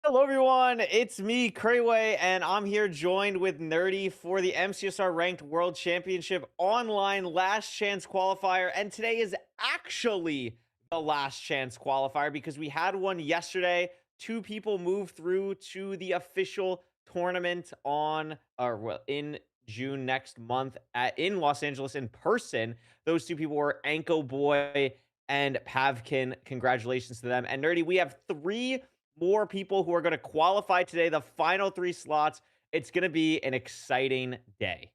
Hello, everyone. It's me, Krayway, and I'm here joined with Nerdy for the MCSR Ranked World Championship Online Last Chance Qualifier. And today is actually the last chance qualifier because we had one yesterday. Two people moved through to the official tournament in June next month in Los Angeles in person. Those two people were Anko Boy and Pavkin. Congratulations to them. And Nerdy, we have three more people who are going to qualify today, the final three slots. It's going to be an exciting day.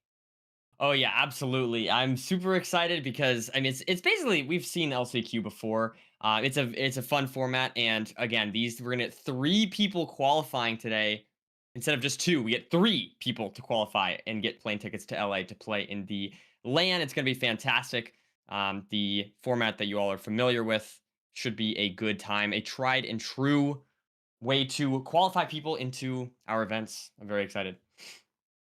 Oh yeah, absolutely. I'm super excited because it's basically we've seen LCQ before. It's a fun format, and again, we're gonna get three people qualifying today instead of just two. We get three people to qualify and get plane tickets to LA to play in the LAN. It's gonna be fantastic. The format that you all are familiar with should be a good time, a tried and true way to qualify people into our events. I'm very excited.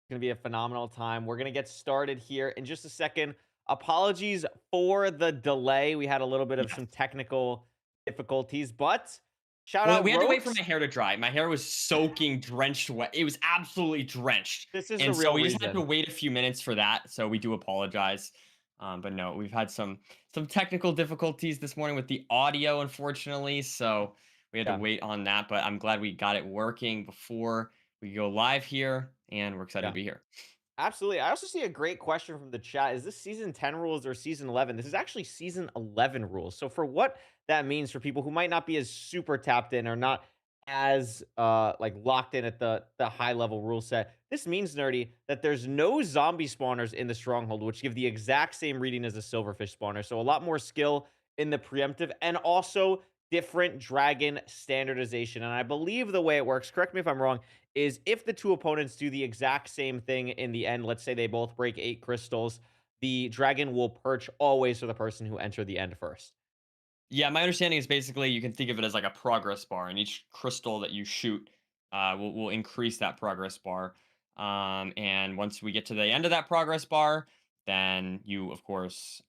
Going to be a phenomenal time. We're going to get started here in just a second. Apologies for the delay. We had a little bit of Yes. some technical difficulties, but shout Well, we out had to wait for Ropes. my hair to dry. My hair was soaking, drenched wet. It was absolutely drenched. This is the And so real we just had to reason. wait a few minutes for that. So we do apologize. But no, we've had some technical difficulties this morning with the audio, unfortunately. So we had to Yeah. wait on that. But I'm glad we got it working before we go live here. And we're excited to Yeah. be here. Absolutely. I also see a great question from the chat. Is this season 10 rules or season 11? This is actually season 11 rules. So for what that means for people who might not be as super tapped in or not as like locked in at the high level rule set, this means nerdy that there's no zombie spawners in the stronghold, which give the exact same reading as a silverfish spawner. So a lot more skill in the preemptive and also different dragon standardization. And I believe the way it works, correct me if I'm wrong, is if the two opponents do the exact same thing in the end, let's say they both break 8 crystals, the dragon will perch always for the person who entered the end first. Yeah, my understanding is basically you can think of it as like a progress bar, and each crystal that you shoot will increase that progress bar. And once we get to the end of that progress bar, then you, of course,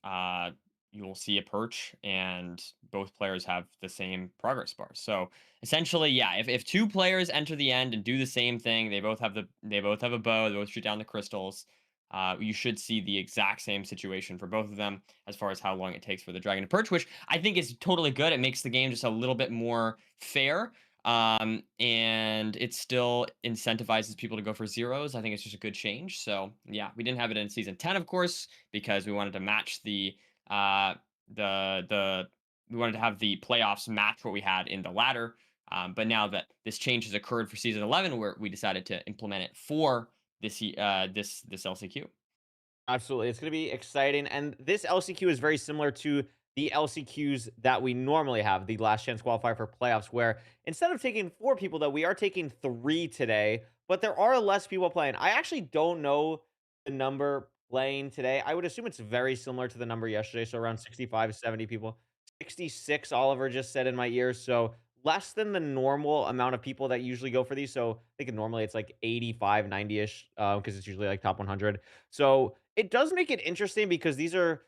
you will see a perch, and both players have the same progress bar. So essentially, yeah, if two players enter the end and do the same thing, they both have a bow, they both shoot down the crystals. You should see the exact same situation for both of them as far as how long it takes for the dragon to perch, which I think is totally good. It makes the game just a little bit more fair. And it still incentivizes people to go for zeros. I think it's just a good change. So yeah, we didn't have it in season 10, of course, because we wanted to match the we wanted to have the playoffs match what we had in the ladder. But now that this change has occurred for season 11, where we decided to implement it for this LCQ. Absolutely. It's going to be exciting. And this LCQ is very similar to the LCQs that we normally have, the last chance qualifier for playoffs, where instead of taking four people, though, we are taking three today, but there are less people playing. I actually don't know the number playing today. I would assume it's very similar to the number yesterday. So around 65, 70 people. 66, Oliver just said in my ear. So less than the normal amount of people that usually go for these. So I think normally it's like 85, 90 ish, because it's usually like top 100. So it does make it interesting because these are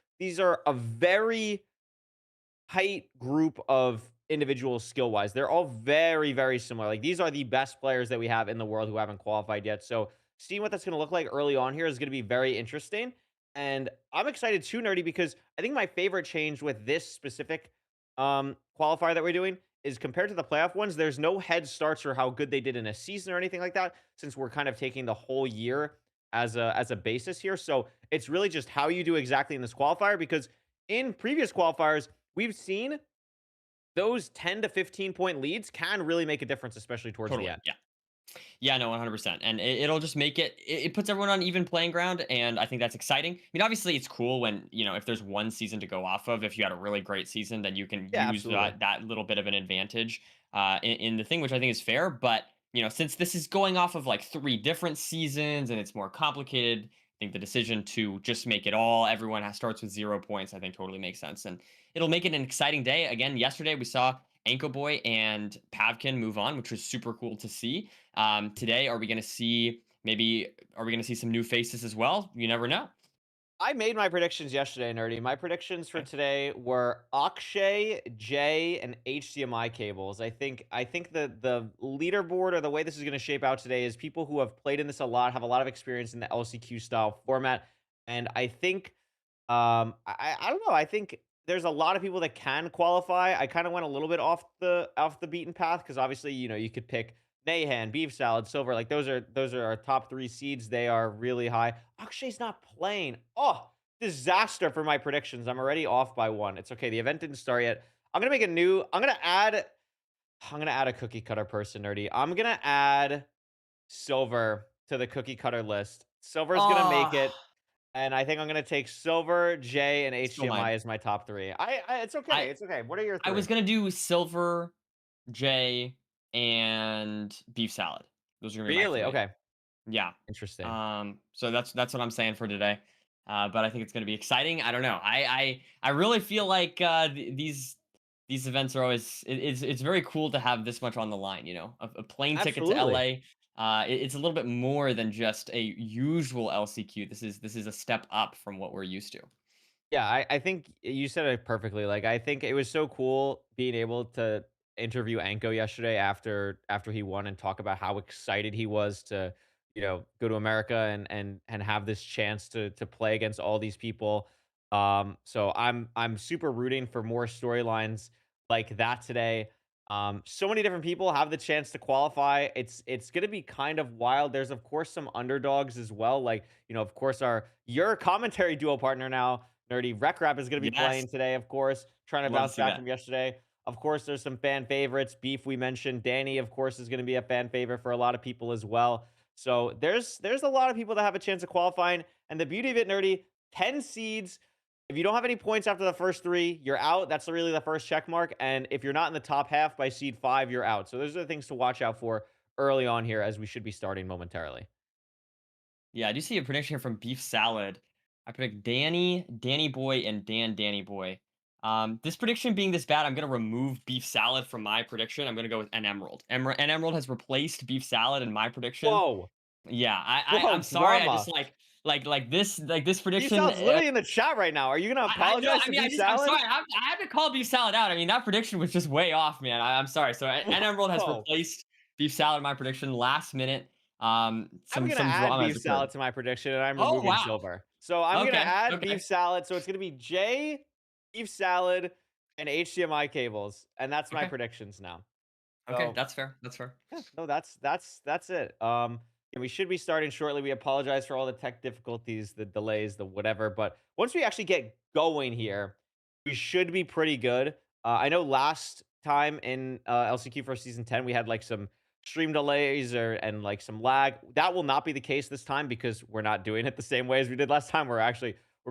a very tight group of individuals skill wise. They're all very, very similar. Like these are the best players that we have in the world who haven't qualified yet. So seeing what that's going to look like early on here is going to be very interesting. And I'm excited too, nerdy, because I think my favorite change with this specific qualifier that we're doing is compared to the playoff ones, there's no head starts for how good they did in a season or anything like that, since we're kind of taking the whole year as a basis here. So it's really just how you do exactly in this qualifier because in previous qualifiers, we've seen those 10 to 15 point leads can really make a difference, especially towards the Totally. end. Yeah. Yeah, no, 100%. And it'll just make it puts everyone on even playing ground. And I think that's exciting. I mean, obviously, it's cool when, if there's one season to go off of, if you had a really great season, then you can Yeah, use absolutely. that little bit of an advantage in the thing, which I think is fair. But, since this is going off of like three different seasons and it's more complicated, I think the decision to just make it all, starts with 0 points, I think totally makes sense. And it'll make it an exciting day. Again, yesterday we saw Anko Boy and Pavkin move on, which was super cool to see. Today, are we going to see some new faces as well? You never know. I made my predictions yesterday, Nerdy. My predictions for Okay. today were Akshay, Jay, and HDMI cables. I think the leaderboard or the way this is going to shape out today is people who have played in this a lot, have a lot of experience in the LCQ style format, and I think I don't know. I think there's a lot of people that can qualify. I kind of went a little bit off the beaten path because obviously, you could pick Nahan, Beef Salad, Silver. Like those are our top three seeds. They are really high. Akshay's not playing. Oh, disaster for my predictions. I'm already off by one. It's okay. The event didn't start yet. I'm gonna make a new. I'm gonna add a cookie cutter person, Nerdy. I'm gonna add Silver to the cookie cutter list. Silver's gonna make Oh, it. And I think I'm gonna take Silver, J, and still HDMI mine. as my top 3. It's I okay, it's okay. What are your I 3? was gonna do silver, J, and beef salad. Those are gonna be my Really? 3. Okay, Yeah. interesting. So that's what I'm saying for today. But I think it's gonna be exciting. I don't know. I really feel like these events are always it's very cool to have this much on the line. A plane ticket to Absolutely. LA. It's a little bit more than just a usual LCQ. This is a step up from what we're used to. Yeah, I think you said it perfectly. Like, I think it was so cool being able to interview Anko yesterday after he won and talk about how excited he was to, go to America and have this chance to play against all these people. So I'm super rooting for more storylines like that today. So many different people have the chance to qualify. It's gonna be kind of wild. There's of course some underdogs as well. Like, of course, your commentary duo partner now Nerdy Rec Rap is going to be Yes, playing today, of course, trying to love to bounce see back that. from yesterday. Of course, there's some fan favorites. Beef, we mentioned. Danny, of course, is going to be a fan favorite for a lot of people as well. So there's a lot of people that have a chance of qualifying. And the beauty of it, Nerdy, 10 seeds. If you don't have any points after the first three, you're out. That's really the first check mark. And if you're not in the top half by seed 5, you're out. So those are the things to watch out for early on here as we should be starting momentarily. Yeah, I do see a prediction here from Beef Salad. I predict Danny, Danny Boy, and Danny Boy. This prediction being this bad, I'm gonna remove Beef Salad from my prediction. I'm gonna go with an Emerald. An Emerald has replaced Beef Salad in my prediction. Whoa. Yeah, Whoa, I'm sorry. I just drama. like this Beef prediction. Salad's literally in the chat right now. Are you going to I know. apologize I to mean, Beef I'm Salad? sorry. I had to call Beef Salad out. I mean, that prediction was just way off, man. I'm sorry. So an Emerald has Whoa. replaced Beef Salad in my prediction last minute. I'm Some gonna some add drama beef has occurred. salad to my prediction, and I'm Oh removing wow. silver. So I'm gonna Okay. add beef Okay. salad. So it's gonna be J, beef salad, and HDMI cables, and that's my Okay. predictions now. Okay, So that's fair. That's fair. yeah, no, that's it. And we should be starting shortly. We apologize for all the tech difficulties, the delays, the whatever. But once we actually get going here, we should be pretty good. I know last time in LCQ for season 10, we had like some stream delays and like some lag. That will not be the case this time because we're not doing it the same way as we did last time. We're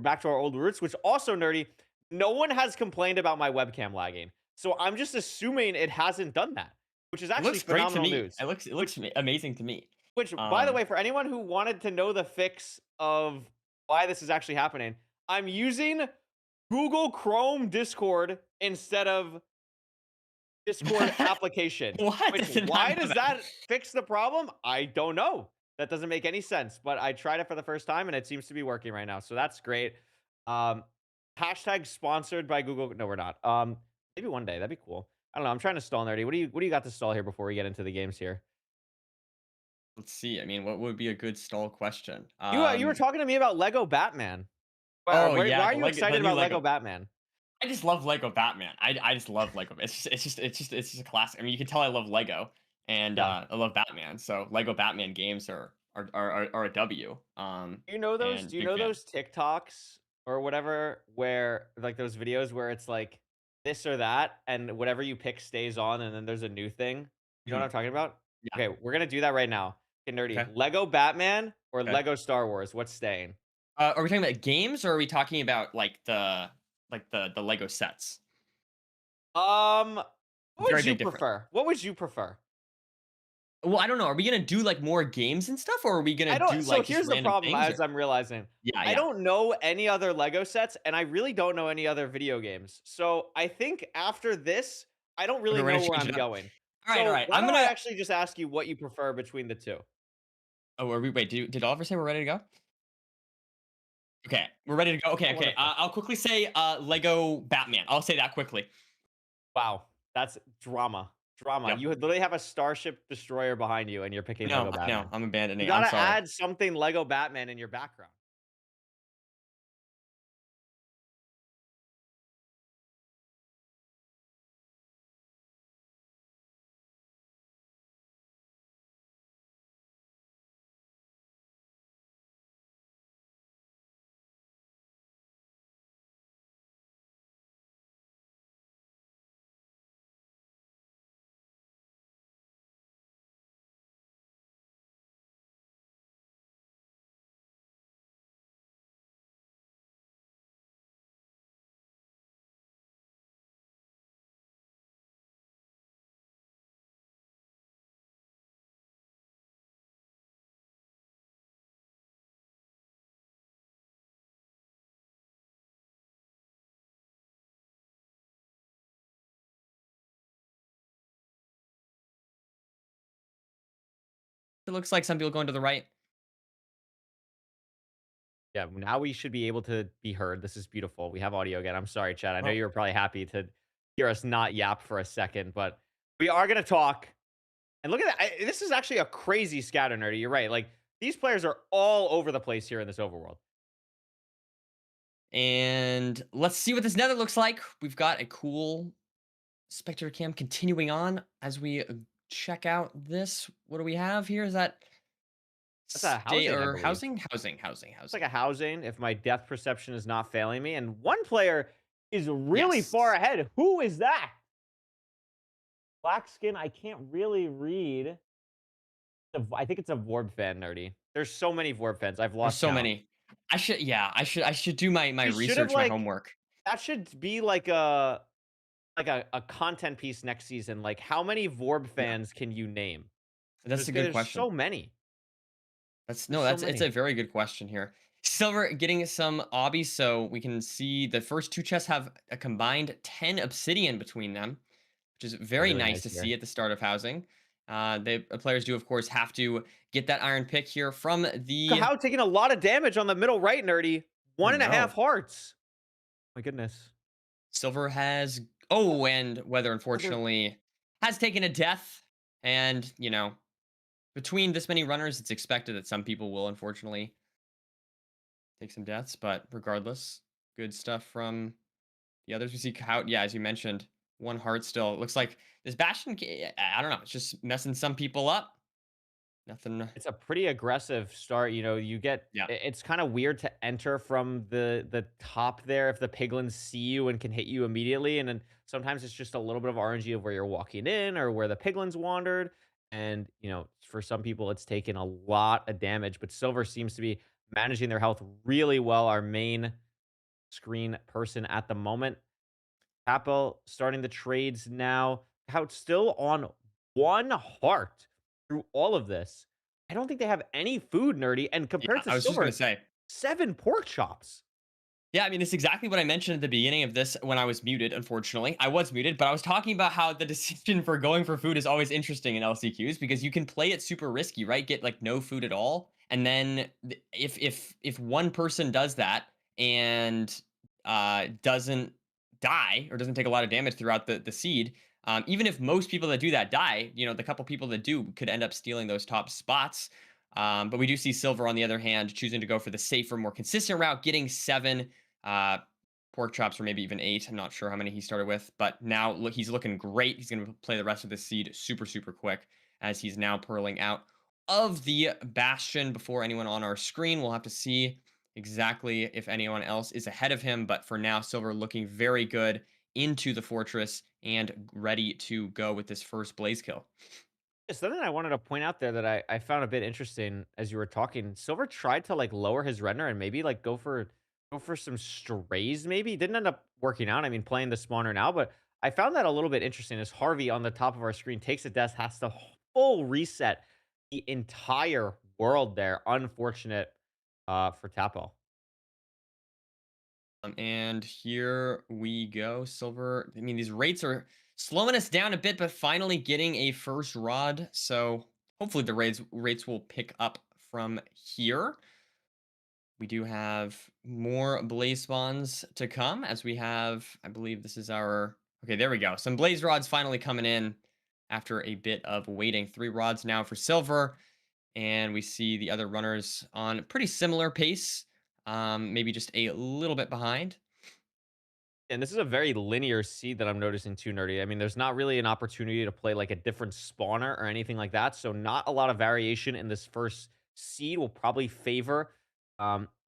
back to our old roots, which also nerdy. No one has complained about my webcam lagging. So I'm just assuming it hasn't done that, which is It actually looks great to phenomenal me. news. It looks Which amazing to me. which, by the Um, way, for anyone who wanted to know the fix of why this is actually happening, I'm using Google Chrome Discord instead of Discord application. what? I Which did not why know does that. that fix the problem? I don't know. That doesn't make any sense, but I tried it for the first time and it seems to be working right now. So that's great. Um hashtag sponsored by Google. No, we're not. Maybe one day. That'd be cool. I don't know. I'm trying to stall nerdy. What do you got to stall here before we get into the games here? Let's see. I mean, what would be a good stall question? You were talking to me about Lego Batman. Oh Why yeah, are the you Lego, the excited new about Lego. Lego Batman? I just love Lego Batman. I just love Lego. It's just a classic. I mean, you can tell I love Lego and Yeah. I love Batman. So Lego Batman games are a W. Do And you big know fan. those TikToks or whatever where like those videos where it's like this or that and whatever you pick stays on and then there's a new thing? You know what I'm Mhm. talking about? Yeah. Okay, we're gonna do that right now. Get nerdy. Okay. Lego Batman or Okay. Lego Star Wars? What's staying? Are we talking about games or are we talking about like the Lego sets? Um, what Very would you big difference. prefer? What would you prefer? Well, I don't know. Are we gonna do like more games and stuff, or are we gonna I do don't so like just here's the random problem things? as Or I'm realizing. yeah, I yeah. don't know any other Lego sets, and I really don't know any other video games. So I think after this, I don't Okay, really we're gonna know where change I'm it up. going. All right, all So right. why I'm don't I gonna. actually just ask you what you prefer between the two? Oh, are we? Wait, did Oliver say we're ready to go? Okay, we're ready to go. Okay, I want okay. to know. I'll quickly say Lego Batman. I'll say that quickly. Wow, that's drama. Drama. Yep. You literally have a Starship Destroyer behind you, and you're picking Lego I know. Batman. I'm You abandoning. I'm gotta sorry. add something Lego Batman in your background. It looks like some people going to the right. Yeah, now we should be able to be heard. This is beautiful. We have audio again. I'm sorry, Chad. I know Oh, you were probably happy to hear us not yap for a second, but we are gonna talk. And look at that. This is actually a crazy scatter nerdy. You're right. Like these players are all over the place here in this overworld. and let's see what this nether looks like. We've got a cool spectator cam continuing on as we check out this. What do we have here? Is that That's a stay housing, I or believe. It's like housing? a housing, if my depth perception is not failing me. And one player is really far Yes. ahead. Who is that? Black skin, I can't really read. I think it's a Vorb fan, nerdy. There's so many Vorb fans. I've There's lost so count. many. I should do my We should have research, my like homework. that should be like a content piece next season. Like how many Vorb Yeah, fans can you name? that's a good There's question. so many. That's There's no, so that's it's many. a very good question here. Silver getting some obbies, so we can see the first two chests have a combined 10 obsidian between them, which is Yeah, very really nice nice to see here. at the start of housing. The players do, of course, have to get that iron pick here from the. How taking a lot of damage on the middle right, nerdy. Oh One and a half no, hearts. My goodness. Silver has. Oh, and Weather Other unfortunately has taken a death, and between this many runners, it's expected that some people will unfortunately take some deaths. But regardless, good stuff from the others. We see how, yeah, as you mentioned, one heart still. It looks like this Bastion, I don't know, it's just messing some people up. Nothing. It's a pretty aggressive start. You know, you get Yeah. it's kind of weird to enter from the top there if the piglins see you and can hit you immediately. And then sometimes it's just a little bit of RNG of where you're walking in or where the piglins wandered. And you know, for some people, it's taken a lot of damage. But Silver seems to be managing their health really well. Our main screen person at the moment. Apple starting the trades now. How it's still on one heart through all of this. I don't think they have any food, nerdy. And Yeah. compared to I was just going to Silver, say, 7 pork chops. yeah, I mean, it's exactly what I mentioned at the beginning of this when I was muted, unfortunately. I was muted, but I was talking about how the decision for going for food is always interesting in LCQs because you can play it super risky, right? Get like no food at all. And then if one person does that and doesn't die or doesn't take a lot of damage throughout the seed, even if most people that do that die, the couple people that do could end up stealing those top spots. But we do see Silver, on the other hand, choosing to go for the safer, more consistent route, getting 7 uh, pork chops or maybe even 8. I'm not sure how many he started with, but now look, he's looking great. He's going to play the rest of the seed super, super quick as he's now purling out of the Bastion before anyone on our screen. We'll have to see exactly if anyone else is ahead of him, but for now, Silver looking very good into the fortress and ready to go with this first blaze kill. Something I wanted to point out there that I found a bit interesting as you were talking. Silver tried to like lower his render and maybe like go for some strays, maybe. Didn't end up working out. I mean, playing the spawner now, but I found that a little bit interesting as Harvey on the top of our screen takes a death, has to full reset the entire world there. Unfortunate for Tapo. And here we go. Silver. I mean, these rates are slowing us down a bit, but finally getting a first rod. So hopefully the rates will pick up from here. We do have more blaze spawns to come as we have, I believe this is our, okay, there we go. Some blaze rods finally coming in after a bit of waiting. 3 rods now for silver. And we see the other runners on pretty similar pace, maybe just a little bit behind. And this is a very linear seed that I'm noticing too, Nerdy. I mean, there's not really an opportunity to play like a different spawner or anything like that. So not a lot of variation in this first seed will probably favor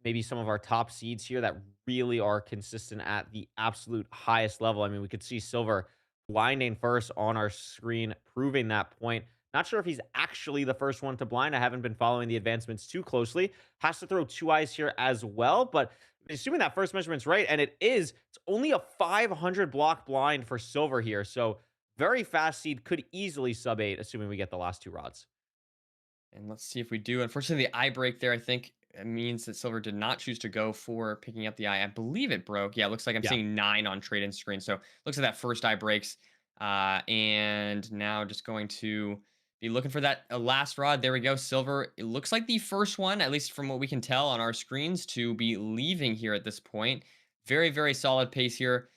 maybe some of our top seeds here that really are consistent at the absolute highest level. I mean, we could see Silver blinding first on our screen, proving that point. Not sure if he's actually the first one to blind. I haven't been following the advancements too closely. Has to throw 2 eyes here as well, but assuming that first measurement's right, and it is, it's only a 500 block blind for Silver here. So very fast seed, could easily sub 8, assuming we get the last 2 rods. And let's see if we do. Unfortunately, the eye break there, I think it means that Silver did not choose to go for picking up the eye. I believe it broke. Yeah, it looks like I'm Yeah. seeing 9 on trade-in screen. So looks like that first eye breaks. And now just going to be looking for that last rod. There we go. Silver, it looks like the first one, at least from what we can tell on our screens, to be leaving here at this point. Very, very solid pace here.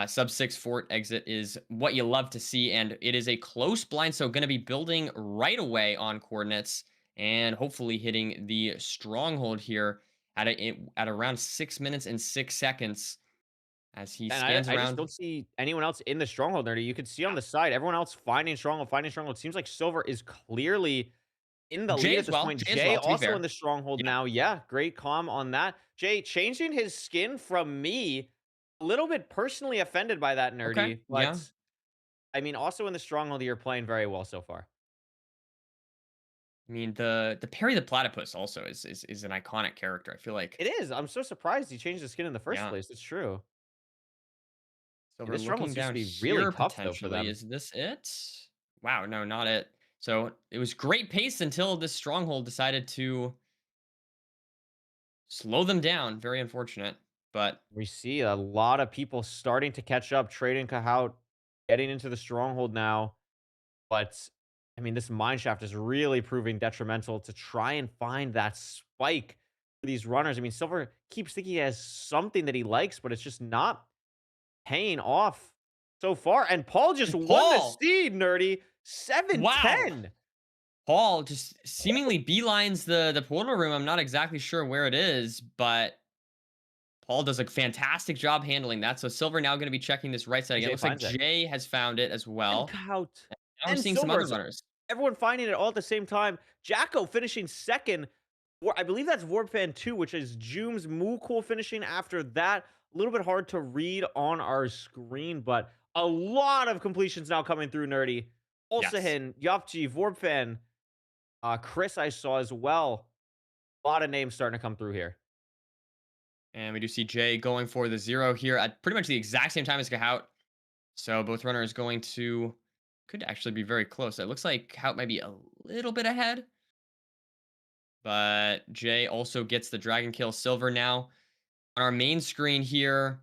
Sub 6 fort exit is what you love to see, and it is a close blind, so going to be building right away on coordinates and hopefully hitting the stronghold here at around 6 minutes and 6 seconds as he And scans I just around. don't see anyone else in the stronghold, Nerdy. You could see on the side, everyone else finding stronghold, finding stronghold. Seems like Silver is clearly in the Jay lead at as this well. point. Jay as Jay well, to be also in fair. the stronghold Yeah. now. Yeah, great calm on that. Jay changing his skin from me. A little bit personally offended by that, Okay. Nerdy. Yeah. But I mean, also in the stronghold, you're playing very well so far. I mean, the Perry the Platypus also is an iconic character. I feel like, It is. I'm so surprised he changed the skin in the first yeah. place. It's true. So And we're this stronghold looking seems to down be really here tough though for potentially. them. Is this it? Wow, no, not it. So it was great pace until this stronghold decided to slow them down. Very unfortunate. But We see a lot of people starting to catch up, trading Kahoot, getting into the stronghold now. But I mean, this mine shaft is really proving detrimental to try and find that spike for these runners. I mean, Silver keeps thinking he has something that he likes, but it's just not paying off so far. And Paul just and won the Paul, seed, Nerdy. wow. 7-10. Paul just seemingly beelines the portal room. I'm not exactly sure where it is, but Paul does a fantastic job handling that. So Silver now going to be checking this right side again. Jay Looks like finds it. Jay has found it as And well. Kahoot. Now we're And seeing some Silver. other So runners. everyone finding it all at the same time. Jacko finishing second. I believe that's Warpfan 2, which is Joom's Moo Cool finishing after that. A little bit hard to read on our screen, but a lot of completions now coming through, Nerdy. Yes. Olsahin, Yopchi, Vorpfan, Chris I saw as well. A lot of names starting to come through here. And we do see Jay going for the 0 here at pretty much the exact same time as Kahout. So both runners going to could actually be very close. It looks like Kahout might be a little bit ahead. But Jay also gets the dragon kill. Silver now on our main screen here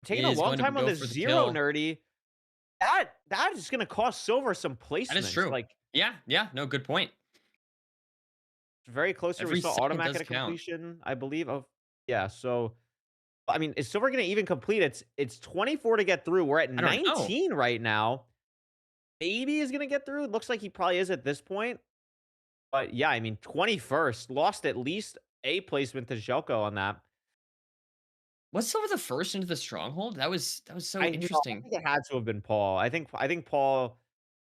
Taking a is long going to time on go the for the 0, kill. Nerdy. That is going to cost Silver some That is placements. true. Like, Yeah, yeah, no, good point. very close here. We Every saw second automatic does at a count. completion, I believe. Of yeah, so I mean, is Silver going to even complete? It's 24 to get through. We're at I don't know. 19 right now. Maybe he's going to get through. It looks like he probably is at this point. But yeah, I mean, 21st lost at least a placement to Jelko on that. Was Silver the first into the stronghold? That was so I know. I interesting. think it had to have been Paul. I think Paul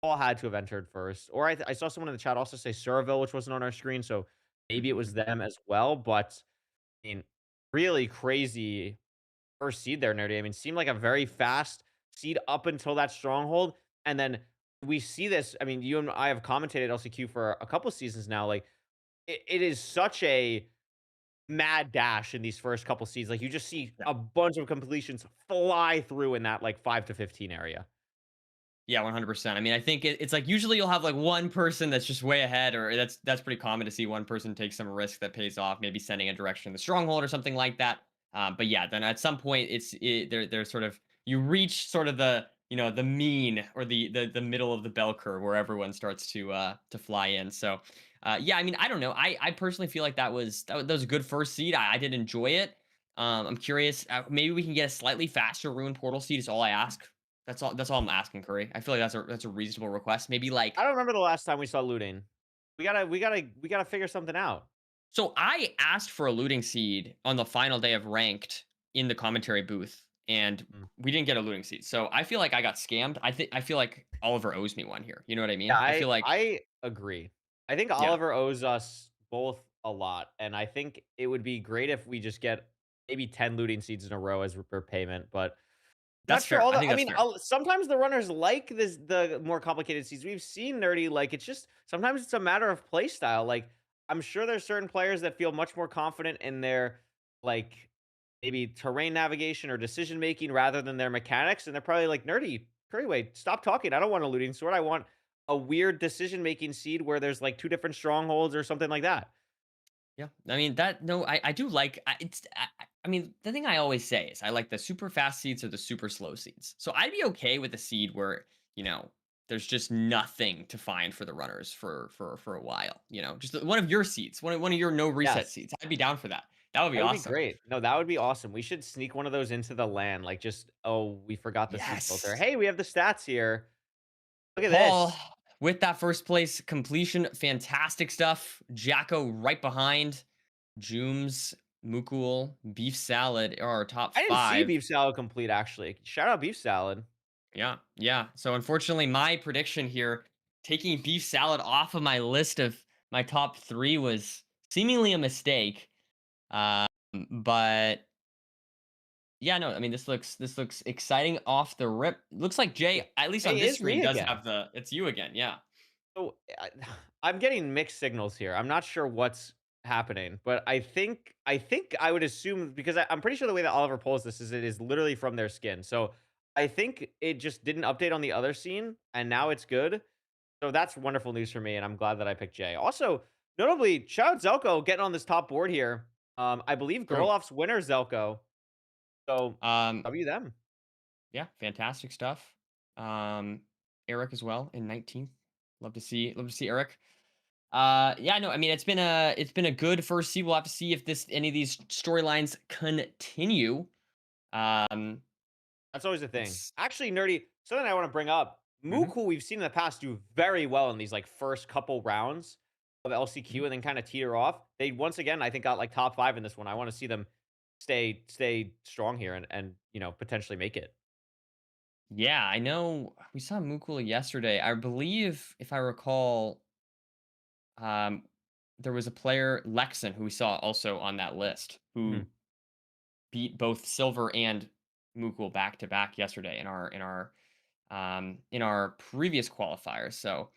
had to have entered first. Or I saw someone in the chat also say Surville, which wasn't on our screen, so maybe it was them as well. But I mean, really crazy first seed there, Nerdy. I mean, seemed like a very fast seed up until that stronghold. And then we see this. I mean, you and I have commentated LCQ for a couple seasons now. Like, it is such a mad dash in these first couple seeds. Like, you just see Yeah. a bunch of completions fly through in that like 5 to 15 area. Yeah, 100%. I mean, I think it's like usually you'll have like one person that's just way ahead, or that's pretty common to see one person take some risk that pays off, maybe sending a direction in the stronghold or something like that. But yeah, then at some point they're sort of you reach sort of the the mean or the middle of the bell curve where everyone starts to fly in. So Yeah, I mean, I don't know. I personally feel like that was a good first seed. I did enjoy it. I'm curious. Maybe we can get a slightly faster Ruin Portal seed. Is all I ask. That's all I'm asking, Curry. I feel like that's a reasonable request. Maybe like I don't remember the last time we saw looting. We gotta figure something out. so. I asked for a looting seed on the final day of ranked in the commentary booth, and Mm. we didn't get a looting seed. So I feel like I got scammed. I feel like Oliver owes me one here. You know what I Yeah, mean? I I feel like I agree. I think yeah, Oliver owes us both a lot, and I think it would be great if we just get maybe 10 looting seeds in a row as repayment, but not that's sure fair. all I the think I that's mean, fair. sometimes the runners like the more complicated seeds. We've seen Nerdy, like, it's just sometimes it's a matter of play style. Like, I'm sure there's certain players that feel much more confident in their, like, maybe terrain navigation or decision making rather than their mechanics, and they're probably like, "Nerdy, Curryway, stop talking. I don't want a looting sword. I want a weird decision making seed where there's, like, 2 different strongholds or something like that." Yeah, I mean that. No, I do like. I mean, the thing I always say is I like the super fast seeds or the super slow seeds. So I'd be okay with a seed where you know there's just nothing to find for the runners for a while. You know, just one of your seeds, one of your no reset Yes. seeds. I'd be down for that. That would be That would be awesome. great. No, that would be awesome. We should sneak one of those into the LAN, like, just, "Oh, we forgot the seed filter. Yes, Hey, we have the stats here. Look at Paul this." with that first place completion, fantastic stuff. Jacko right behind. Jooms, Mukul, Beef Salad are our top I didn't see five. beef salad complete, actually. Shout out beef salad. Yeah, yeah. So unfortunately, my prediction here, taking beef salad off of my list of my top three was seemingly a mistake. Um, but yeah, no, I mean this looks exciting off the rip. Looks like Yeah. Jay, at least on Hey, this it's screen, me does again. have the it's you again. Yeah. So, I'm getting mixed signals here. I'm not sure what's happening, but I think I would assume because I'm pretty sure the way that Oliver pulls this is it is literally from their skin. So, I think it just didn't update on the other scene, and now it's good. So that's wonderful news for me, and I'm glad that I picked Jay. Also, notably, shout out Zelko getting on this top board here. I believe True. Gerloff's winner Zelko. So Um, W them. yeah, fantastic stuff. Um, Eric as well in 19th. Love to see Eric. Yeah, no, I mean it's been a good first seed. We'll have to see if this any of these storylines continue. Um, That's always the thing. it's Actually, nerdy, something I want to bring up. mhm, Muku, we've seen in the past do very well in these like first couple rounds of mhm. LCQ and then kind of teeter off. They once again, I think, got like top 5 in this one. I want to see them stay strong here and potentially make it. Yeah, I know we saw Mukula yesterday. I believe if I recall, um, there was a player Lexon who we saw also on that list who Mhm. beat both Silver and Mukul back to back yesterday in our previous qualifiers. So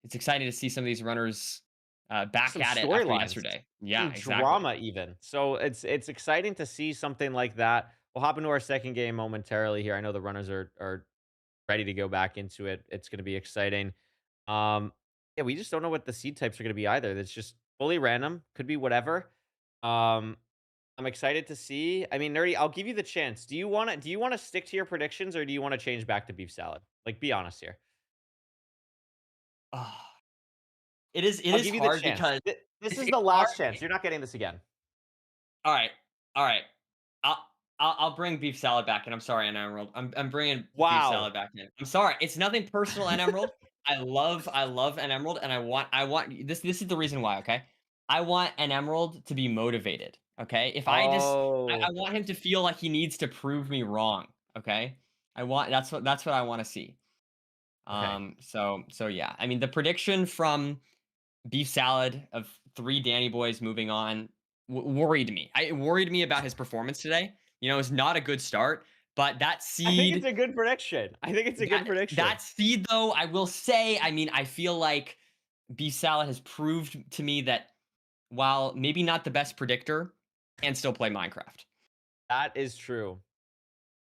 it's exciting to see some of these runners back Some at it after storylines, yesterday. Yeah, some exactly. drama even. So it's exciting to see something like that. We'll hop into our second game momentarily here. I know the runners are ready to go back into it. It's going to be exciting. Yeah, we just don't know what the seed types are going to be either. It's just fully random. Could be whatever. Um, I'm excited to see. I mean, nerdy, I'll give you the chance. Do you want to stick to your predictions or do you want to change back to beef salad? Like, be honest here. Ah, it I'll is give you the hard chance. because This is it's the hard. last chance. You're not getting this again. All right, all right. I'll I'll bring beef salad back in. I'm sorry, an Emerald. I'm bringing beef Wow. salad back in. I'm sorry. It's nothing personal, an Emerald. I love an Emerald, and I want this is the reason why. Okay, I want an Emerald to be motivated. Okay, if I Oh, want him to feel like he needs to prove me wrong. Okay, that's what I want to see. okay. So yeah. I mean, the prediction from beef salad of 3 Danny boys moving on worried me. It worried me about his performance today. You know, it's not a good start, but I think it's a good prediction. I think it's a good that prediction. seed though, I will say, I mean, I feel like beef salad has proved to me that while maybe not the best predictor, can still play Minecraft. That is true.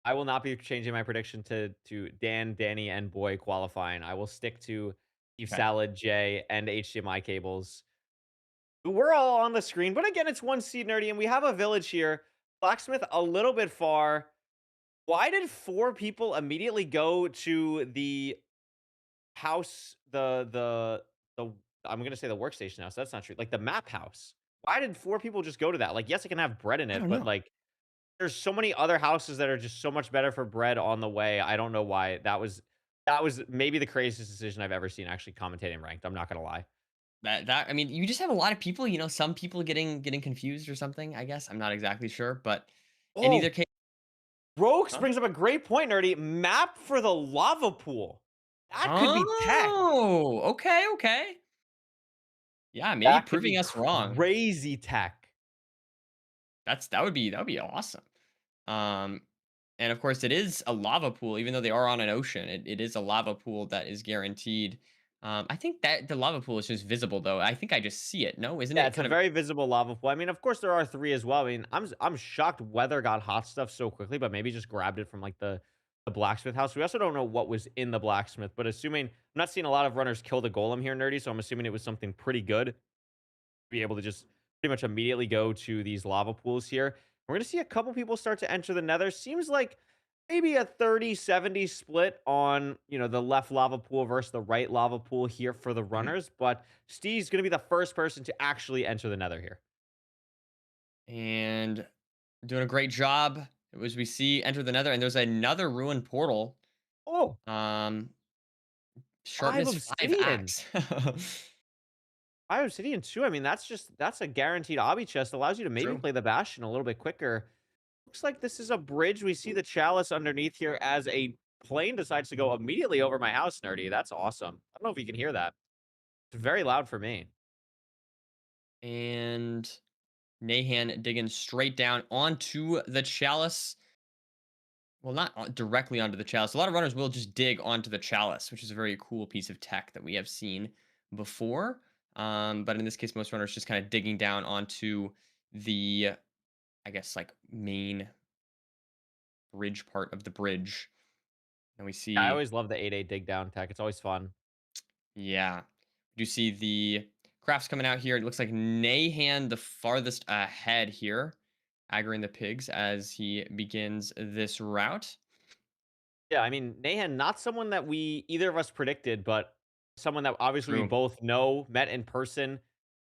I will not be changing my prediction to Dan, Danny, and Boy qualifying. I will stick to Beef Okay. Salad, J, and HDMI cables. We're all on the screen, but again, it's one seed nerdy, and we have a village here. Blacksmith a little bit far. Why did 4 people immediately go to the house, the I'm gonna say the workstation house. That's not true. Like the map house. Why did 4 people just go to that? Like, yes, it can have bread in I it, don't but know. like there's so many other houses that are just so much better for bread on the way. I don't know why. That was maybe the craziest decision I've ever seen actually commentating ranked. I'm not gonna lie. That I mean, you just have a lot of people, some people getting confused or something, I guess. I'm not exactly sure, but in either Oh, case. Brooks Huh? brings up a great point, nerdy. Map for the lava pool. That could be tech. Oh, okay, okay. Yeah, maybe That could be proving us wrong. crazy tech. That would be awesome. Um, and of course, it is a lava pool, even though they are on an ocean. It is a lava pool that is guaranteed. I think that the lava pool is just visible, though. I think I just see it. No, isn't Yeah, it it's a kind of very visible lava pool. I mean, of course, there are 3 as well. I mean, I'm shocked Weather got hot stuff so quickly, but maybe just grabbed it from, like, the blacksmith house. We also don't know what was in the blacksmith, but assuming I'm not seeing a lot of runners kill the golem here, nerdy, so I'm assuming it was something pretty good. Be able to just pretty much immediately go to these lava pools here. We're gonna see a couple people start to enter the nether. Seems like maybe a 30-70 split on, the left lava pool versus the right lava pool here for the Mhm. runners, but Steve's gonna be the first person to actually enter the nether here. And doing a great job. As we see enter the nether, and there's another ruined portal. Oh, Um, 5 sharpness 5 obsidian. axe. 5 obsidian too. I mean, that's a guaranteed obby chest. Allows you to maybe True. play the Bastion a little bit quicker. Looks like this is a bridge. We see the chalice underneath here as a plane decides to go immediately over my house, nerdy. That's awesome. I don't know if you can hear that. It's very loud for me. And Nahan digging straight down onto the chalice. Well, not directly onto the chalice. A lot of runners will just dig onto the chalice, which is a very cool piece of tech that we have seen before. But in this case, most runners just kind of digging down onto the, I guess, like main bridge part of the bridge. And we Yeah, I see, always love the 8-8 dig down tech. It's always fun. yeah, we do see the crafts coming out here. It looks like Nahan the farthest ahead here, aggroing the pigs as he begins this route. Yeah, I mean, Nahan, not someone that we either of us predicted, but someone that obviously we True. both know, met in person,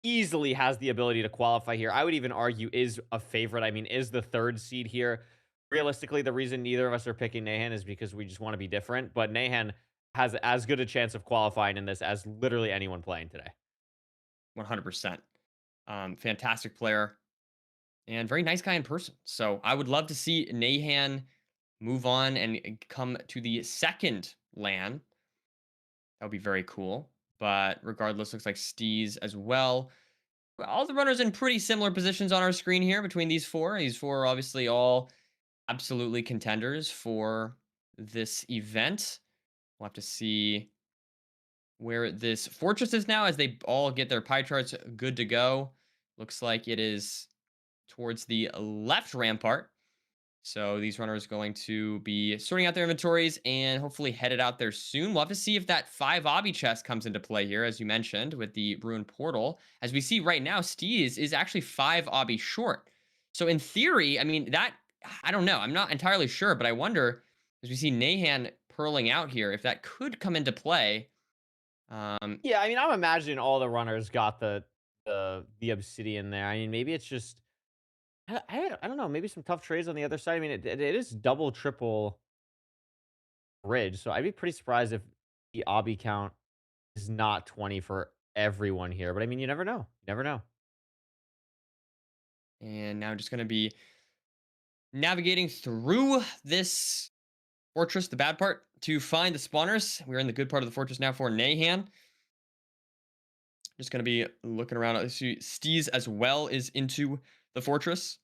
easily has the ability to qualify here. I would even argue is a favorite. I mean, is the 3rd seed here. Realistically, the reason neither of us are picking Nahan is because we just want to be different. But Nahan has as good a chance of qualifying in this as literally anyone playing today. 100%. Fantastic player and very nice guy in person. So I would love to see Nahan move on and come to the second LAN. That would be very cool. But regardless, looks like Steez as well. All the runners in pretty similar positions on our screen here between these four. These four are obviously all absolutely contenders for this event. We'll have to see where this fortress is now as they all get their pie charts good to go. Looks like it is towards the left rampart. So these runners going to be sorting out their inventories and hopefully headed out there soon. We'll have to see if that 5 obby chest comes into play here, as you mentioned, with the ruined portal. As we see right now, Steez is actually 5 obby short. So in theory, I mean, I don't know. I'm not entirely sure, but I wonder, as we see Nahan pearling out here, if that could come into play. Um, Yeah, I mean, I'm imagining all the runners got the obsidian there. I mean, maybe it's just I don't know. Maybe some tough trades on the other side. I mean, it is double triple bridge, so I'd be pretty surprised if the obby count is not 20 for everyone here. But I mean, you never know. You never know. and now just going to be navigating through this fortress, the bad part, to find the spawners. We're in the good part of the fortress now for Nahan. Just going to be looking around. I see Steez as well is into the fortress.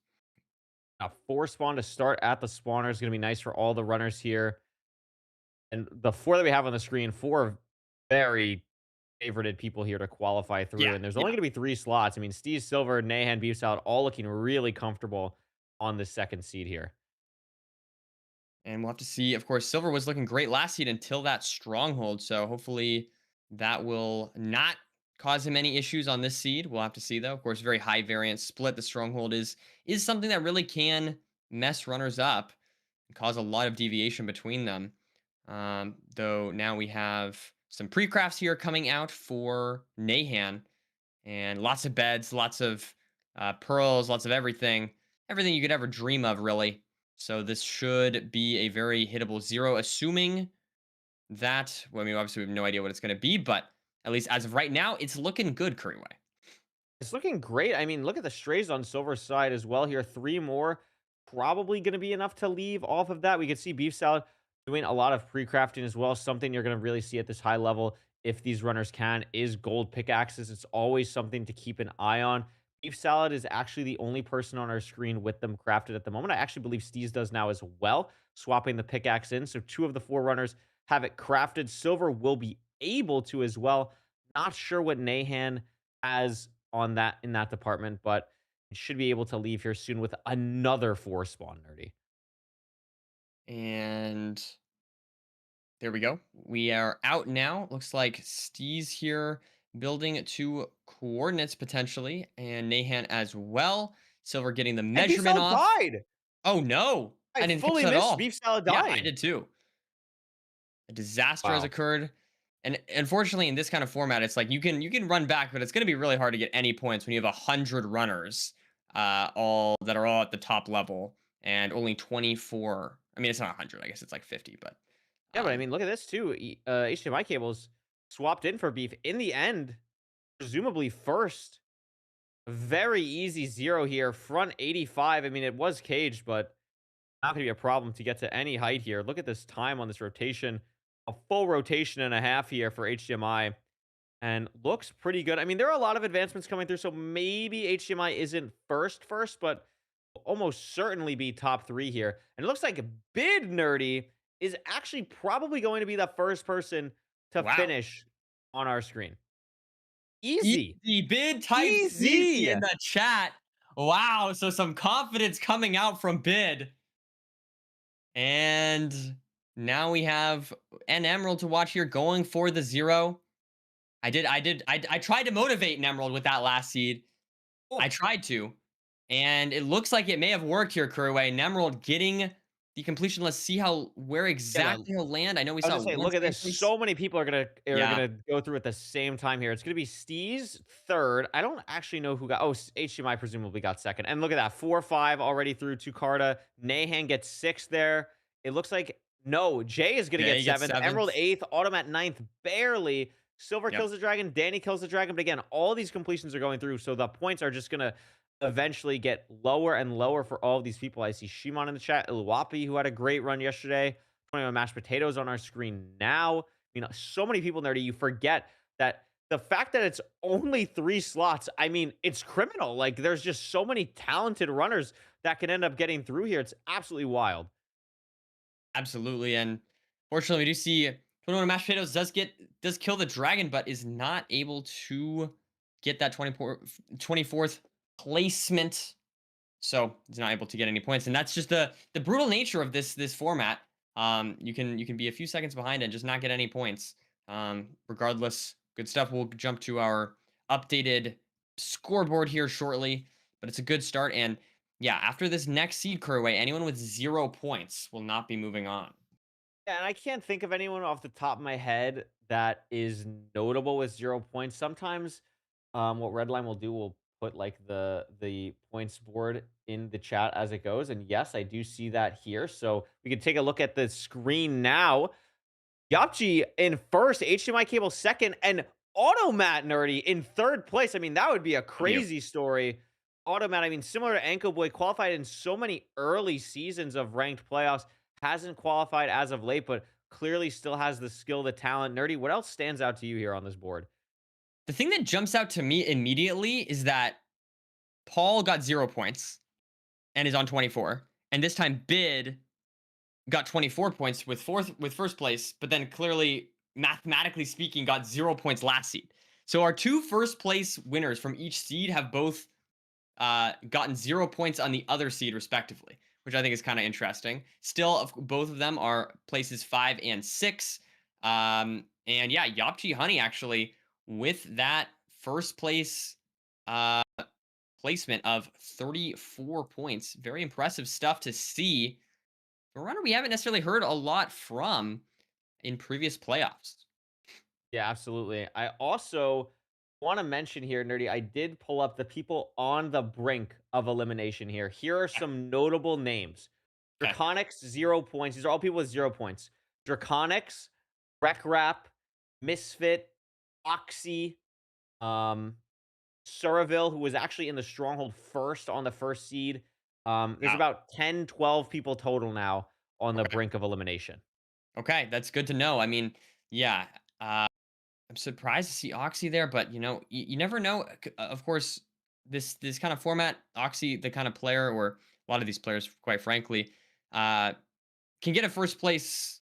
Now, 4 spawn to start at the spawner is going to be nice for all the runners here. And the 4 that we have on the screen, 4 very favorited people here to qualify through. Yeah, And there's only yeah. going to be 3 slots. I mean, Steve Silver, Nahan, Beefs out, all looking really comfortable on the second seed here. And we'll have to see. Of course, Silver was looking great last seed until that stronghold. So hopefully that will not cause him any issues on this seed. We'll have to see though. Of course, very high variance split. The stronghold is something that really can mess runners up and cause a lot of deviation between them. Though now we have some pre-crafts here coming out for Nahan, and lots of beds, lots of pearls, lots of everything, everything you could ever dream of, really. So this should be a very hittable zero, assuming that. Well, I mean, obviously we have no idea what it's going to be, but at least as of right now, it's looking good, Curryway. It's looking great. I mean, look at the strays on Silver's side as well here. 3 more, probably going to be enough to leave off of that. We could see Beef Salad doing a lot of pre-crafting as well. Something you're going to really see at this high level, if these runners can, is gold pickaxes. It's always something to keep an eye on. Beef Salad is actually the only person on our screen with them crafted at the moment. I actually believe Steez does now as well, swapping the pickaxe in. So 2 of the 4 runners have it crafted. Silver will be able to as well. Not sure what Nahan has on that in that department, but it should be able to leave here soon with another 4 spawn, Nerdy. And there we go. We are out now. Looks like Steez here building 2 coordinates potentially, and Nahan as well. Silver getting the And Beef measurement Salad off. died. Oh no, I I didn't catch fully that at missed all. Beef Salad Yeah, I dying. did too. A disaster has Wow. occurred. And unfortunately, in this kind of format, it's like you can run back, but it's going to be really hard to get any points when you have 100 runners, all that are all at the top level, and only 24. I mean, it's not 100. I guess it's like 50, but Yeah, but I um, mean, look at this too. HDMI cables swapped in for Beef in the end, presumably first. Very easy 0 here. Front 85. I mean, it was caged, but not going to be a problem to get to any height here. Look at this time on this rotation. A full rotation and a half here for HDMI. And looks pretty good. I mean, there are a lot of advancements coming through, so maybe HDMI isn't first, but will almost certainly be top 3 here. And it looks like Bid Nerdy is actually probably going to be the first person to wow. finish on our screen. Easy. Easy bid type C Easy. in the chat. Wow. So some confidence coming out from bid. And now we have an emerald to watch here going for the 0. I tried to motivate an emerald with that last seed. I Oh, tried to. And it looks like it may have worked here, Curway. Nemerald getting the completion. Let's see where yeah, but exactly he'll land. I know we I was saw gonna say, one look at second this. place. So many people are Yeah. gonna go through at the same time here. It's gonna be Steez third. I don't actually know who got. Oh, HDMI presumably got second. And look at that, 4-5 already through to Carta. Nahan gets sixth there. It looks like no. Jay is gonna get Jay gets seventh. Emerald seventh. eighth. Autumn at ninth, barely. Silver Yep. kills the dragon. Danny kills the dragon. But again, all these completions are going through, so the points are just gonna eventually get lower and lower for all of these people. I see Shimon in the chat. Ilwapi, who had a great run yesterday. 21 mashed potatoes on our screen now. You know, so many people there. Do you forget that the fact that it's only 3 slots? I mean, it's criminal. Like, there's just so many talented runners that can end up getting through here. It's absolutely wild. Absolutely. And fortunately, we do see 21 mashed potatoes does kill the dragon, but is not able to get that 24th placement. So he's not able to get any points. And that's just the brutal nature of this format. You can be a few seconds behind and just not get any points. Regardless, good stuff. We'll jump to our updated scoreboard here shortly, but it's a good start. And yeah, after this next seed Curway, anyone with 0 points will not be moving on. Yeah, and I can't think of anyone off the top of my head that is notable with 0 points. Sometimes what Redline will do will put like the points board in the chat as it goes. And yes, I do see that here. So we can take a look at the screen now. Yapchi in first, HDMI cable second, and Automat Nerdy in third place. I mean, that would be a You. crazy story. Automat, I mean, similar to Anko Boy, qualified in so many early seasons of ranked playoffs, hasn't qualified as of late, but clearly still has the skill, the talent. Nerdy, what else stands out to you here on this board? The thing that jumps out to me immediately is that Paul got 0 points and is on 24. And this time Bid got 24 points with first place, but then clearly, mathematically speaking, got 0 points last seed. So our 2 first place winners from each seed have both gotten 0 points on the other seed, respectively, which I think is kind of interesting. Still, both of them are places 5 and 6. And yeah, Yapchi Honey actually with that first place uh, placement of 34 points. Very impressive stuff to see. A runner we haven't necessarily heard a lot from in previous playoffs. Yeah, absolutely. I also want to mention here, Nerdy, I did pull up the people on the brink of elimination here. Here are Okay. some notable names. Okay. Draconics, 0 points. These are all people with 0 points. Draconics, Wreck Rap, Misfit, Oxy, um, Suraville, who was actually in the Stronghold first on the first seed. There's Wow. about 10, 12 people total now on the Okay. brink of elimination. Okay. That's good to know. I mean, yeah. I'm surprised to see Oxy there, but you never know. Of course, this kind of format, Oxy, the kind of player, or a lot of these players, quite frankly, uh, can get a first place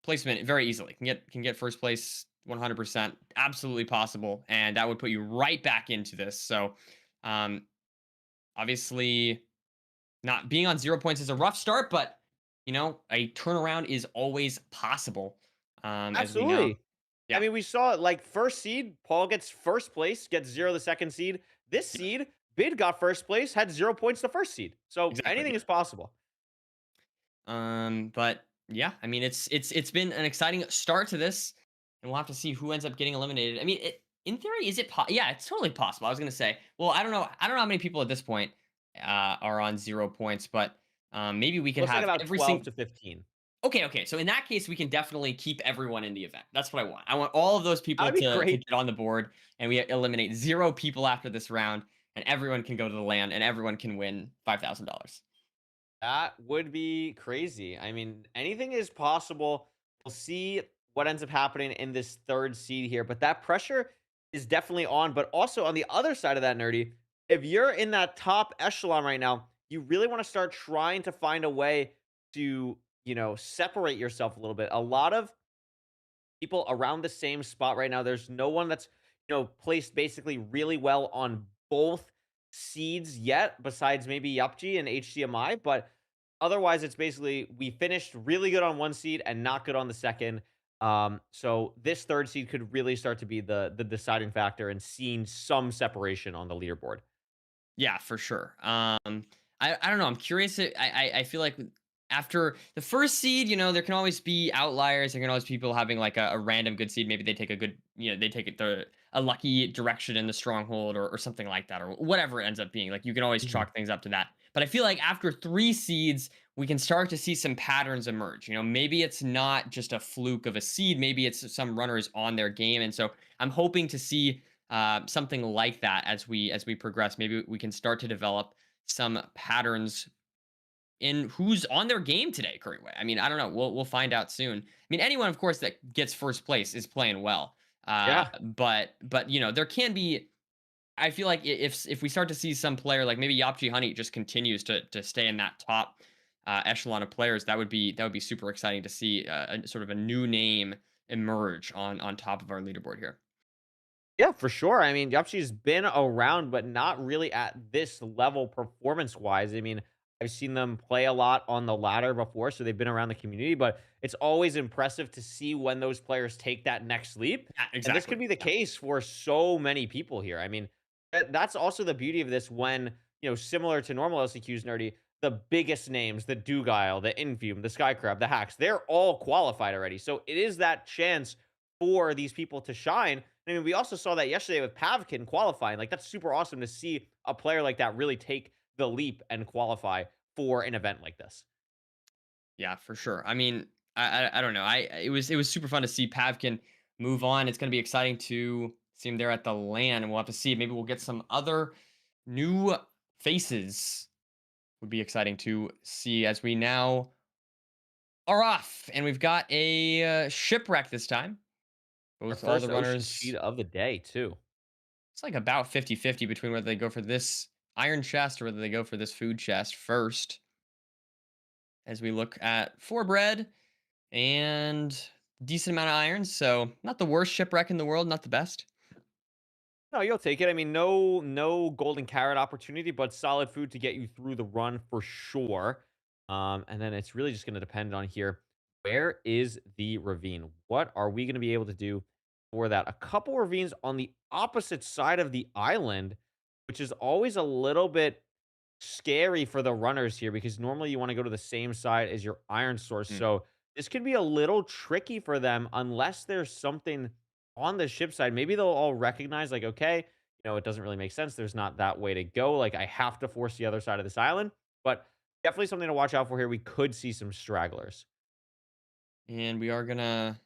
placement very easily. Can get first place 100%, absolutely possible, and that would put you right back into this. So, um, obviously, not being on 0 points is a rough start, but a turnaround is always possible. As we know, Absolutely. I yeah, mean, we saw it like first seed, Paul gets first place, gets 0 the second seed. This yeah, seed, Bid got first place, had 0 points the first seed. So exactly. anything is possible. But yeah, I mean, it's been an exciting start to this, and we'll have to see who ends up getting eliminated. I mean, in theory, is it? Yeah, it's totally possible. I was gonna say, well, I don't know. I don't know how many people at this point are on 0 points, but maybe we could Looks like have about every 12 single. to 15. Okay, okay. So in that case, we can definitely keep everyone in the event. That's what I want. I want all of those That people would be to great. get on the board, and we eliminate 0 people after this round, and everyone can go to the land, and everyone can win $5,000. That would be crazy. I mean, anything is possible. We'll see what ends up happening in this third seed here, but that pressure is definitely on. But also on the other side of that, Nerdy, if you're in that top echelon right now, you really want to start trying to find a way to, separate yourself a little bit. A lot of people around the same spot right now. There's no one that's, placed basically really well on both seeds yet, besides maybe Yupji and HDMI. But otherwise, it's basically we finished really good on one seed and not good on the second. So this third seed could really start to be the deciding factor and seeing some separation on the leaderboard. Yeah, for sure. I don't know. I'm curious. I feel like after the first seed, there can always be outliers. There can always be people having like a random good seed. Maybe they take a good, they take it a lucky direction in the stronghold, or something like that, or whatever it ends up being. Like you can always Mhm. chalk things up to that. But I feel like after 3 seeds, we can start to see some patterns emerge. Maybe it's not just a fluke of a seed. Maybe it's some runners on their game, and so I'm hoping to see something like that as we progress. Maybe we can start to develop some patterns in who's on their game today, currently. I mean, I don't know. We'll find out soon. I mean, anyone, of course, that gets first place is playing well. Yeah. But there can be. I feel like if we start to see some player like maybe Yapji Honey just continues to stay in that top echelon of players, that would be super exciting to see a sort of a new name emerge on top of our leaderboard here. Yeah, for sure. I mean, Yupchi's been around, but not really at this level performance wise. I mean, I've seen them play a lot on the ladder before, so they've been around the community, but it's always impressive to see when those players take that next leap. Yeah, And this could exactly. be the case for so many people here. I mean, that's also the beauty of this when, similar to normal LCQs, Nerdy, the biggest names, the Dugile, the Infume, the Skycrab, the Hacks, they're all qualified already. So it is that chance for these people to shine. I mean, we also saw that yesterday with Pavkin qualifying. Like, that's super awesome to see a player like that really take the leap and qualify for an event like this. Yeah, for sure. I mean, I don't know. It was super fun to see Pavkin move on. It's going to be exciting to see him there at the LAN, and we'll have to see. Maybe we'll get some other new faces. Would be exciting to see as we now are off, and we've got a shipwreck this time. Our Both all the first ocean runners. speed of the day, too. It's like about 50-50 between whether they go for this iron chest or whether they go for this food chest first. As we look at four bread and decent amount of irons. So not the worst shipwreck in the world, not the best. No, you'll take it. I mean, no golden carrot opportunity, but solid food to get you through the run for sure. And then it's really just going to depend on here. Where is the ravine? What are we going to be able to do for that? A couple ravines on the opposite side of the island, which is always a little bit scary for the runners here because normally you want to go to the same side as your iron source. Mm, So this could be a little tricky for them unless there's something on the ship side, maybe they'll all recognize, like, okay, it doesn't really make sense. There's not that way to go. Like, I have to force the other side of this island. But definitely something to watch out for here. We could see some stragglers. And we are gonna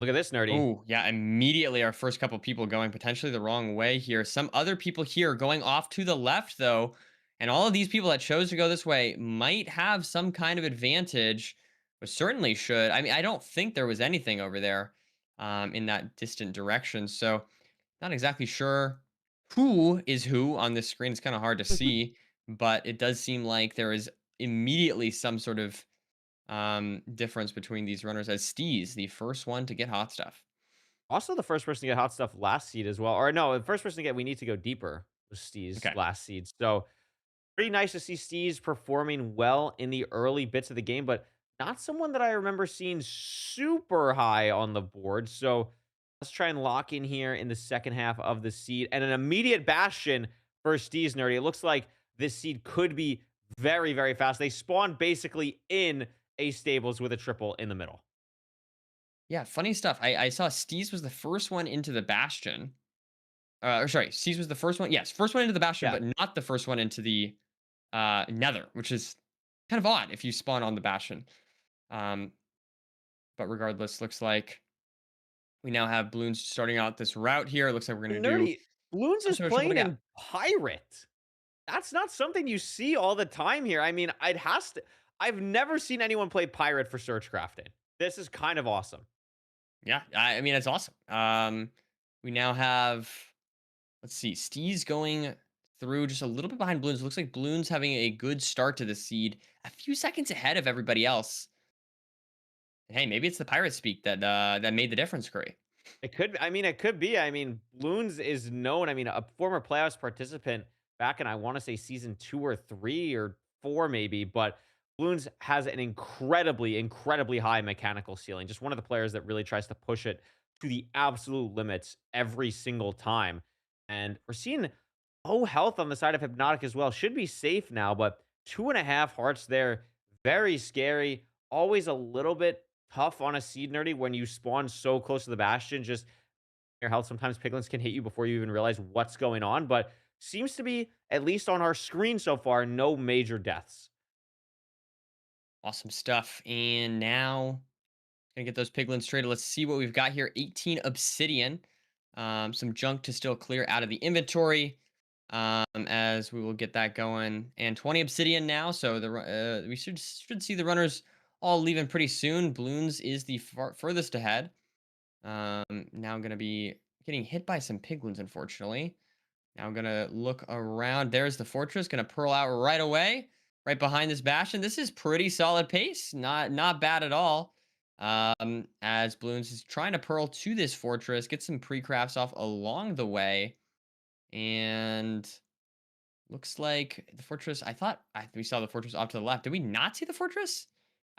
Look at this, nerdy. Oh, yeah, immediately our first couple people going potentially the wrong way here. Some other people here going off to the left, though. And all of these people that chose to go this way might have some kind of advantage, but certainly should. I mean, I don't think there was anything over there in that distant direction. So, not exactly sure who is who on this screen. It's kind of hard to see, but it does seem like there is immediately some sort of difference between these runners as Steez, the first one to get hot stuff. Also, the first person to get hot stuff last seed as well. Or no, the first person to get we need to go deeper was Steve's Okay. last seed. So pretty nice to see Steve's performing well in the early bits of the game, but not someone that I remember seeing super high on the board. So let's try and lock in here in the second half of the seed. And an immediate bastion for Steve's nerdy. It looks like this seed could be very, very fast. They spawn basically in a stables with a triple in the middle. Yeah, funny stuff. I saw Steez was the first one into the Bastion. Or sorry, Steez was the first one. Yes, first one into the Bastion, Yeah. but not the first one into the Nether, which is kind of odd if you spawn on the Bastion. Um, but regardless, looks like we now have Bloons starting out this route here. Looks like we're going to do Nerdy, Bloons some is sort of triple to playing gap. in Pirate. That's not something you see all the time here. I mean, I've never seen anyone play Pirate for search crafting. This is kind of awesome. Yeah, I mean, it's awesome. We now have, let's see, Steez going through just a little bit behind Bloons. Looks like Bloons having a good start to the seed, a few seconds ahead of everybody else. Hey, maybe it's the pirate speak that made the difference, Curry. It could be. I mean, Bloons is known. I mean, a former playoffs participant back in, I want to say, season 2 or 3 or 4, maybe. But Bloons has an incredibly, incredibly high mechanical ceiling. Just one of the players that really tries to push it to the absolute limits every single time. And we're seeing low health on the side of Hypnotic as well. Should be safe now, but 2.5 hearts there. Very scary. Always a little bit tough on a seed nerdy when you spawn so close to the bastion. Just your health. Sometimes piglins can hit you before you even realize what's going on. But seems to be, at least on our screen so far, no major deaths. Awesome stuff. And now gonna get those piglins traded. Let's see what we've got here. 18 obsidian. Some junk to still clear out of the inventory. As we will get that going. And 20 obsidian now. So we should see the runners all leaving pretty soon. Bloons is the furthest ahead. Now I'm gonna be getting hit by some piglins, unfortunately. Now I'm gonna look around. There's the fortress. Gonna pearl out right away, right behind this bastion. This is pretty solid pace. Not bad at all. As Bloons is trying to pearl to this fortress, get some pre-crafts off along the way, and looks like the fortress. We saw the fortress off to the left. Did we not see the fortress?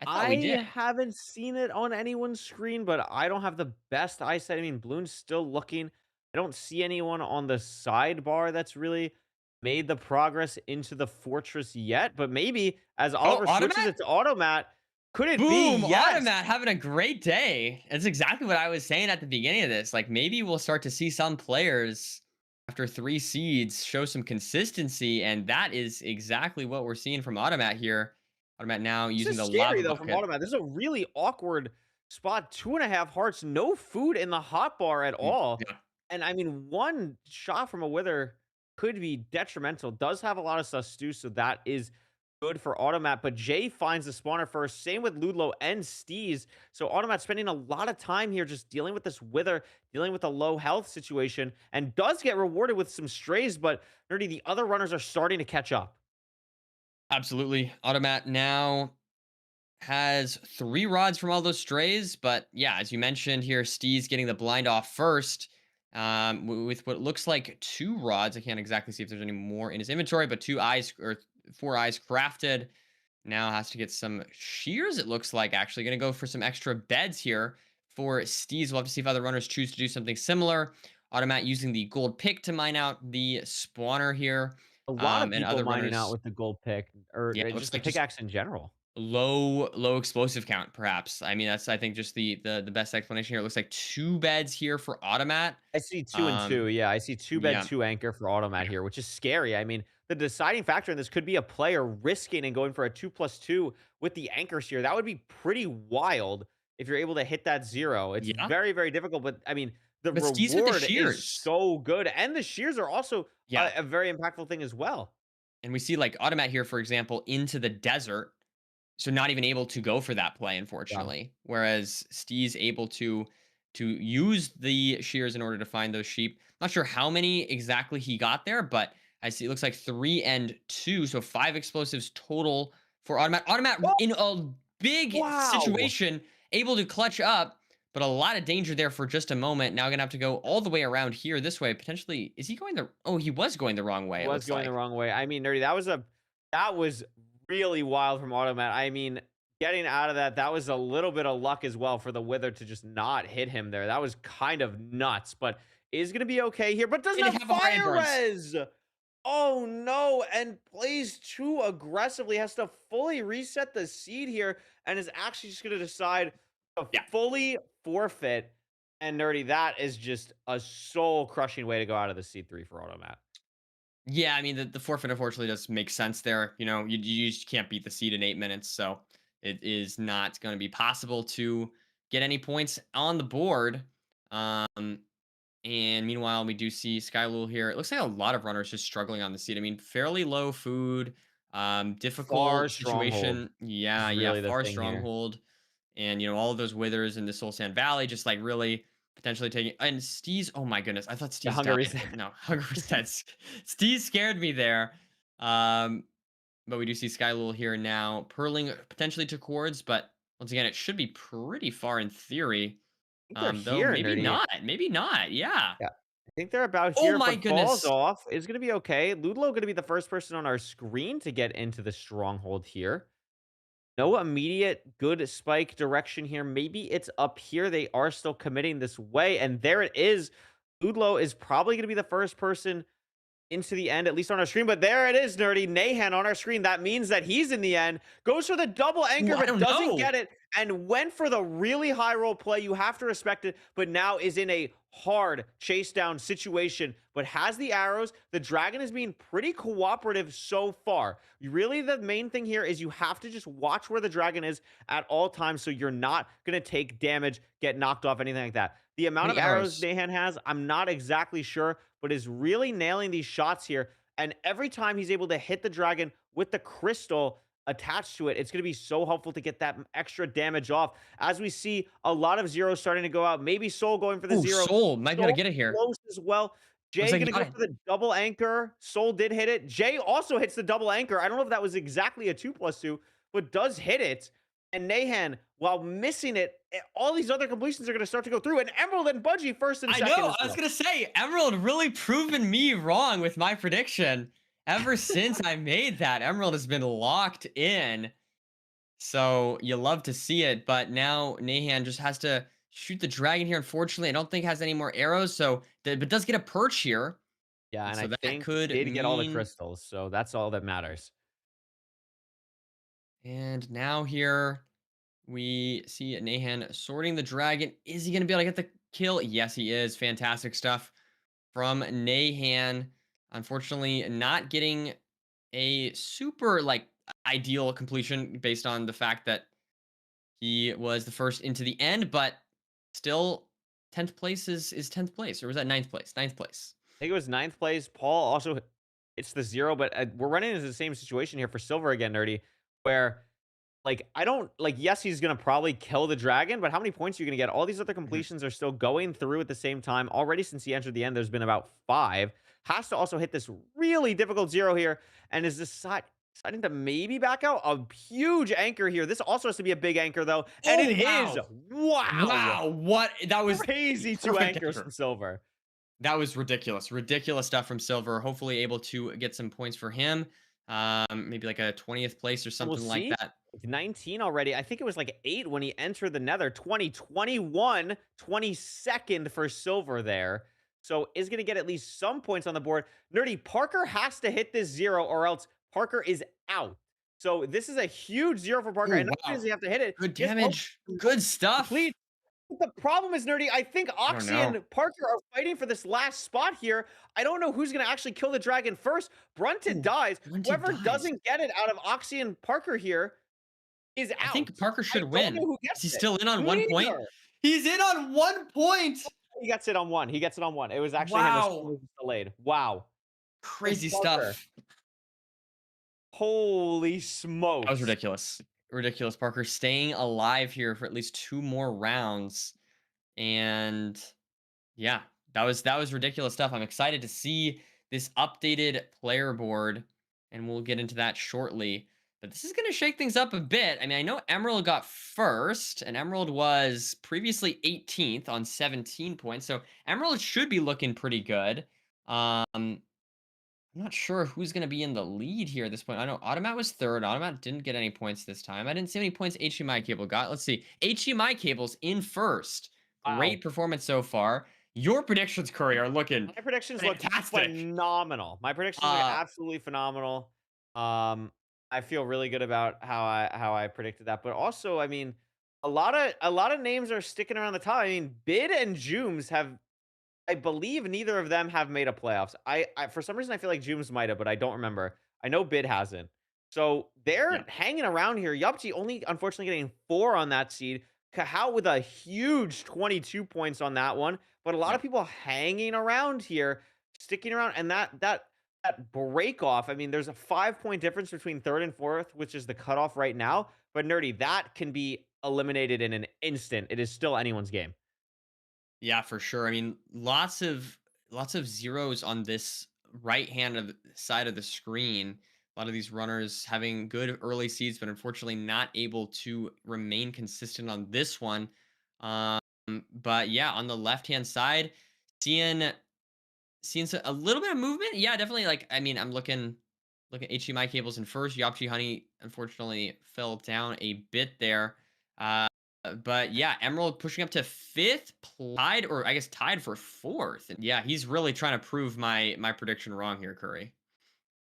I thought we did. I haven't seen it on anyone's screen, but I don't have the best eyesight. I mean, Bloon's still looking. I don't see anyone on the sidebar that's really made the progress into the fortress yet. But maybe as Oh, Oliver switches automat. it to automat, could it be? Boom! Yes. Automat having a great day. That's exactly what I was saying at the beginning of this. Like maybe we'll start to see some players after 3 seeds show some consistency, and that is exactly what we're seeing from Automat here. Automat now This using is the scary lava though from bucket. automat. This is a really awkward spot. 2.5 hearts, no food in the hot bar at all. Yeah, And I mean, one shot from a wither could be detrimental. Does have a lot of sus too, so that is good for Automat. But Jay finds the spawner first. Same with Ludlow and Steez. So Automat spending a lot of time here just dealing with this wither, dealing with a low health situation, and does get rewarded with some strays. But Nerdy, the other runners are starting to catch up. absolutely. Automat now has 3 rods from all those strays, but yeah, as you mentioned here, Steez getting the blind off first. With what looks like 2 rods. I can't exactly see if there's any more in his inventory, but 2 eyes or 4 eyes crafted. Now has to get some shears, it looks like. Actually, going to go for some extra beds here for Steez. We'll have to see if other runners choose to do something similar. Automat using the gold pick to mine out the spawner here. A lot of And people other mining out runners, with the gold pick or yeah, it looks just the like just pickaxe in general. low explosive count, perhaps. I mean, that's I think just the best explanation here. It looks like 2 beds here for Automat. I see 2 and 2. Um, Yeah, I see 2 bed, yeah, 2 anchor for Automat yeah, here, which is scary. I mean, the deciding factor in this could be a player risking and going for a 2+2 with the anchors here. That would be pretty wild if you're able to hit that 0. It's yeah. very, very difficult, but I mean, the But Steez with the reward is shears. so good, and the shears are also Yeah. a very impactful thing as well. And we see like Automat here, for example, into the desert. So not even able to go for that play, Yeah. unfortunately. Whereas Steez able to use the shears in order to find those sheep. Not sure how many exactly he got there, but I see it looks like 3 and 2, so 5 explosives total for Automat. Automat Oh, in a big wow! situation, able to clutch up, but a lot of danger there for just a moment. Now gonna have to go all the way around here this way. Potentially, is he going the? Oh, he was going the wrong way. It Was looks going the like. wrong way. I mean, Nerdy, that was really wild from Automat. I mean, getting out of that, that was a little bit of luck as well for the Wither to just not hit him there. That was kind of nuts, but is gonna be okay here, but doesn't Did have have a high fire endurance. res. Oh no, and plays too aggressively, has to fully reset the seed here, and is actually just gonna decide to Yeah. fully forfeit. And Nerdy, that is just a soul crushing way to go out of the seed 3 for Automat. Yeah, I mean the forfeit unfortunately does make sense there. You know, you just can't beat the seed in 8 minutes, so it is not going to be possible to get any points on the board. Um, and meanwhile, we do see Skylul here. It looks like a lot of runners just struggling on the seed. I mean, fairly low food, Far difficult stronghold situation. Yeah, is yeah, really the far thing here. stronghold, and all of those withers in the Soul Sand Valley, just like really potentially taking. And Steez, oh my goodness, I thought The Steez hunger died, reset. but no, Hunger Reset. Steez scared me there. Um, but we do see Skylul here now, purling potentially to chords, but once again, it should be pretty far in theory. I think they're Though here, maybe Nerdy. not. Maybe not. Yeah. Yeah. I think they're about Oh here. If my it falls goodness. off, it's gonna be okay. Ludlow gonna be the first person on our screen to get into the stronghold here. No immediate good spike direction here. Maybe it's up here. They are still committing this way, and there it is. Ludlow is probably gonna be the first person into the end, at least on our screen. But there it is, Nerdy. Nahan on our screen. That means that he's in the end. Goes for the double Ooh, anchor, I but don't doesn't know. get it. And went for the really high roll play. You have to respect it, but now is in a hard chase down situation, but has the arrows. The dragon is being pretty cooperative so far. Really, the main thing here is you have to just watch where the dragon is at all times so you're not going to take damage, get knocked off, anything like that. The How amount many of arrows arrows? Nahan has, I'm not exactly sure, but is really nailing these shots here. And every time he's able to hit the dragon with the crystal attached to it, it's going to be so helpful to get that extra damage off. As we see a lot of zeros starting to go out, maybe Soul going for the Ooh, zero. Soul might be able to Soul get it here. close as well. Looks Jay like he going to got go it. for the double anchor. Soul did hit it. Jay also hits the double anchor. I don't know if that was exactly a 2+2, but does hit it. And Nahan, while missing it, all these other completions are going to start to go through. And Emerald and Budgie first and I second know. as I was well. gonna say Emerald really proven me wrong with my prediction. Ever since I made that, Emerald has been locked in. So you love to see it, but now Nahan just has to shoot the dragon here. Unfortunately, I don't think has any more arrows, so but does get a perch here. Yeah, And and so I that think could did get all the mean. crystals, so that's all that matters. And now here we see Nahan sorting the dragon. Is he going to be able to get the kill? Yes, he is. Fantastic stuff from Nahan. Unfortunately, not getting a super like ideal completion based on the fact that he was the first into the end, but still 10th place is 10th place. Or was that ninth place? Ninth place. I think it was ninth place. Paul also it's the 0, but, we're running into the same situation here for silver again, Nerdy, where, like, I don't like, yes, he's gonna probably kill the dragon, but how many points are you gonna get? All these other Mhm. completions are still going through at the same time. Already since he entered the end, there's been about 5. Has to also hit this really difficult 0 here, and is deciding to maybe back out. A huge anchor here. This also has to be a big anchor, though, and Oh it is! wow. Wow! What that was Crazy 2 perfect anchors from anchor. silver. That was ridiculous. Ridiculous stuff from Silver. Hopefully able to get some points for him. Maybe like a 20th place or And we'll something like see. that. Like 19 already. I think it was like 8 when he entered the Nether. 2021, 22nd for silver there. So is going to get at least some points on the board. Nerdy, Parker has to hit this 0 or else Parker is out. So this is a huge 0 for Parker, Oh, and not only wow. does he have to hit it, Good he has to hope damage. Good complete. stuff. But the problem is, Nerdy, I think I don't Oxy know. and Parker are fighting for this last spot here. I don't know who's gonna actually kill the dragon first. Brunted Ooh, dies. Blunted Whoever dies. doesn't get it out of Oxy and Parker here is I think out. Parker I should don't know win. who Is gets he it. still in on 1 point? Neither. He's in on 1 point. He gets it on one. He gets it on one. It was actually him. This one Wow. was delayed. Wow. Good Crazy Parker. stuff. Holy That was smokes. ridiculous. Ridiculous. Parker staying alive here for at least 2 more rounds. And yeah, that was ridiculous stuff. I'm excited to see this updated player board, and we'll get into that shortly. But this is going to shake things up a bit. I mean, I know Emerald got first, and Emerald was previously 18th on 17 points, so Emerald should be looking pretty good. I'm not sure who's going to be in the lead here at this point. I know Automat was third. Automat didn't get any points this time. I didn't see any points HDMI Cable got. Let's see. HDMI Cable's in first. Wow. Great performance so far. Your predictions, Curry, are looking My predictions look fantastic. phenomenal. My predictions look Uh, absolutely phenomenal. I feel really good about how I predicted that. But also, I mean, a lot of names are sticking around the top. I mean, Bid and Jooms have, I believe neither of them have made a playoffs. I for some reason I feel like Jooms might have, but I don't remember. I know Bid hasn't. So yeah, they're hanging around here. Yupchi only unfortunately getting 4 on that seed. Kahau with a huge 22 points on that one. But a lot yeah. of people hanging around here, sticking around, and that break off. I mean, there's a 5 point difference between third and fourth, which is the cutoff right now. But Nerdy, that can be eliminated in an instant. It is still anyone's game. Yeah, for sure. I mean, lots of zeros on this right hand of side of the screen. A lot of these runners having good early seeds, but unfortunately not able to remain consistent on this one. Um, but yeah, on the left hand side, seeing a little bit of movement. Yeah, definitely. Like, I mean, I'm looking at HDMI cables in first. Yapchi Honey unfortunately fell down a bit there. Uh, but yeah, Emerald pushing up to fifth, tied, or I guess tied for fourth. And yeah, he's really trying to prove my prediction wrong here, Curry.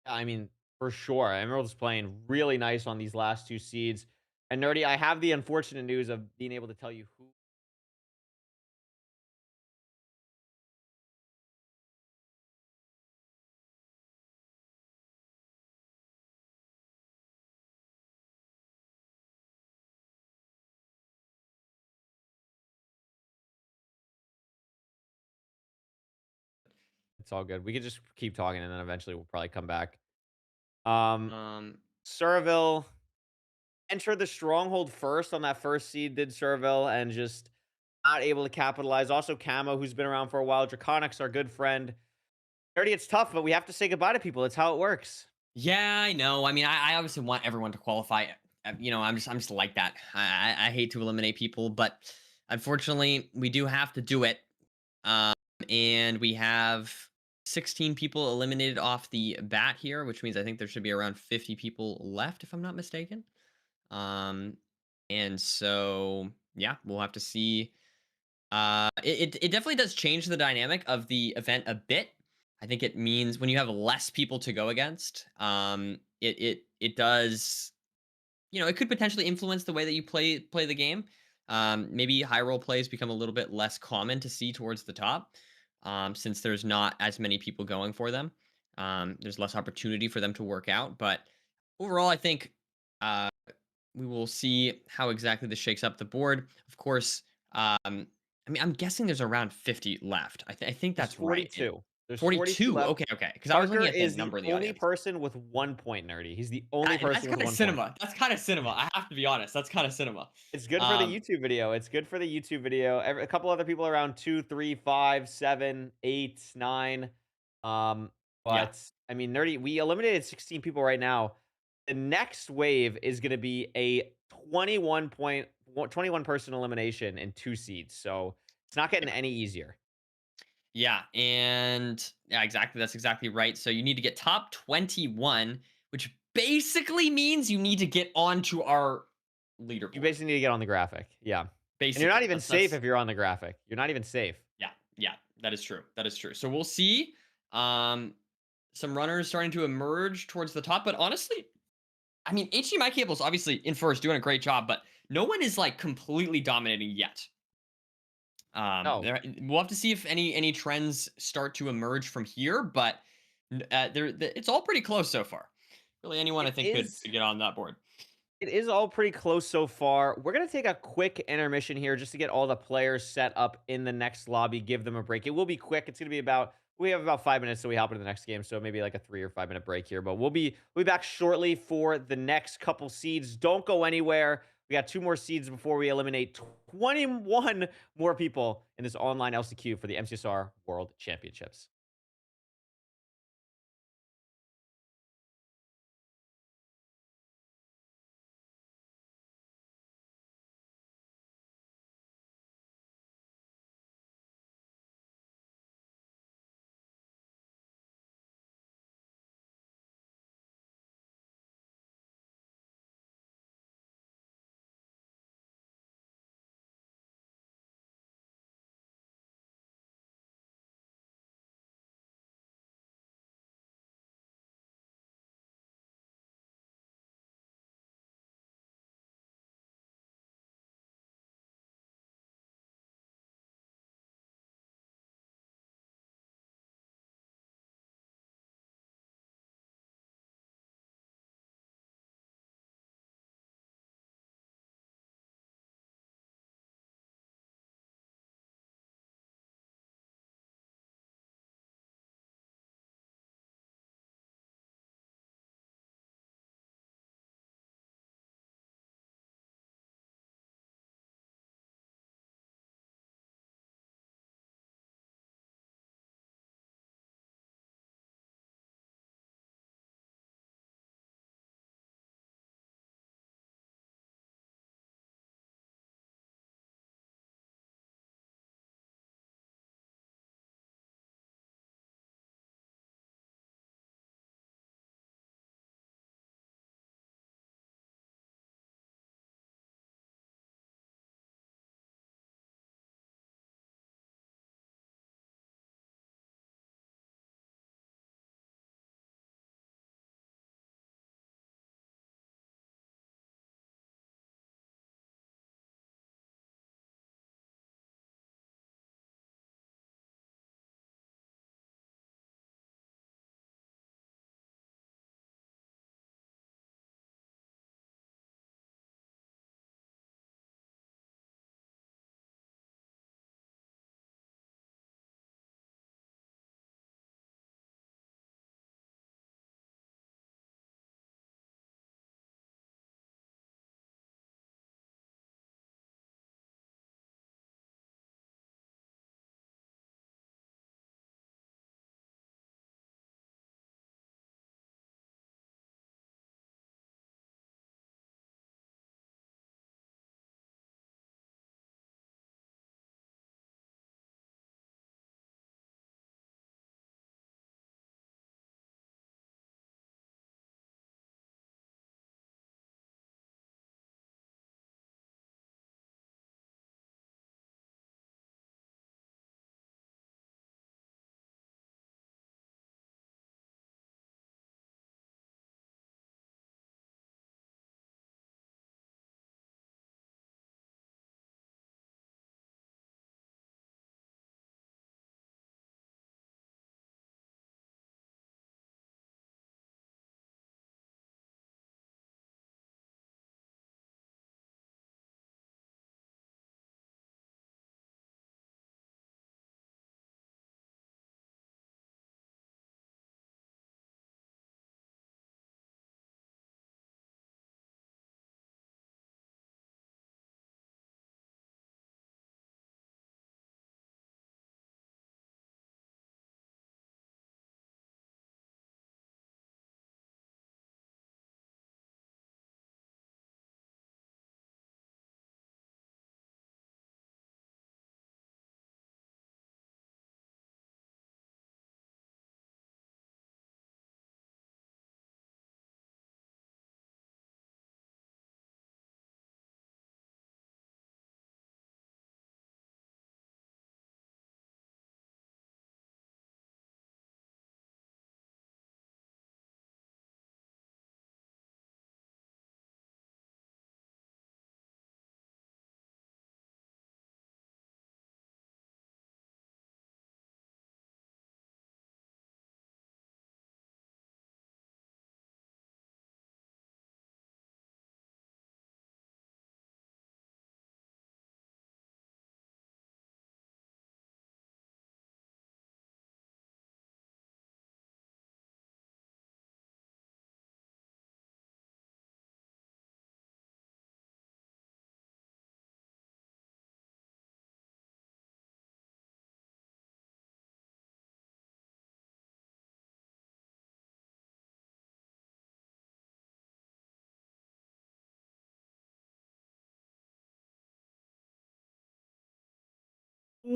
I mean, for sure. Emerald's playing really nice on these last 2 seeds. And Nerdy, I have the unfortunate news of being able to tell you who. It's all good. We could just keep talking, and then eventually we'll probably come back. Um, Um, Surville entered the stronghold first on that first seed, did Surville, and just not able to capitalize. Also, Camo, who's been around for a while. Draconics, our good friend. Nerdy, it's tough, but we have to say goodbye to people. It's how it works. yeah, I know. I mean, I obviously want everyone to qualify. I'm just like that. I hate to eliminate people, but unfortunately, we do have to do it. Um, and we have 16 people eliminated off the bat here, which means I think there should be around 50 people left, if I'm not mistaken. Um, and so yeah, we'll have to see. It definitely does change the dynamic of the event a bit. I think it means when you have less people to go against, it does, it could potentially influence the way that you play the game. Maybe high roll plays become a little bit less common to see towards the top, since there's not as many people going for them. There's less opportunity for them to work out. But overall, I think uh, we will see how exactly this shakes up the board. Of course, I mean, I'm guessing there's around 50 left. I think There's that's right. 42. There's 42 42. left. Okay, okay. Because I was Parker looking at the is the number in the only audience. person with 1 point, Nerdy. He's the only That's person with kind of 1 point. cinema. That's kind of cinema. I have to be honest. That's kind of cinema. It's good for the Um, YouTube video. It's good for the YouTube video. A couple other people around 2, 3, 5, 7, 8, 9. Um, yeah. but I mean, Nerdy, we eliminated 16 people right now. The next wave is going to be a 21 person elimination in 2 seeds. So it's not getting any easier. Yeah, and yeah, exactly. That's exactly right. So you need to get top 21, which basically means you need to get onto our You leaderboard. basically need to get on the graphic. Yeah. And you're not Basically, even safe that's if you're on the graphic. You're not even safe. yeah, yeah. That is true. That is true. So we'll see. Some runners starting to emerge towards the top, but honestly, I mean, HDMI cables obviously in first doing a great job, but no one is like completely dominating yet. No, We'll have to see if any trends start to emerge from here, but it's all pretty close so far. Really, anyone I it think is. could get on that board. It is all pretty close so far. We're going to take a quick intermission here just to get all the players set up in the next lobby, give them a break. It will be quick. It's going to be we have about 5 minutes so we hop into the next game. So maybe like a 3 or 5 minute break here, but we'll be back shortly for the next couple seeds. Don't go anywhere. We got 2 more seeds before we eliminate 21 more people in this online LCQ for the MCSR World Championships.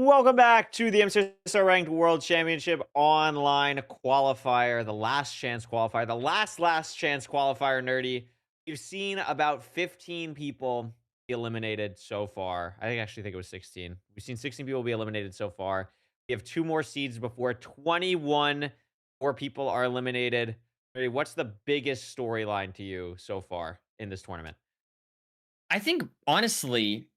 Welcome back to the Mcsr Ranked World Championship Online Qualifier, the last chance qualifier, the last chance qualifier, nerdy. You've seen about 15 people be eliminated so far. Actually think it was 16. We've seen 16 people be eliminated so far. We have two more seeds before 21 more people are eliminated. Nerdy, what's the biggest storyline to you so far in this tournament? I think honestly,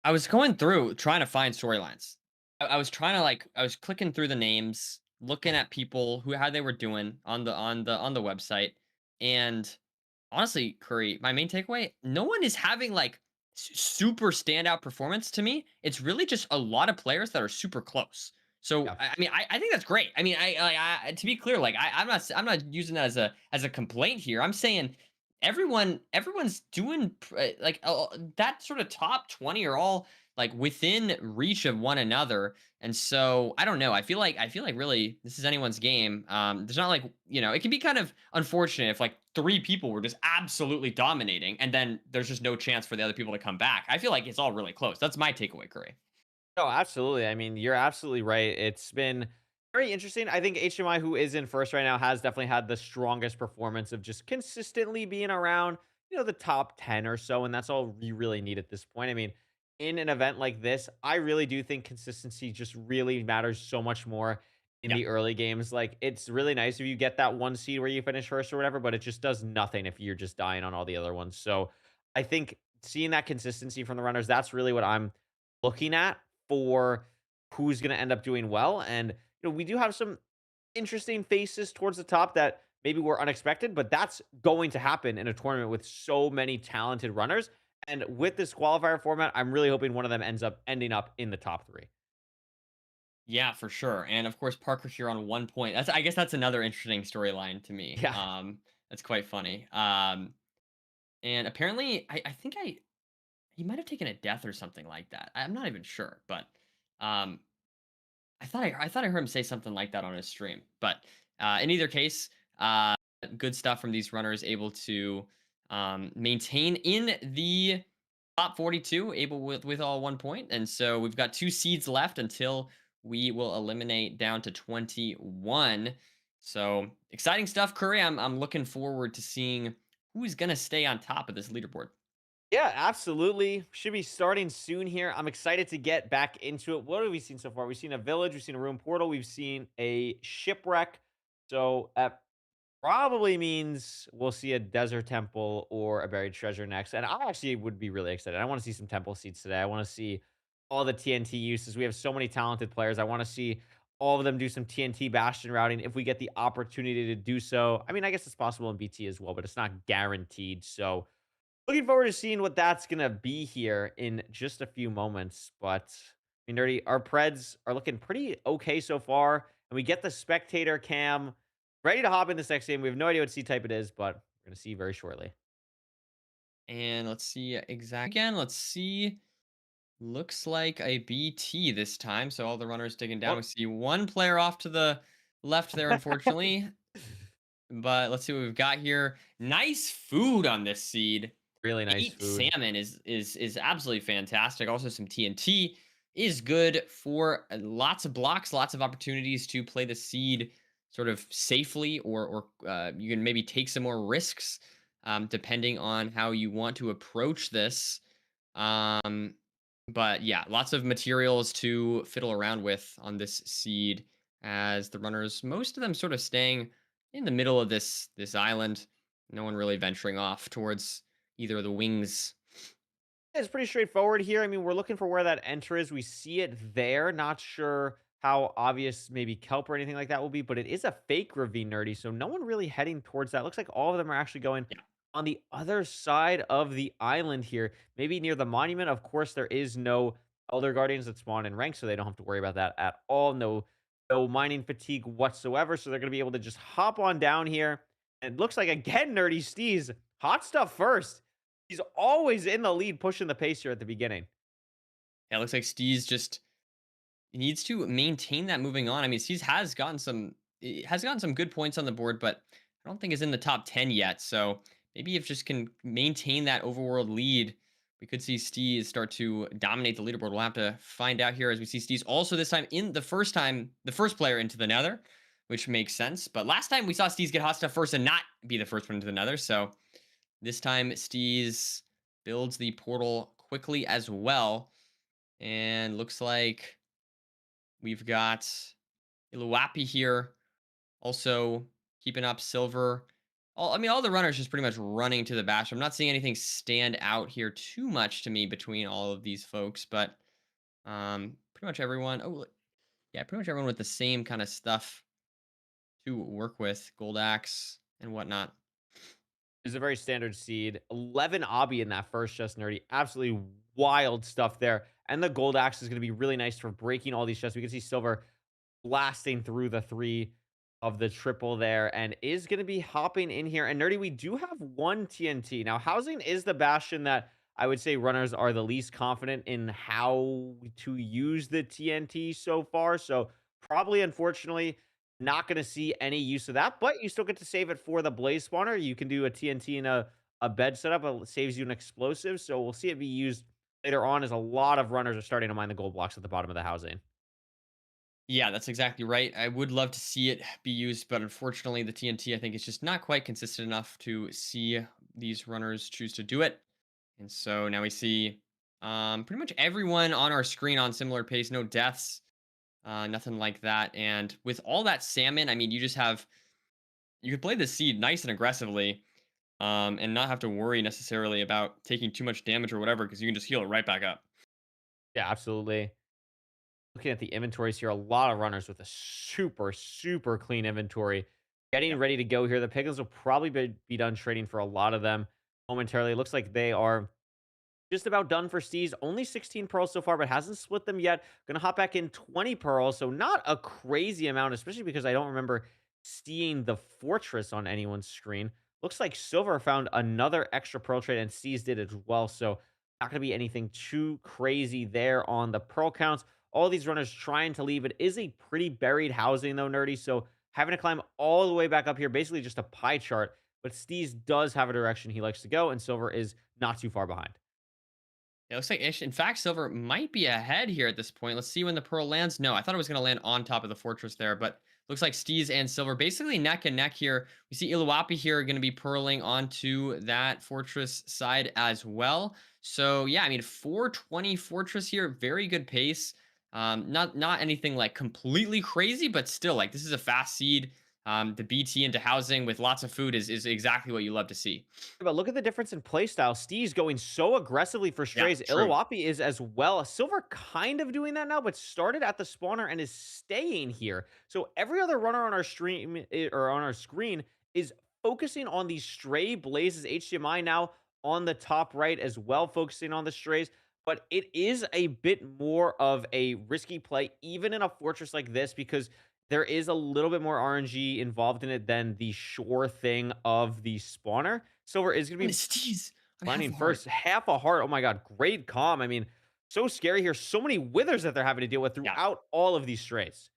I was going through trying to find storylines. I was trying to I was clicking through the names, looking at people who how they were doing on the website, and honestly, Curry, my main takeaway: no one is having super standout performance to me. It's really just a lot of players that are super close. So Yeah. I think that's great. I mean, to be clear, I'm not using that as a complaint here. I'm saying everyone's doing that sort of top 20 are all like within reach of one another. And so I don't know, I feel like really this is anyone's game. There's not it can be kind of unfortunate if like three people were just absolutely dominating and then there's just no chance for the other people to come back. I feel like it's all really close. That's my takeaway, Curry. No, absolutely. I mean, you're absolutely right. It's been very interesting. I think HMI, who is in first right now, has definitely had the strongest performance of just consistently being around, the top 10 or so. And that's all you really need at this point. I mean, in an event like this, I really do think consistency just really matters so much more in Yeah. the early games. Like, it's really nice if you get that one seed where you finish first or whatever, but it just does nothing if you're just dying on all the other ones. So I think seeing that consistency from the runners, that's really what I'm looking at for who's going to end up doing well. And we do have some interesting faces towards the top that maybe were unexpected, but that's going to happen in a tournament with so many talented runners. And with this qualifier format, I'm really hoping one of them ending up in the top three. Yeah, for sure. And of course, Parker here on 1 point. I guess that's another interesting storyline to me. Yeah. That's quite funny. And apparently, I think he might have taken a death or something like that. I'm not even sure, but um, I thought I heard him say something like that on his stream. But in either case, good stuff from these runners, able to maintain in the top 42, able with all 1 point. And so we've got two seeds left until we will eliminate down to 21. So exciting stuff, Curry. I'm looking forward to seeing who's gonna stay on top of this leaderboard. Yeah, absolutely. Should be starting soon here. I'm excited to get back into it. What have we seen so far? We've seen a village, we've seen a room portal, we've seen a shipwreck. So probably means we'll see a desert temple or a buried treasure next. And I actually would be really excited. I want to see some temple seats today. I want to see all the TNT uses. We have so many talented players. I want to see all of them do some TNT bastion routing if we get the opportunity to do so. I mean, I guess it's possible in BT as well, but it's not guaranteed. So looking forward to seeing what that's gonna be here in just a few moments. But I mean, nerdy, our Preds are looking pretty okay so far, and we get the spectator cam ready to hop in this next game. We have no idea what C type it is, but we're gonna see very shortly. And let's see again. Let's see. Looks like a BT this time. So all the runners digging down. Oh, We see one player off to the left there, unfortunately. But let's see what we've got here. Nice food on this seed. really nice Eight food. salmon is absolutely fantastic. Also, some TNT is good for lots of blocks, lots of opportunities to play the seed sort of safely, or you can maybe take some more risks depending on how you want to approach this. Um, but yeah, lots of materials to fiddle around with on this seed as the runners, most of them sort of staying in the middle of this island. No one really venturing off towards either of the wings. It's pretty straightforward here. I mean, we're looking for where that enter is. We see it there. Not sure how obvious maybe kelp or anything like that will be, but it is a fake ravine, nerdy. So no one really heading towards that. Looks like all of them are actually going Yeah. on the other side of the island here, maybe near the monument. Of course, there is no elder guardians that spawn in rank, so they don't have to worry about that at all. No mining fatigue whatsoever. So they're going to be able to just hop on down here. And it looks like again, nerdy Steez, hot stuff first. He's always in the lead, pushing the pace here at the beginning. Yeah, it looks like Steez just needs to maintain that moving on. I mean, Steez has gotten some good points on the board, but I don't think is in the top 10 yet. So maybe if just can maintain that overworld lead we could see Steez start to dominate the leaderboard. We'll have to find out here as we see Steez also this time, the first player into the Nether, which makes sense. But last time we saw Steez get hot stuff first and not be the first one into the Nether. So this time Steez builds the portal quickly as well. And looks like we've got Iluwapi here also keeping up. Silver. All the runners just pretty much running to the bash. I'm not seeing anything stand out here too much to me between all of these folks, but pretty much everyone. Oh, yeah, pretty much everyone with the same kind of stuff to work with, gold axe and whatnot. Is a very standard seed. 11 obby in that first, just nerdy. Absolutely wild stuff there. And the gold axe is going to be really nice for breaking all these chests. We can see silver blasting through the 3 of the triple there and is going to be hopping in here. And nerdy, we do have one TNT. Now, housing is the bastion that I would say runners are the least confident in how to use the TNT so far. So probably, unfortunately, not going to see any use of that, but you still get to save it for the blaze spawner. You can do a TNT in a bed setup. It saves you an explosive. So we'll see it be used later on as a lot of runners are starting to mine the gold blocks at the bottom of the housing. Yeah, that's exactly right. I would love to see it be used, but unfortunately, the TNT I think is just not quite consistent enough to see these runners choose to do it. And so now we see pretty much everyone on our screen on similar pace, no deaths, nothing like that. And with all that salmon, I mean, you could play the seed nice and aggressively, and not have to worry necessarily about taking too much damage or whatever, because you can just heal it right back up. Yeah, absolutely. Looking at the inventories here, a lot of runners with a super, super clean inventory. Getting Yep. ready to go here. The Piglins will probably be done trading for a lot of them momentarily. It looks like they are just about done for Steez. Only 16 pearls so far, but hasn't split them yet. Gonna hop back in 20 pearls, so not a crazy amount, especially because I don't remember seeing the fortress on anyone's screen. Looks like Silver found another extra pearl trade, and Steez did as well, so not gonna be anything too crazy there on the pearl counts. All these runners trying to leave. It is a pretty buried housing, though, nerdy, so having to climb all the way back up here, basically just a pie chart, but Steez does have a direction he likes to go, and Silver is not too far behind. It looks like Ish. In fact, Silver might be ahead here at this point. Let's see when the pearl lands. No, I thought it was going to land on top of the fortress there, but looks like Steez and Silver basically neck and neck here. We see Iluwapi here going to be pearling onto that fortress side as well. So yeah, I mean, 420 fortress here, very good pace. Not anything like completely crazy, but still, like, this is a fast seed. The BT into housing with lots of food is exactly what you love to see. But look at the difference in playstyle. Steve's going so aggressively for Yeah, strays. true. Iluwapi is as well. Silver kind of doing that now, but started at the spawner and is staying here. So every other runner on our stream or on our screen is focusing on these stray blazes. HDMI now on the top right as well, focusing on the strays. But it is a bit more of a risky play, even in a fortress like this, because there is a little bit more RNG involved in it than the sure thing of the spawner. Silver is going to And be it's Steez. I have landing a heart. first. Half a heart. Oh my god, great calm. I mean, so scary here. So many withers that they're having to deal with Yeah. throughout all of these strays.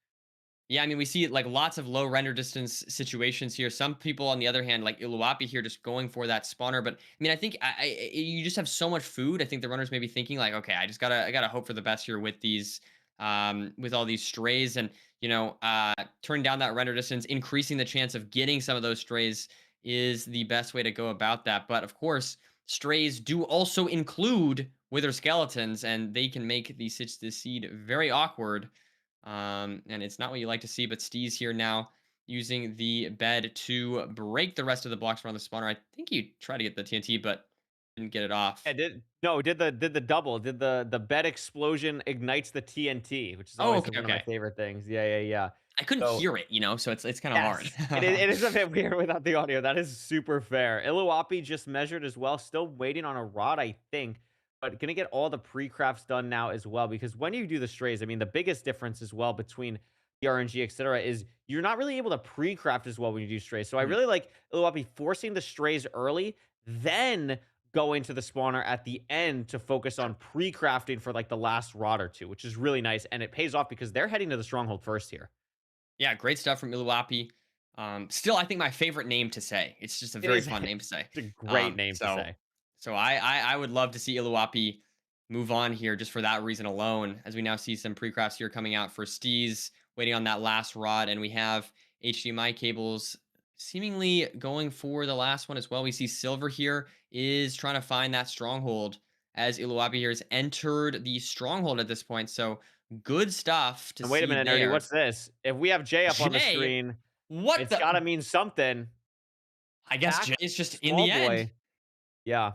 Yeah, I mean, we see like lots of low render distance situations here. Some people, on the other hand, like Iluwapi here, just going for that spawner. But I mean, I think you just have so much food. I think the runners may be thinking like, okay, I gotta hope for the best here with these, with all these strays, and turning down that render distance, increasing the chance of getting some of those strays is the best way to go about that. But of course, strays do also include wither skeletons, and they can make the seed very awkward, and it's not what you like to see, but Steez here now using the bed to break the rest of the blocks around the spawner. I think he tried to get the TNT, but didn't get it Yeah, off. did the double. Did the bed explosion ignites the TNT, which is Oh, always okay, one of my okay. favorite things. Yeah. I couldn't So hear it, so it's kind of hard. yes, it is a bit weird without the audio. That is super fair. Iluwapi just measured as well, still waiting on a rod, I think, but gonna get all the pre-crafts done now as well, because when you do the strays, I mean, the biggest difference as well between the RNG, etc., is you're not really able to pre-craft as well when you do strays. So I Mhm. really like Iluwapi forcing the strays early, then going to the spawner at the end to focus Yeah. on pre-crafting for like the last rod or two, which is really nice, and it pays off because they're heading to the stronghold first here. Yeah, great stuff from Iluwapi. Still, I think my favorite name to say. It's just a It very is fun name to say. it's a great Um, name to so say. So I would love to see Iluwapi move on here just for that reason alone, as we now see some pre-crafts here coming out for Steez, waiting on that last rod, and we have HDMI cables seemingly going for the last one as well. We see Silver here is trying to find that stronghold as Iluwapi here has entered the stronghold at this point. So good stuff to And wait a see minute, Nerdy, there. what's this? If we have Jay up on the Jay, screen, what it's gotta the? mean something. I guess Back Jay is just in small the end. boy. Yeah.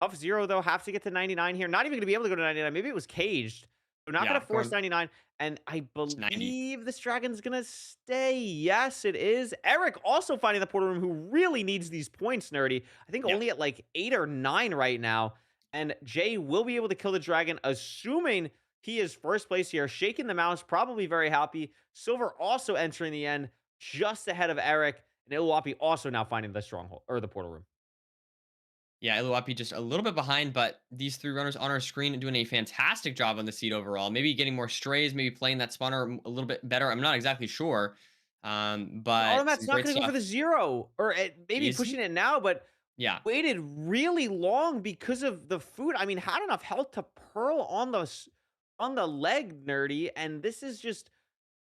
Tough zero though, have to get to 99 here. Not even gonna be able to go to 99. Maybe it was caged. So not gonna Yeah, force going 99. And I to 90. believe this dragon's gonna stay. Yes, it is. Eric also finding the portal room who really needs these points, Nerdy. I think Yeah. only at like 8 or 9 right now. And Jay will be able to kill the dragon, assuming he is first place here. Shaking the mouse, probably very happy. Silver also entering the end just ahead of Eric. And Iluwapi also now finding the stronghold or the portal room. Yeah, Iluwapi just a little bit behind, but these three runners on our screen doing a fantastic job on the seed overall. Maybe getting more strays, maybe playing that spawner a little bit better. I'm not exactly sure, but some Automat's not great gonna go for stuff. the 0, or maybe Is pushing he? it now, but Yeah, waited really long because of the food. I mean, had enough health to Pearl on on the leg, Nerdy, and this is just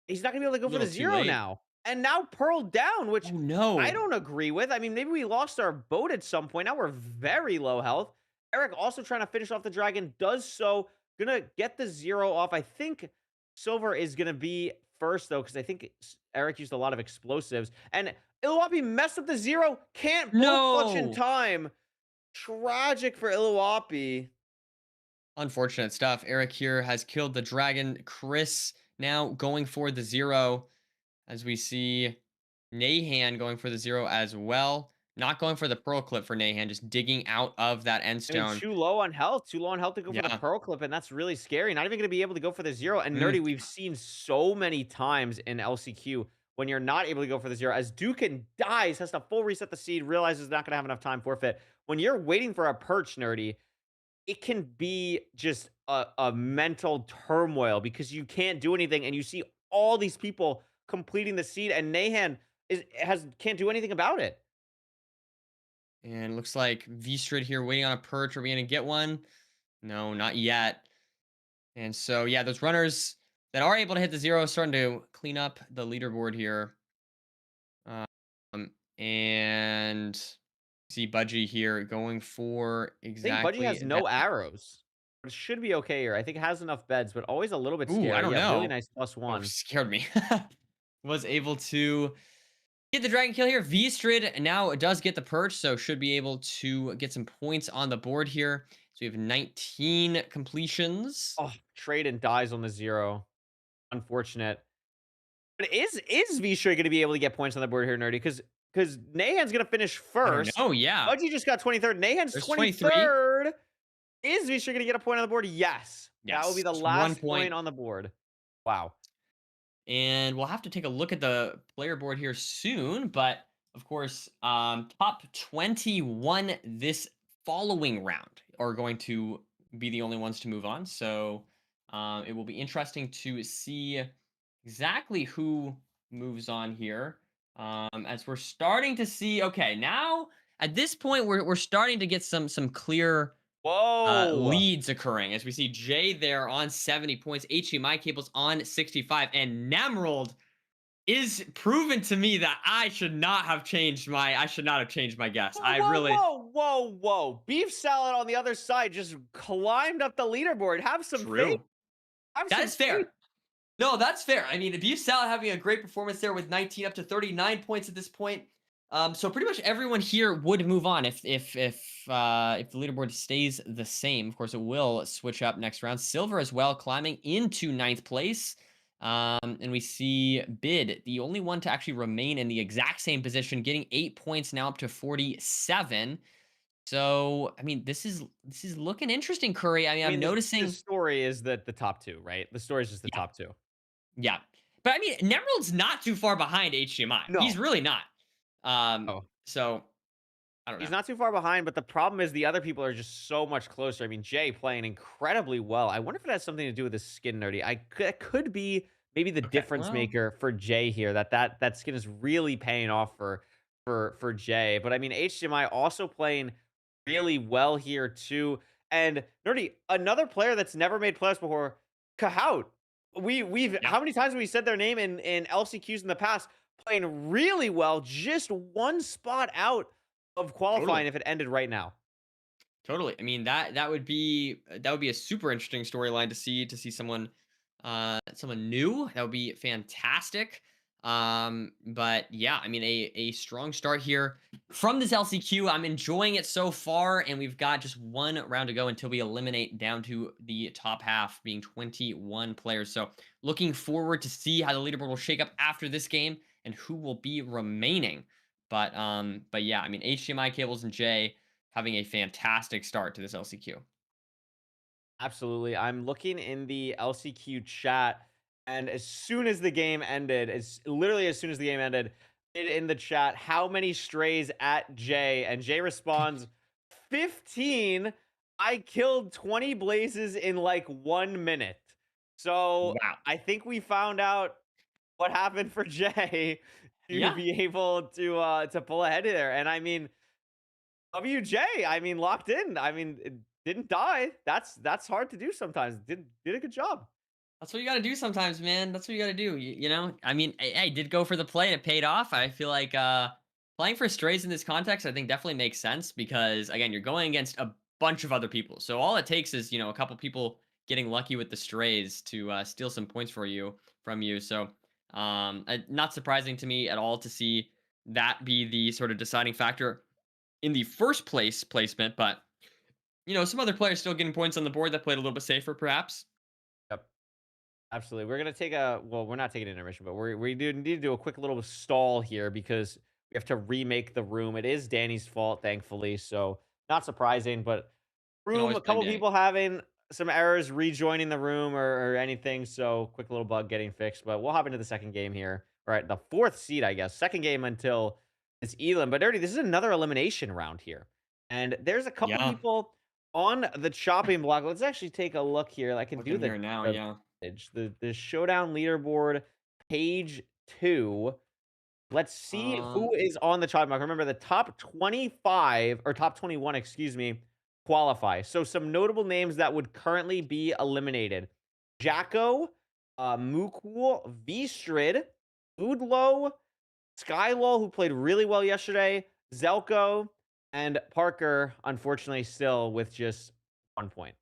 he's not gonna be able to a go for the little too 0 late. now. And now Pearl down, which Oh I no. don't agree with. I mean, maybe we lost our boat at some point. Now we're very low health. Eric also trying to finish off the dragon, does so. Gonna get the 0 off. I think Silver is gonna be first, though, because I think Eric used a lot of explosives. And Iluwapi messed up the 0. Can't bolt clutch in No. time. Tragic for Iluwapi. Unfortunate stuff. Eric here has killed the dragon. Chris now going for the 0, as we see Nahan going for the 0 as well. Not going for the pearl clip for Nahan, just digging out of that end I mean, stone. too low on health to go for the Yeah. pearl clip, and that's really scary. Not even going to be able to go for the 0. And Mm. Nerdy, we've seen so many times in LCQ when you're not able to go for the 0, as Dukin dies, has to full reset the seed, realizes not going to have enough time forfeit. When you're waiting for a perch, Nerdy, it can be just a mental turmoil because you can't do anything, and you see all these people completing the seed, and Nahan can't do anything about it. And looks like V Straight here waiting on a perch. Are we going to get one? No, not yet. And so, yeah, those runners that are able to hit the 0 starting to clean up the leaderboard here. And see Budgie here going for I think Budgie exactly has that. no arrows, but it should be okay here. I think it has enough beds, but always a little bit Ooh, I scary. don't Yeah, really know. nice Oh, +1. scared me. Was able to get the dragon kill here. V Strid now does get the perch, so should be able to get some points on the board here. So we have 19 completions. Oh, trade and dies on the 0. Unfortunate. But is Vishay gonna be able to get points on the board here, Nerdy? Because Nahan's gonna finish I don't first. know. Yeah. Budgie just got 23rd. Nahan's There's 23. 23rd. Is Vishay gonna get a point on the board? Yes. That will be Yes. the Just 1 last point. point on the board. Wow. And we'll have to take a look at the player board here soon. But of course, top 21 this following round are going to be the only ones to move on. So it will be interesting to see exactly who moves on here. As we're starting to see, okay, now at this point, we're starting to get some clear Whoa. leads occurring as we see Jay there on 70 points, HDMI cables on 65, and Nemerald is proven to me that I should not have changed my guess. Whoa, I whoa, really whoa, whoa, whoa. Beef salad on the other side just climbed up the leaderboard. Have some faith. true. Have That some is faith. fair. No, that's fair. I mean, Abuse Salad having a great performance there with 19 up to 39 points at this point. So pretty much everyone here would move on if the leaderboard stays the same. Of course, it will switch up next round. Silver as well, climbing into ninth place. And we see Bid, the only one to actually remain in the exact same position, getting 8 points now up to 47. So, I mean, this is looking interesting, Curry. I mean, I I'm mean, the noticing. story is that the top 2, right? The story is just the Yeah, top 2. yeah. But I mean, Nemerald's not too far behind HDMI. He's No. really not. Oh. So I don't He's know. not too far behind, but the problem is the other people are just so much closer. I mean, Jay playing incredibly well. I wonder if it has something to do with his skin, Nerdy. It could be maybe the Okay. difference Well, maker for Jay here. That skin is really paying off for Jay. But I mean, HDMI also playing really well here too. And Nerdy, another player that's never made playoffs before, Kahout. We've Yeah, how many times have we said their name in LCQs in the past? Playing really well, just one spot out of qualifying totally. if it ended right now. Totally. I mean that would be a super interesting storyline to see someone someone new. That would be fantastic. But yeah, I mean a strong start here from this LCQ. I'm enjoying it so far and we've got just one round to go until we eliminate down to the top half being 21 players. So, looking forward to see how the leaderboard will shake up after this game and who will be remaining. But yeah, I mean HDMI cables and J having a fantastic start to this LCQ. Absolutely. I'm looking in the LCQ chat, and as soon as the game ended, as literally as soon as the game ended, in the chat, how many strays at Jay? And Jay responds, 15. I killed 20 blazes in like 1 minute. So Wow. I think we found out what happened for Jay to Yeah, be able to pull ahead there. And I mean, WJ, I mean, locked in. I mean, it didn't die. That's hard to do sometimes. Did a good job. that's what you got to do sometimes, man. That's what you got to do. You know, I mean, I did go for the play and it paid off. I feel like playing for strays in this context, I think definitely makes sense because again, you're going against a bunch of other people. So all it takes is a couple people getting lucky with the strays to steal some points for you from you. So not surprising to me at all to see that be the sort of deciding factor in the first place placement, but some other players still getting points on the board that played a little bit safer, perhaps. Yep, absolutely. We're gonna take a well, we're not taking an intermission, but we do need to do a quick little stall here because we have to remake the room. It is Danny's fault, thankfully, so not surprising. But Can room, always a blame couple Danny. people having some errors rejoining the room or anything. So quick little bug getting fixed. But we'll hop into the second game here. All right, the fourth seed, I guess. Second game until it's Elam. But Dirty, this is another elimination round here. And there's a couple Yeah, people on the chopping block. Let's actually take a look here. I can do looking here now. the Yeah. the showdown leaderboard page 2. Let's see Um. who is on the chopping block. Remember the top 25 or top 21, excuse me, qualify. So some notable names that would currently be eliminated. Jacko, Mukul, Vstrid, Udlo, Skylol, who played really well yesterday, Zelko, and Parker, unfortunately, still with just 1 point.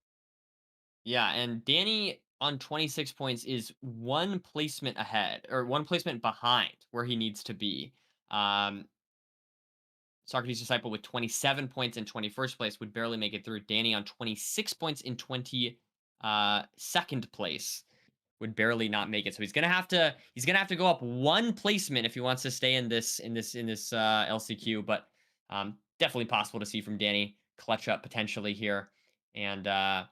Yeah, and Danny on 26 points is one placement ahead or one placement behind where he needs to be. Um. Socrates Disciple with 27 points in 21st place would barely make it through. Danny on 26 points in 22nd place would barely not make it. So he's gonna have to go up one placement if he wants to stay in this LCQ. But definitely possible to see from Danny clutch up potentially here, and yeah,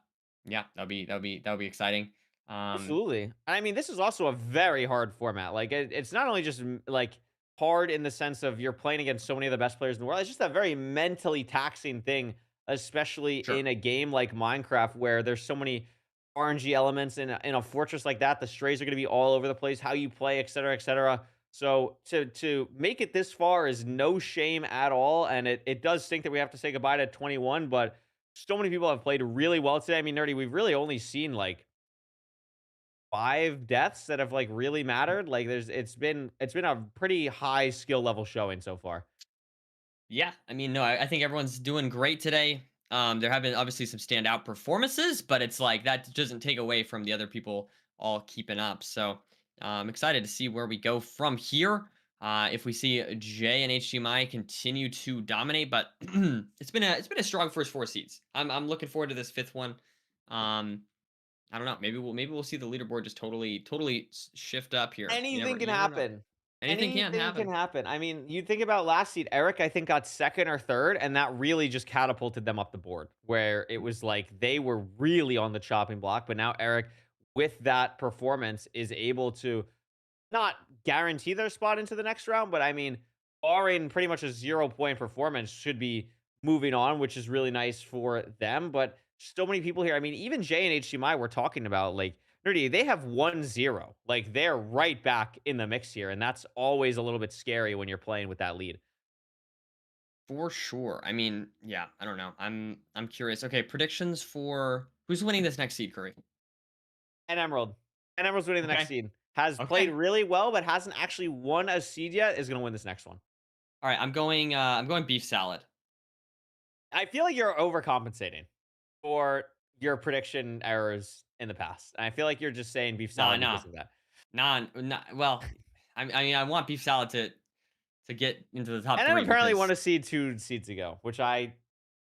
that'll be exciting. Um, Absolutely. I mean, this is also a very hard format. Like, it's not only just like hard in the sense of you're playing against so many of the best players in the world. It's just a very mentally taxing thing, especially sure. in a game like Minecraft where there's so many RNG elements in a fortress like that. The strays are going to be all over the place. How you play, et cetera, et cetera. So to make it this far is no shame at all, and it does stink that we have to say goodbye to 21. But so many people have played really well today. I mean, Nerdy, we've really only seen like 5 deaths that have, like, really mattered. Like, it's been a pretty high skill level showing so far. Yeah, I mean, no, I think everyone's doing great today. There have been obviously some standout performances, but it's like that doesn't take away from the other people all keeping up. So I'm excited to see where we go from here. If we see Jay and HDMI continue to dominate, but it's been a strong first four seeds. I'm looking forward to this fifth one. Um, I don't know. Maybe we'll see the leaderboard just totally shift up here. You never Anything can you never know. happen. Anything can Anything can happen. happen. I mean, you think about last seed, Eric, I think, got 2nd or 3rd, and that really just catapulted them up the board, where it was like they were really on the chopping block, but now Eric, with that performance, is able to not guarantee their spot into the next round, but I mean, barring pretty much a 0 point performance, should be moving on, which is really nice for them. But so many people here. I mean, even Jay and HDMI we're talking about, like, Nerdy, they have 1-0. Like, they're right back in the mix here. And that's always a little bit scary when you're playing with that lead. For sure. I mean, yeah, I don't know. I'm curious. Okay, predictions for who's winning this next seed, Curry. And Emerald. And Emerald's winning the next Okay. seed. Has played Okay. really well, but hasn't actually won a seed yet, is gonna win this next one. All right, I'm going beef salad. I feel like you're overcompensating for your prediction errors in the past. And I feel like you're just saying beef Nah, salad nah. because of that. Nah, well, I mean I want beef salad to get into the top And then 3 apparently won because a seed 2 seeds ago, which I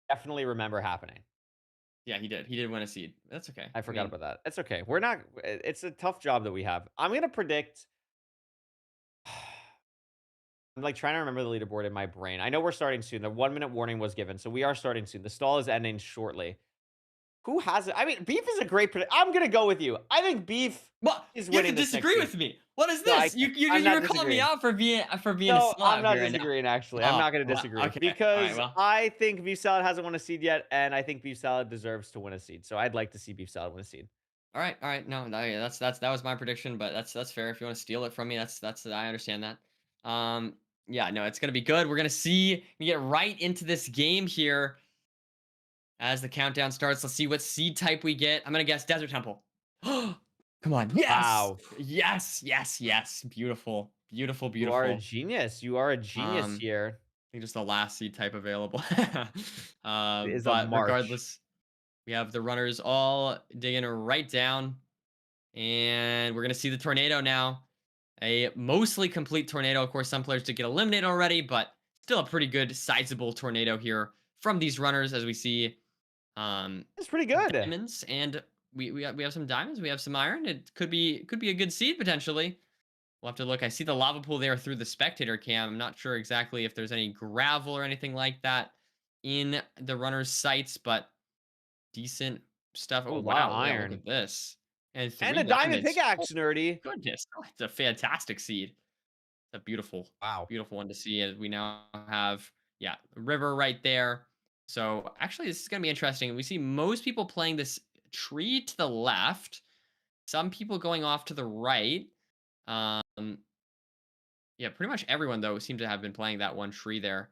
definitely remember happening. yeah, he did. He did win a seed. That's okay. I I forgot mean, about that. It's okay. We're not it's a tough job that we have. I'm gonna predict I'm like trying to remember the leaderboard in my brain. I know we're starting soon. The 1 minute warning was given, so we are starting soon. The stall is ending shortly. Who has it? I mean, beef is a great I'm gonna go with you. I think beef well, is you have to winning this next disagree seed. with me. What is No, I this? can't. I'm You not were calling me disagreeing. out for being a No, I'm celeb not here, and disagreeing, actually. I'm oh, not gonna well, disagree okay. All right, because well, I think beef salad hasn't won a seed yet, and I think beef salad deserves to win a seed. So I'd like to see beef salad win a seed. all right. No, no, yeah, that was my prediction, but that's fair. If you want to steal it from me, that's I understand that. Um, yeah, no, it's gonna be good. We're gonna see. We get right into this game here as the countdown starts. Let's see what seed type we get. I'm gonna guess Desert Temple. Come on, yes, Wow. yes. Beautiful, beautiful, You are a beautiful. genius. You are a genius Um, here. I think just the last seed type available. It is a But march. regardless, we have the runners all digging right down. And we're going to see the tornado now. A mostly complete tornado. Of course, some players did get eliminated already, but still a pretty good, sizable tornado here from these runners as we see It's pretty good. diamonds. And we have some diamonds. We have some iron. It could be a good seed potentially. We'll have to look. I see the lava pool there through the spectator cam. I'm not sure exactly if there's any gravel or anything like that in the runner's sights, but decent stuff. Oh, Oh, a lot of wow. Yeah, look iron. at this. And And 3 a diamond diamonds. Oh, pickaxe, nerdy. goodness. Oh, it's a fantastic seed. It's a beautiful, Wow. beautiful one to see as we now have, yeah, the river right there. So actually, this is going to be interesting. We see most people playing this tree to the left, some people going off to the right. Um, yeah, pretty much everyone though seemed to have been playing that one tree there,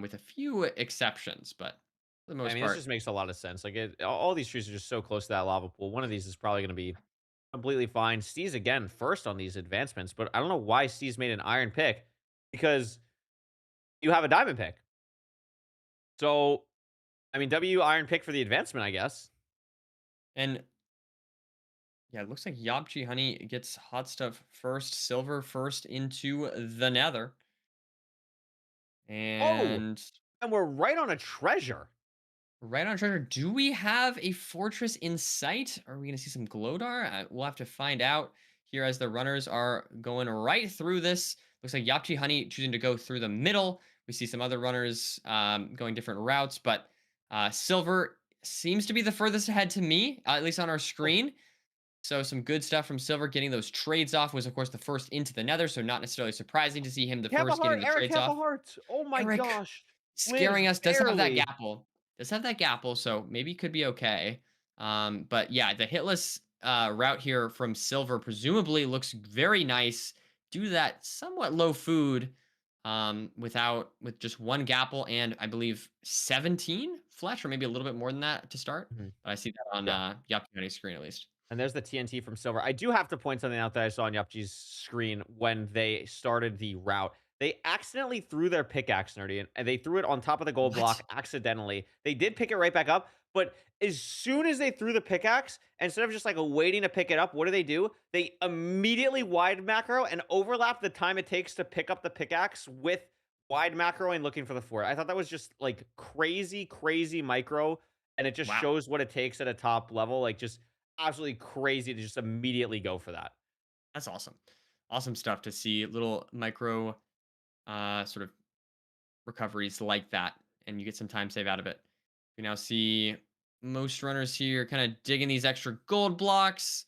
with a few exceptions, but for the I most mean, this part, just makes a lot of sense. Like, all these trees are just so close to that lava pool. One of these is probably going to be completely fine. Steve's again first on these advancements, but I don't know why Steve's made an iron pick because you have a diamond pick. So, I mean, W iron pick for the advancement, I guess. and yeah, it looks like Yabchi Honey gets hot stuff first, silver first into the Nether, Oh, and and we're right on a treasure. right on treasure. Do we have a fortress in sight? Are we going to see some Glowdar? We'll have to find out here as the runners are going right through this. Looks like Yapchi Honey choosing to go through the middle. We see some other runners going different routes, but Silver seems to be the furthest ahead to me, at least on our Oh, screen. So some good stuff from Silver. Getting those trades off was, of course, the first into the Nether, so not necessarily surprising to see him the half a first getting heart, the Eric, trades half a off. heart. Oh my Eric gosh. Lives scaring us. Does have that barely. gapple. Does have that gapple, so maybe could be okay. But yeah, the hitless route here from Silver presumably looks very nice due to that somewhat low food. With just one gapple and I believe 17 flesh, or maybe a little bit more than that to start. Mhm. But I see that on Yeah. Yapkani's screen at least. And there's the TNT from Silver. I do have to point something out that I saw on Yapji's screen when they started the route. They accidentally threw their pickaxe, Nerdy, and they threw it on top of the gold What? block accidentally. They did pick it right back up, but as soon as they threw the pickaxe, instead of just like waiting to pick it up, what do? They immediately wide macro and overlap the time it takes to pick up the pickaxe with wide macro and looking for the fort. I thought that was just like crazy, crazy micro, and it just Wow. shows what it takes at a top level. Like just absolutely crazy to just immediately go for that. That's awesome. Awesome stuff to see little micro sort of recoveries like that, and you get some time save out of it. We now see most runners here kind of digging these extra gold blocks,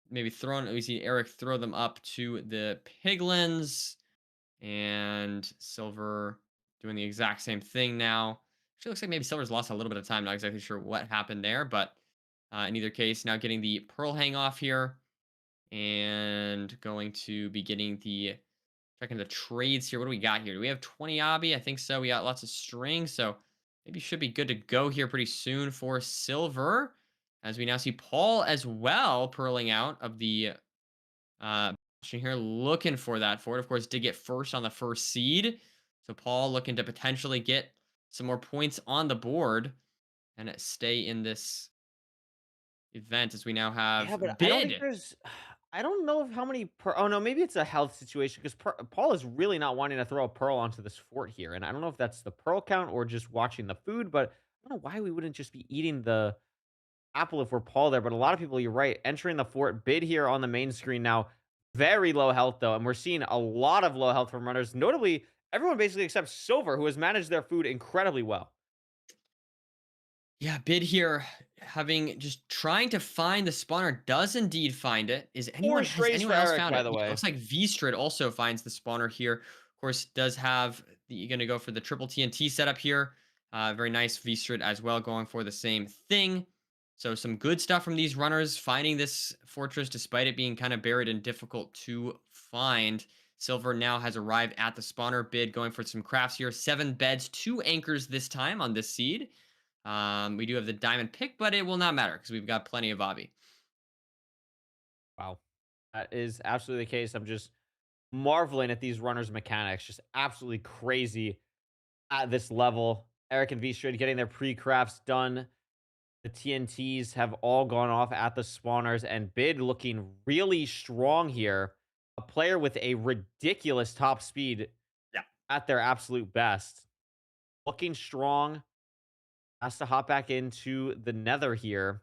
maybe throwing. We see Eric throw them up to the piglins, and Silver doing the exact same thing now. Actually, looks like maybe Silver's lost a little bit of time. Not exactly sure what happened there, but in either case, now getting the pearl hang off here, and going to be getting the Checking the trades here. What do we got here? Do we have 20 obby? I think so. We got lots of string, so maybe should be good to go here pretty soon for silver. As we now see Paul as well purling out of the bastion here, looking for that for it. Of course, did get first on the first seed. So Paul looking to potentially get some more points on the board and stay in this event as we now Yeah, have but I don't think bid. there's I don't know how many oh, no, maybe it's a health situation because Paul is really not wanting to throw a pearl onto this fort here, and I don't know if that's the pearl count or just watching the food, but I don't know why we wouldn't just be eating the apple if we're Paul there, but a lot of people, you're right, entering the fort, bid here on the main screen now, very low health though, and we're seeing a lot of low health from runners, notably everyone basically except Silver, who has managed their food incredibly well. Yeah, bid here, having just trying to find the spawner, does indeed find it. Four Has strays for anyone else Eric, found by it? the Yeah, it way. looks like Vstrid also finds the spawner here. Of course, does have the gonna go for the triple TNT setup here. Very nice Vstrid as well, going for the same thing. So some good stuff from these runners finding this fortress despite it being kind of buried and difficult to find. Silver now has arrived at the spawner. Bid going for some crafts here. 7 beds, 2 anchors this time on this seed. We do have the diamond pick, but it will not matter because we've got plenty of obby. Wow. That is absolutely the case. I'm just marveling at these runners' mechanics, just absolutely crazy at this level. Eric and V Street getting their pre-crafts done. The TNTs have all gone off at the spawners, and Bid looking really strong here. A player with a ridiculous top speed Yeah. at their absolute best. Looking strong. Has to hop back into the nether here.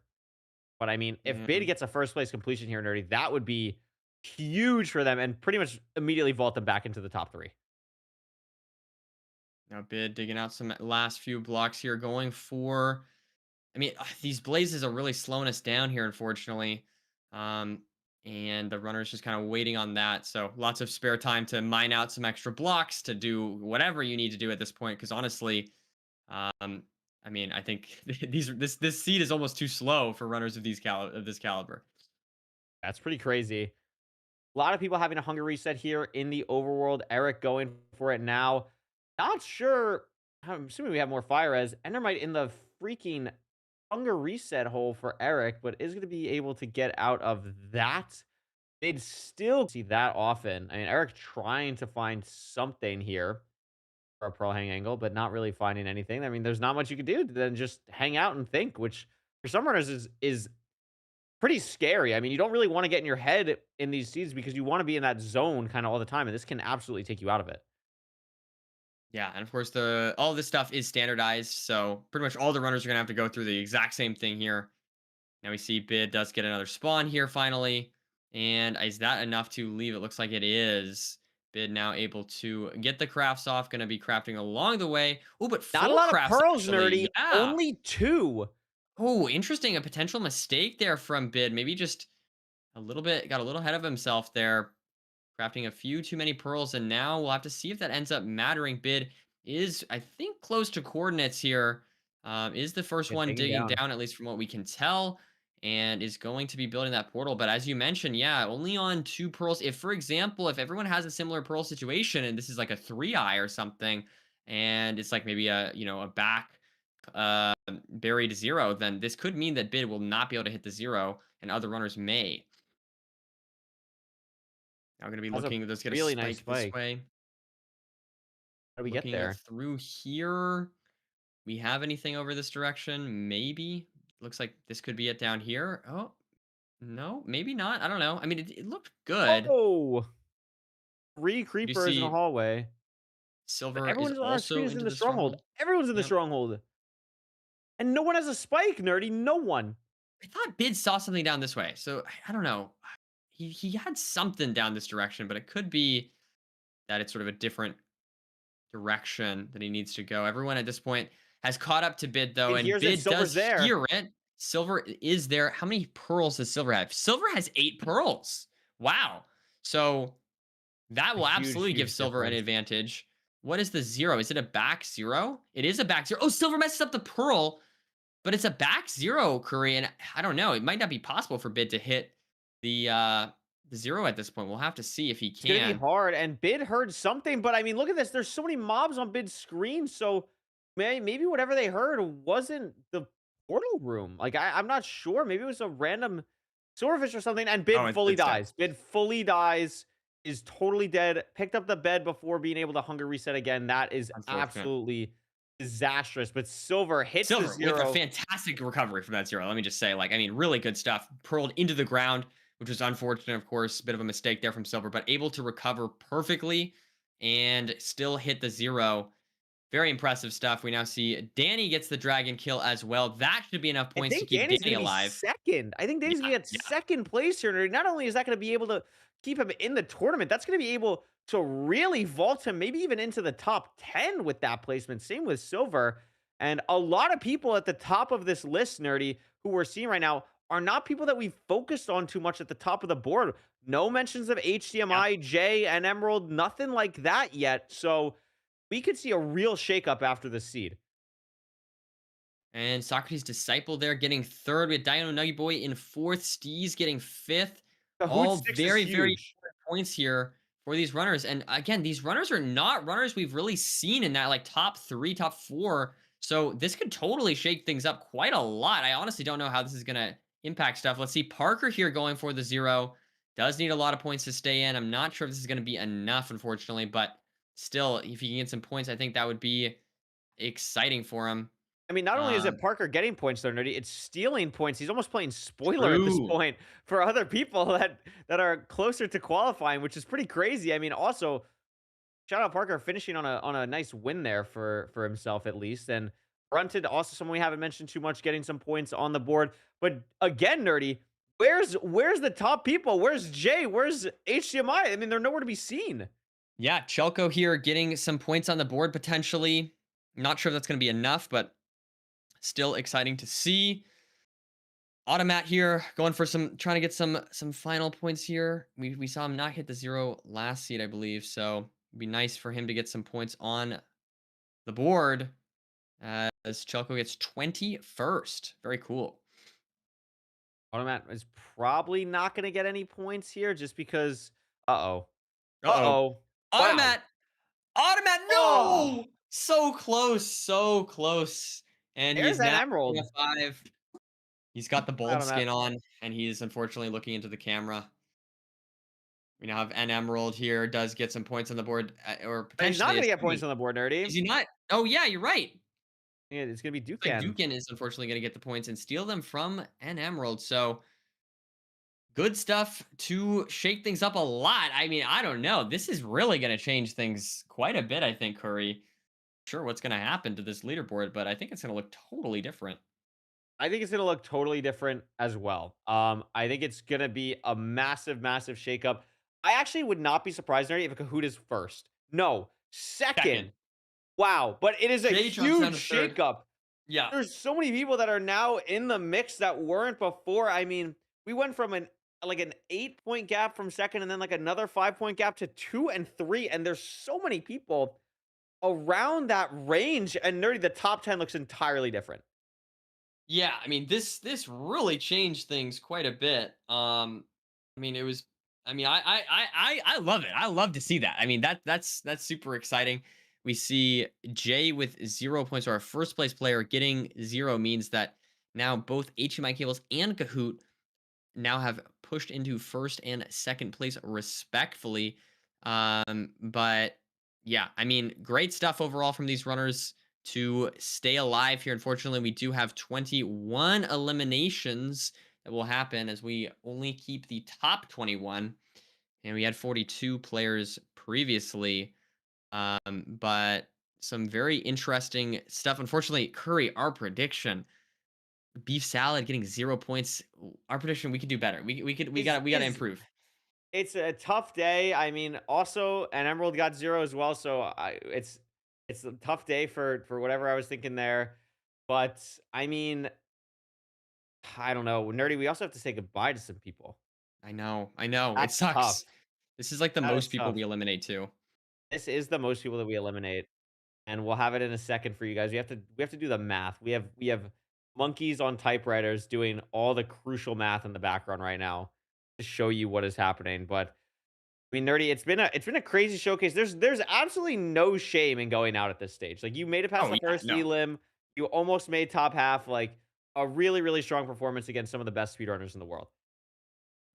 But I mean, if Bid And gets a first place completion here, Nerdy, that would be huge for them and pretty much immediately vault them back into the top three. now Bid digging out some last few blocks here, going for. I mean, these blazes are really slowing us down here, unfortunately. Um, and the runner's just kind of waiting on that. So lots of spare time to mine out some extra blocks to do whatever you need to do at this point. Because honestly, um, I mean, I think this seed is almost too slow for runners of this caliber. That's pretty crazy. A lot of people having a hunger reset here in the overworld. Eric going for it now. Not sure. I'm assuming we have more fire as Endermite in the freaking hunger reset hole for Eric, but is going to be able to get out of that. They'd still see that often. I mean, Eric trying to find something here for a pearl hang angle, but not really finding anything. I mean, there's not much you could do than just hang out and think, which for some runners is pretty scary. I mean, you don't really want to get in your head in these seasons because you want to be in that zone kind of all the time, and this can absolutely take you out of it. Yeah, and of course the all this stuff is standardized, so pretty much all the runners are gonna have to go through the exact same thing here. Now we see Bid does get another spawn here finally. And is that enough to leave? It looks like it is. Bid now able to get the crafts off, gonna be crafting along the way. Oh, but Not a 4 lot of crafts pearls, actually. nerdy. Yeah. Only two. Oh, interesting. A potential mistake there from Bid. Maybe just a little bit got a little ahead of himself there. Crafting a few too many pearls, and now we'll have to see if that ends up mattering. Bid is, I think, close to coordinates here. Is the first Yeah, one taken digging down. down, at least from what we can tell, and is going to be building that portal. But as you mentioned, yeah, only on 2 pearls. If, for example, if everyone has a similar pearl situation, and this is like a 3-eye or something, and it's like maybe a back buried 0, then this could mean that Bid will not be able to hit the 0, and other runners may. Now we're gonna be Has a looking. Let's get a really nice spike this spike. way. How do we get Looking there? through here, we have anything over this direction? Maybe. Looks like this could be it down here. Oh, no, maybe not. I don't know. I mean, it looked good. Oh, three We do creepers in a see hallway. But Silver is everyone on our screen also is in into the the stronghold. stronghold. Everyone's in the Yep. stronghold. And no one has a spike, nerdy. No one. I thought Bid saw something down this way. So I don't know. He had something down this direction, but it could be that it's sort of a different direction that he needs to go. Everyone at this point has caught up to Bid though, It and hears it. Bid Silver's does there. hear it. Silver is there. How many pearls does Silver have? Silver has 8 pearls. Wow. So that A will huge, absolutely give huge Silver an difference. advantage. What is the 0? Is it a back 0? It is a back 0. Oh, Silver messes up the pearl, but it's a back 0, Curry. And I don't know. It might not be possible for Bid to hit the the 0 at this point. We'll have to see if he It's gonna be can. hard, and Bid heard something, but I mean, look at this. There's so many mobs on Bid's screen, so maybe whatever they heard wasn't the portal room. Like I'm not sure. Maybe it was a random silverfish or something. And Oh, Bid fully it's dead. dies. Bid fully dies. Is totally dead. Picked up the bed before being able to hunger reset again. That is Unfortunate. absolutely disastrous. But Silver hits the Silver with a 0. fantastic recovery from that 0. Let me just say, like, I mean, really good stuff. Pearled into the ground, which was unfortunate, of course. Bit of a mistake there from Silver, but able to recover perfectly and still hit the 0. Very impressive stuff. We now see Danny gets the dragon kill as well. That should be enough I points to think keep Danny's Danny gonna be alive. second. I think Danny's Yeah, gonna get yeah. second place here. Not only is that gonna be able to keep him in the tournament, that's gonna be able to really vault him, maybe even into the top 10 with that placement. Same with Silver. And a lot of people at the top of this list, Nerdy, who we're seeing right now, are not people that we've focused on too much at the top of the board. No mentions of Yeah. HDMI, Jay, and Emerald, nothing like that yet. So we could see a real shakeup after the seed. And Socrates Disciple there getting third. We had Dino Nuggy Boy in fourth. Steez getting fifth. Kahoot All 6 is very, very huge. important points here for these runners. And again, these runners are not runners we've really seen in that like top 3, top 4. So this could totally shake things up quite a lot. I honestly don't know how this is going to impact stuff. Let's see. Parker here going for the 0. Does need a lot of points to stay in. I'm not sure if this is going to be enough, unfortunately. But still, if he can get some points, I think that would be exciting for him. I mean, not only is it Um, Parker getting points though, Nerdy, it's stealing points. He's almost playing spoiler at this True. point for other people that are closer to qualifying, which is pretty crazy. I mean, also shout out Parker finishing on a nice win there for himself at least. And Brunted, also someone we haven't mentioned too much, getting some points on the board. But again, Nerdy, where's the top people? Where's Jay? Where's HDMI? I mean, they're nowhere to be seen. Yeah, Chelko here getting some points on the board potentially. Not sure if that's going to be enough, but still exciting to see. Automat here going for trying to get some final points here. We saw him not hit the 0 last seed, I believe, so it'd be nice for him to get some points on the board as Chelko gets 21st. Very cool. Automat is probably not going to get any points here just because. Uh-oh. Uh-oh. Uh-oh. Wow. Automat. Automat. Oh, No! So close, so close. And he there's is that now emerald. a 5. He's got the bold Automat. skin on, and he is unfortunately looking into the camera. We now have an emerald here. Does get some points on the board, or But he's not potentially going a to get points semi. on the board, Is Nerdy. he not? Oh yeah, you're right. Yeah, it's going to be Like Dukan. Dukin is unfortunately going to get the points and steal them from an emerald. So good stuff to shake things up a lot. I mean, I don't know. This is really going to change things quite a bit. I think Curry. Sure, what's going to happen to this leaderboard, but I think it's going to look totally different. I think it's going to look totally different as well. I think it's going to be a massive, massive shakeup. I actually would not be surprised, Nerdy, if Kahoot is first. No, Second, second. Wow. But it is a Jay jumps down huge to third. shakeup. Yeah. There's so many people that are now in the mix that weren't before. I mean, we went from an 8-point gap from second and then like another 5-point gap to 2 and 3. And there's so many people around that range. And Nerdy, the top 10 looks entirely different. Yeah, I mean this really changed things quite a bit. I mean it was I mean I love it. I love to see that. I mean that's super exciting. We see Jay with 0 points, or our first place player getting 0 means that now both HMI Cables and Kahoot now have pushed into first and second place respectfully. But yeah, I mean, great stuff overall from these runners to stay alive here. Unfortunately, we do have 21 eliminations that will happen as we only keep the top 21. And we had 42 players previously. But some very interesting stuff. Unfortunately, Curry, our prediction, beef salad getting 0 points. Our prediction, we could do better. We gotta Is improve. It's a tough day. I mean, also, an Emerald got 0 as well, so it's a tough day for whatever I was thinking there. But I mean, I don't know, Nerdy. We also have to say goodbye to some people. I know. It That's tough. sucks. This is like the That most is people tough. we eliminate too. This is the most people that we eliminate, and we'll have it in a second for you guys. We have to do the math. We have monkeys on typewriters doing all the crucial math in the background right now. to show you what is happening. But I mean, Nerdy, it's been a crazy showcase. There's absolutely no shame in going out at this stage. Like you made it past Oh the yeah, first no. elim, you almost made top half. Like a really, really strong performance against some of the best speedrunners in the world.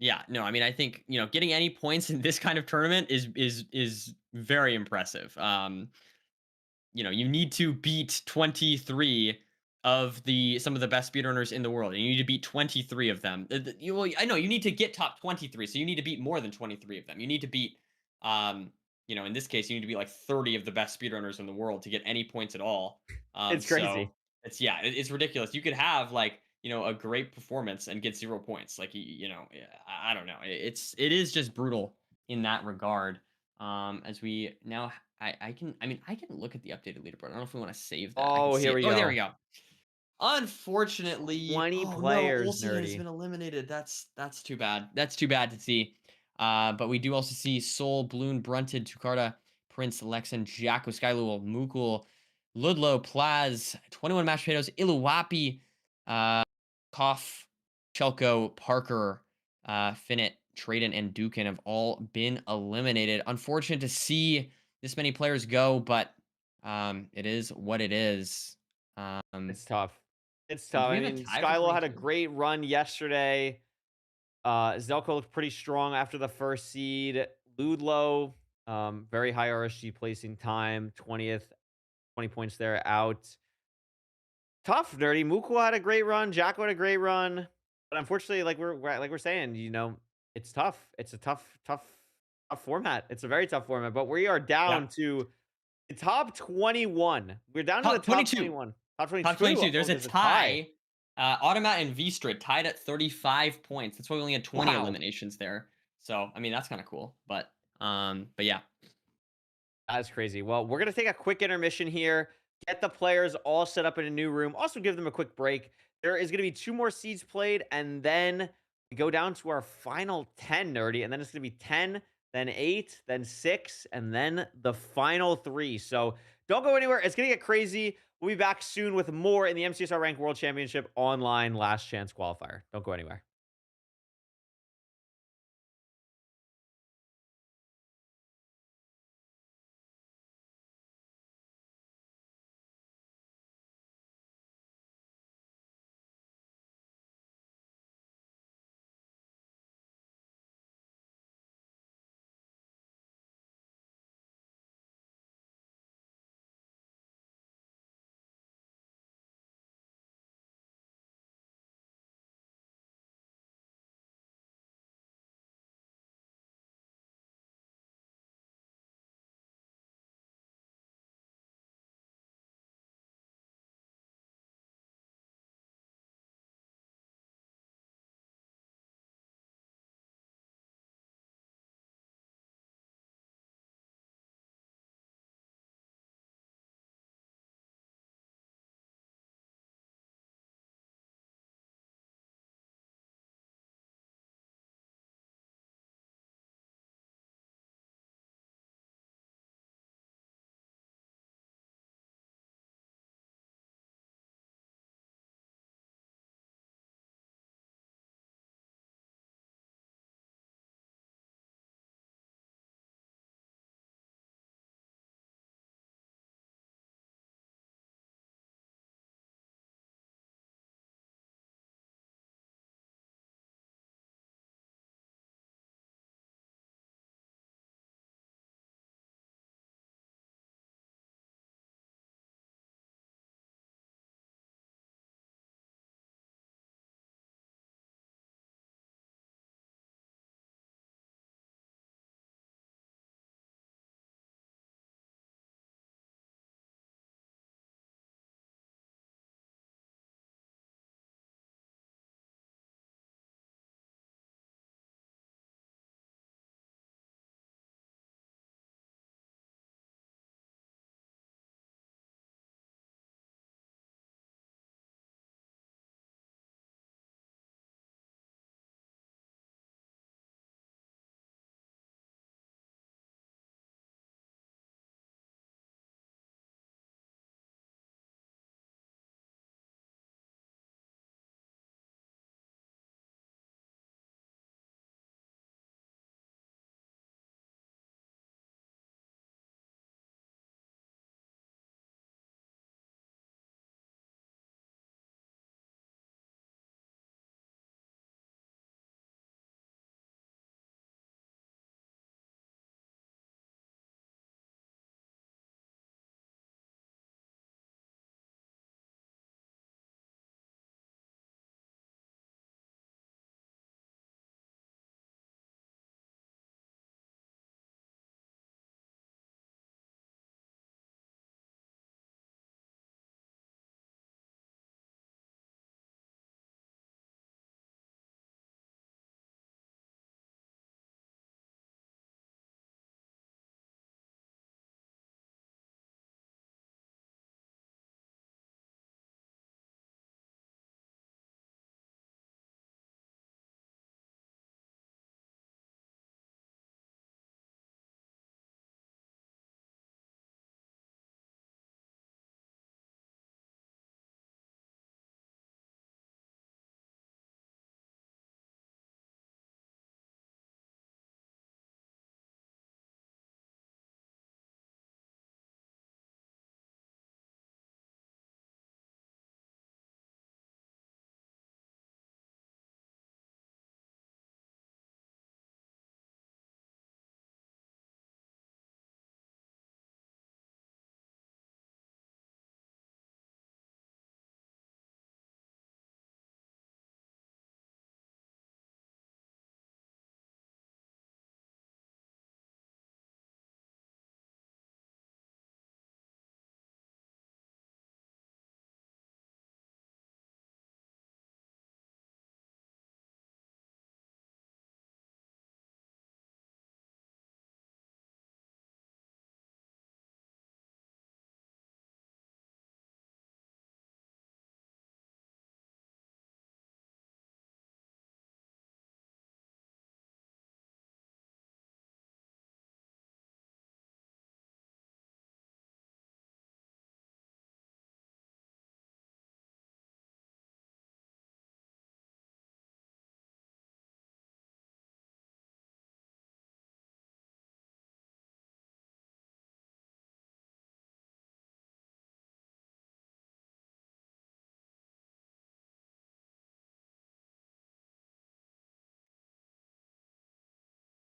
Yeah, no, I mean, I think, getting any points in this kind of tournament is very impressive. You need to beat 23 of the some of the best speedrunners in the world. And you need to beat 23 of them. Well, I know you need to get top 23, so you need to beat more than 23 of them. You need to beat, in this case, you need to beat like 30 of the best speedrunners in the world to get any points at all. It's So crazy. it's ridiculous. You could have like a great performance and get 0 points. Like I don't know. It is just brutal in that regard. As we now I can look at the updated leaderboard. I don't know if we want to save that. I can Oh, see here it. we Oh, there we go. go. Unfortunately, 20 oh no, players, Olsen has Nerdy. been eliminated. That's too bad. That's too bad to see. But we do also see Soul, Bloon, Brunted, Tukarta, Prince, Lexan, Jacko, Skylul, Mukul, Ludlow, Plaz, 21 Mashed Potatoes, Iluwapi, Koff, Chelko, Parker, Finnet, Traden, and Dukin have all been eliminated. Unfortunate to see this many players go, but it is what it is. It's tough. It's And tough. do we I have a mean, tie for Skylo had a 22? great run yesterday. Zelko looked pretty strong after the first seed. Ludlow, very high RSG placing time, 20th, 20 points there out. Tough, Nerdy. Muku had a great run. Jacko had a great run. But unfortunately, like we're saying, it's tough. It's a tough format. It's a very tough format. But we are Yeah. down to the top 21. We're down to the Top top 22. 21. Top Top 22. 22. Oh, There's a there's a tie. tie. Automat and Vstrid tied at 35 points. That's why we only had 20 Wow. eliminations there. So, I mean, that's kind of cool. But yeah. That's crazy. Well, we're going to take a quick intermission here, get the players all set up in a new room, also give them a quick break. There is going to be two more seeds played, and then we go down to our final 10, Nerdy, and then it's going to be 10, then 8, then 6, and then the final 3. So don't go anywhere. It's going to get crazy. We'll be back soon with more in the MCSR Rank World Championship online last chance qualifier. Don't go anywhere.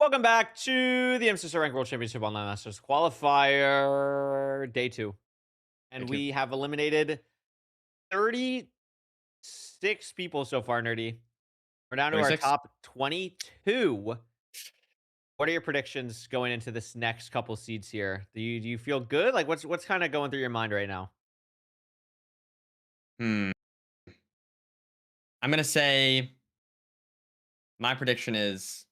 Welcome back to the Mcsr Rank World Championship Online Masters Qualifier Day 2. Me And too. we have eliminated 36 people so far, Nerdy. We're down to our 36. top 22. What are your predictions going into this next couple seeds here? Do you feel good? Like what's kind of going through your mind right now? Hmm. I'm gonna say my prediction is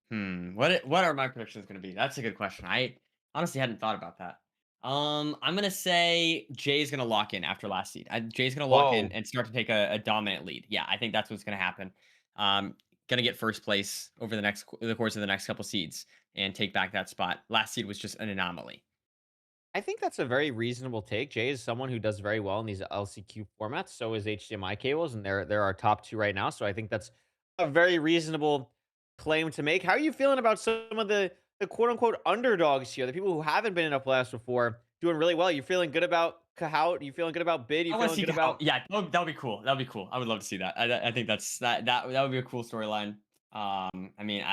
what are my predictions gonna be? That's a good question. I honestly hadn't thought about that. I'm gonna say Jay's gonna lock in after last seed. Jay's gonna lock in Whoa. and start to take a dominant lead. Yeah, I think that's what's gonna happen. Um, gonna get first place over the course of the next couple seeds and take back that spot. Last seed was just an anomaly. I think that's a very reasonable take. Jay is someone who does very well in these LCQ formats. So is HDMI cables, and they're our top two right now. So I think that's a very reasonable claim to make. How are you feeling about some of the quote unquote underdogs here, the people who haven't been in a playoffs before, doing really well? You feeling good about Kahoot? You feeling good about Bid? You I want to feeling see good how. about Yeah, that would be cool. That would be cool. I would love to see that. I think that would be a cool storyline. I mean,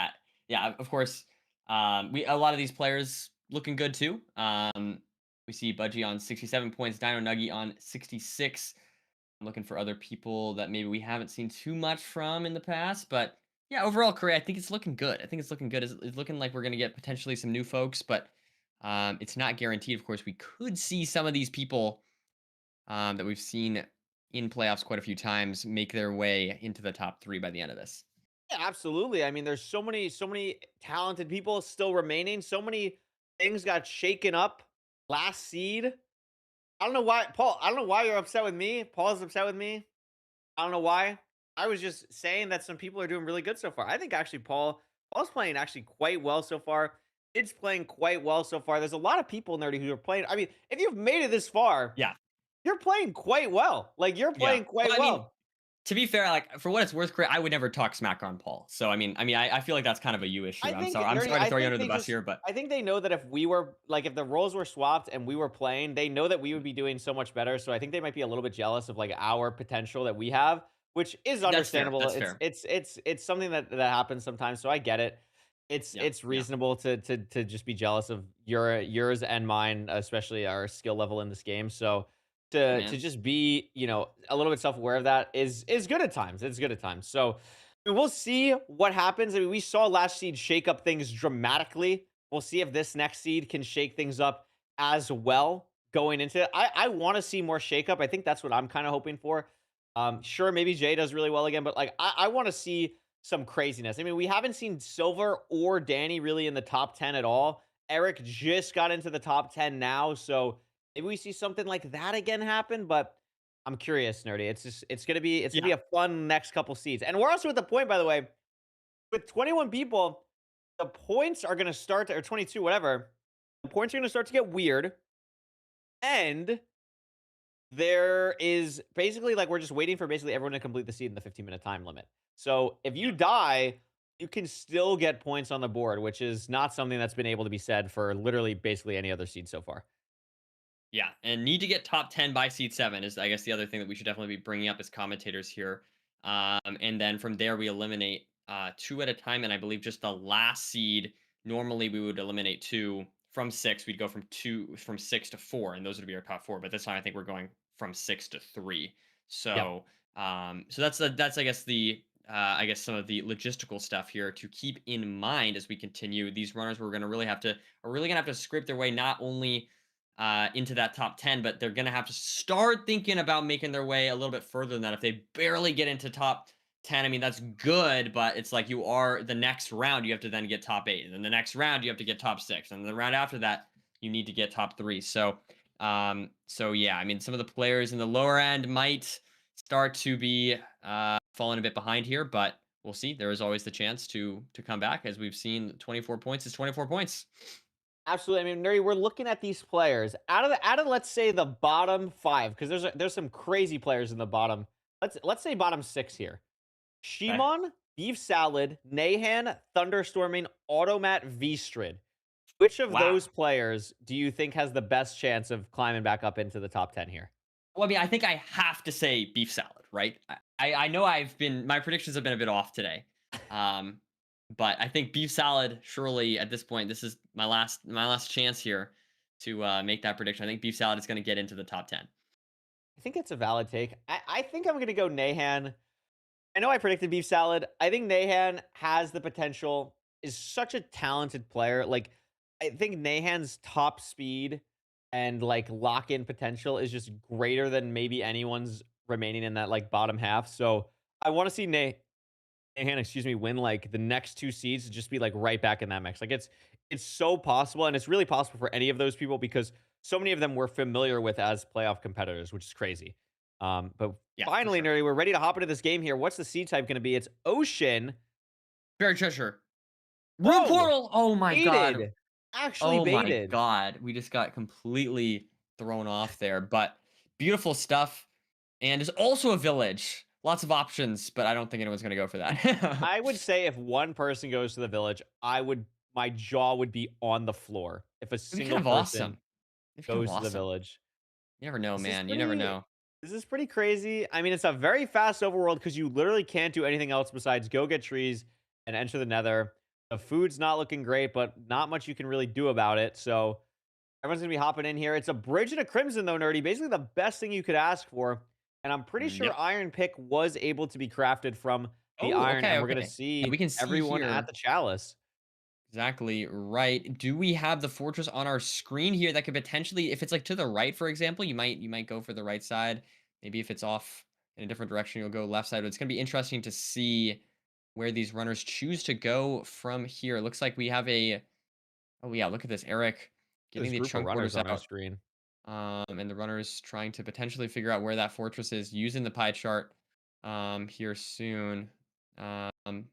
yeah, of course. We a lot of these players looking good too. We see Budgie on 67 points, Dino Nuggy on 66. I'm looking for other people that maybe we haven't seen too much from in the past, but yeah, overall career, I think it's looking good. I think it's looking good. It's looking like we're gonna get potentially some new folks, but it's not guaranteed. Of course, we could see some of these people that we've seen in playoffs quite a few times make their way into the top 3 by the end of this. Yeah, absolutely. I mean, there's so many talented people still remaining. So many things got shaken up last seed. I don't know why, Paul. I don't know why you're upset with me. Paul's upset with me. I don't know why. I was just saying that some people are doing really good so far. I think actually Paul's playing actually quite well so far. It's playing quite well so far. There's a lot of people nerdy who are playing. I mean, if you've made it this far, Yeah, you're playing quite well. Like you're yeah. playing Well, quite I mean, well. to be fair, like for what it's worth, Crit, I would never talk smack on Paul. So I feel like that's kind of a you issue. I think I'm nerdy. sorry to I throw you think under the they bus just. here, but I think they know that if we were like if the roles were swapped and we were playing, they know that we would be doing so much better. So I think they might be a little bit jealous of like our potential that we have, which is that's fair. understandable. That's It's fair. it's it's it's something that happens sometimes. So I get it. It's Yeah, it's yeah, reasonable to just be jealous of yours and mine, especially our skill level in this game. So yeah, to man. just be a little bit self aware of that is good at times. It's good at times. So we'll see what happens. I mean, we saw last seed shake up things dramatically. We'll see if this next seed can shake things up as well going into it. I want to see more shakeup. I think that's what I'm kind of hoping for. Sure, maybe Jay does really well again, but like I want to see some craziness. I mean, we haven't seen Silver or Danny really in the top 10 at all. Eric just got into the top 10 now, so maybe we see something like that again happen, but I'm curious, nerdy. It's gonna be Yeah, a fun next couple seeds. And we're also at the point, by the way, with 21 people, the points are gonna start to, or 22, whatever. The points are gonna start to get weird. And there is basically like we're just waiting for basically everyone to complete the seed in the 15-minute time limit. So if you yeah. die, you can still get points on the board, which is not something that's been able to be said for literally basically any other seed so far. Yeah, and need to get top 10 by seed 7 is, I guess, the other thing that we should definitely be bringing up as commentators here. And then from there, we eliminate 2 at a time. And I believe just the last seed, normally we would eliminate 2 from 6. We'd go from 6 to 4, and those would be our top 4. But this time, I think we're going from 6 to 3. Yep. So, so that's I guess I guess some of the logistical stuff here to keep in mind as we continue. These runners are really gonna have to scrape their way not only into that top 10, but they're going to have to start thinking about making their way a little bit further than that. If they barely get into top 10, I mean, that's good, but it's like you are the next round, you have to then get top 8. And then the next round, you have to get top 6. And the round after that, you need to get top 3. So yeah, I mean, some of the players in the lower end might start to be falling a bit behind here, but we'll see. There is always the chance to come back. As we've seen, 24 points is 24 points. Absolutely. I mean, Neri, we're looking at these players out of let's say the bottom five, because there's some crazy players in the bottom. Let's say bottom six here. Okay. Shimon, Beef Salad, Nahan, Thunderstorming, Automat, V-Strid. Which of Wow. those players do you think has the best chance of climbing back up into the top 10 here? Well, I mean, I think I have to say beef salad, right? I know my predictions have been a bit off today, um, But I think beef salad, surely at this point, this is my last chance here to make that prediction. I think beef salad is going to get into the top 10. I think it's a valid take. I think I'm gonna go Nahan. I know I predicted beef salad. I think Nahan has the potential, is such a talented player. Like, I think Nahan's top speed and like lock in potential is just greater than maybe anyone's remaining in that like bottom half. So I want to see Nahan, excuse me, win like the next two seeds to just be like right back in that mix. Like it's so possible, and it's really possible for any of those people because so many of them we're familiar with as playoff competitors, which is crazy. But Yeah, for finally, sure. nerdy, we're ready to hop into this game here. What's the seed type going to be? It's Ocean. Very treasure. Rune Oh, portal. Oh my god. baited, actually Oh my baited. god. We just got completely thrown off there. But beautiful stuff. And there's also a village. Lots of options, but I don't think anyone's gonna go for that. I would say if one person goes to the village, my jaw would be on the floor if a It'd be single kind of person awesome. It'd be kind of goes to the awesome. village. You never know, This is man. You never pretty know. this is pretty crazy. I mean, it's a very fast overworld because you literally can't do anything else besides go get trees and enter the nether. The food's not looking great, but not much you can really do about it. So everyone's gonna be hopping in here. It's a bridge and a crimson though, nerdy. Basically the best thing you could ask for. And I'm pretty sure Yep. Iron Pick was able to be crafted from the Oh, iron, okay, and we're gonna okay. And see we can see everyone at here the chalice. exactly right. Do we have the fortress on our screen here that could potentially, if it's like to the right, for example, you might go for the right side. Maybe if it's off in a different direction, you'll go left side. But it's gonna be interesting to see where these runners choose to go from here. It looks like we have a oh yeah, look at this. Eric getting This the group of chunk runners borders on our out. screen. And the runners trying to potentially figure out where that fortress is using the pie chart here soon. Um,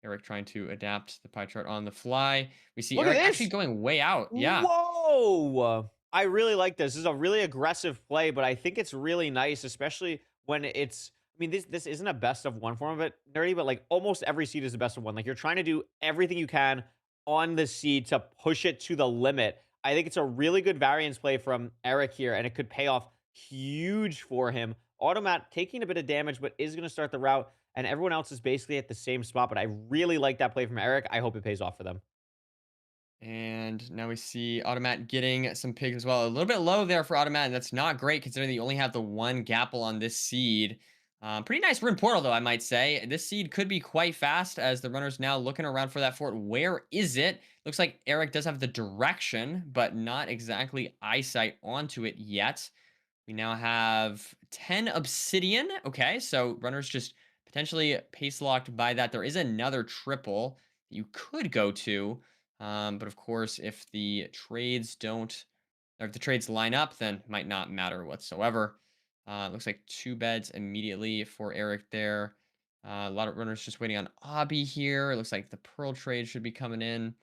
Eric trying to adapt the pie chart on the fly. We see Look at Eric actually this. going way out. Yeah. Whoa! I really like this. This is a really aggressive play, but I think it's really nice, especially when it's. I mean, this isn't a best of one form of it, nerdy, but like almost every seed is a best of one. Like you're trying to do everything you can on the seed to push it to the limit. I think it's a really good variance play from Eric here, and it could pay off huge for him. Automat taking a bit of damage, but is going to start the route, and everyone else is basically at the same spot. But I really like that play from Eric. I hope it pays off for them. And now we see Automat getting some pigs as well. A little bit low there for Automat, and that's not great considering that you only have the one gapple on this seed. Pretty nice rune portal, though, I might say. This seed could be quite fast as the runner's now looking around for that fort. Where is it? Looks like Eric does have the direction, but not exactly eyesight onto it yet. We now have 10 obsidian. Okay, so runners just potentially pace locked by that. There is another triple that you could go to. But of course, if the trades don't, or if the trades line up, then might not matter whatsoever. Looks like two beds immediately for Eric there. A lot of runners just waiting on Obby here. It looks like the Pearl trade should be coming in.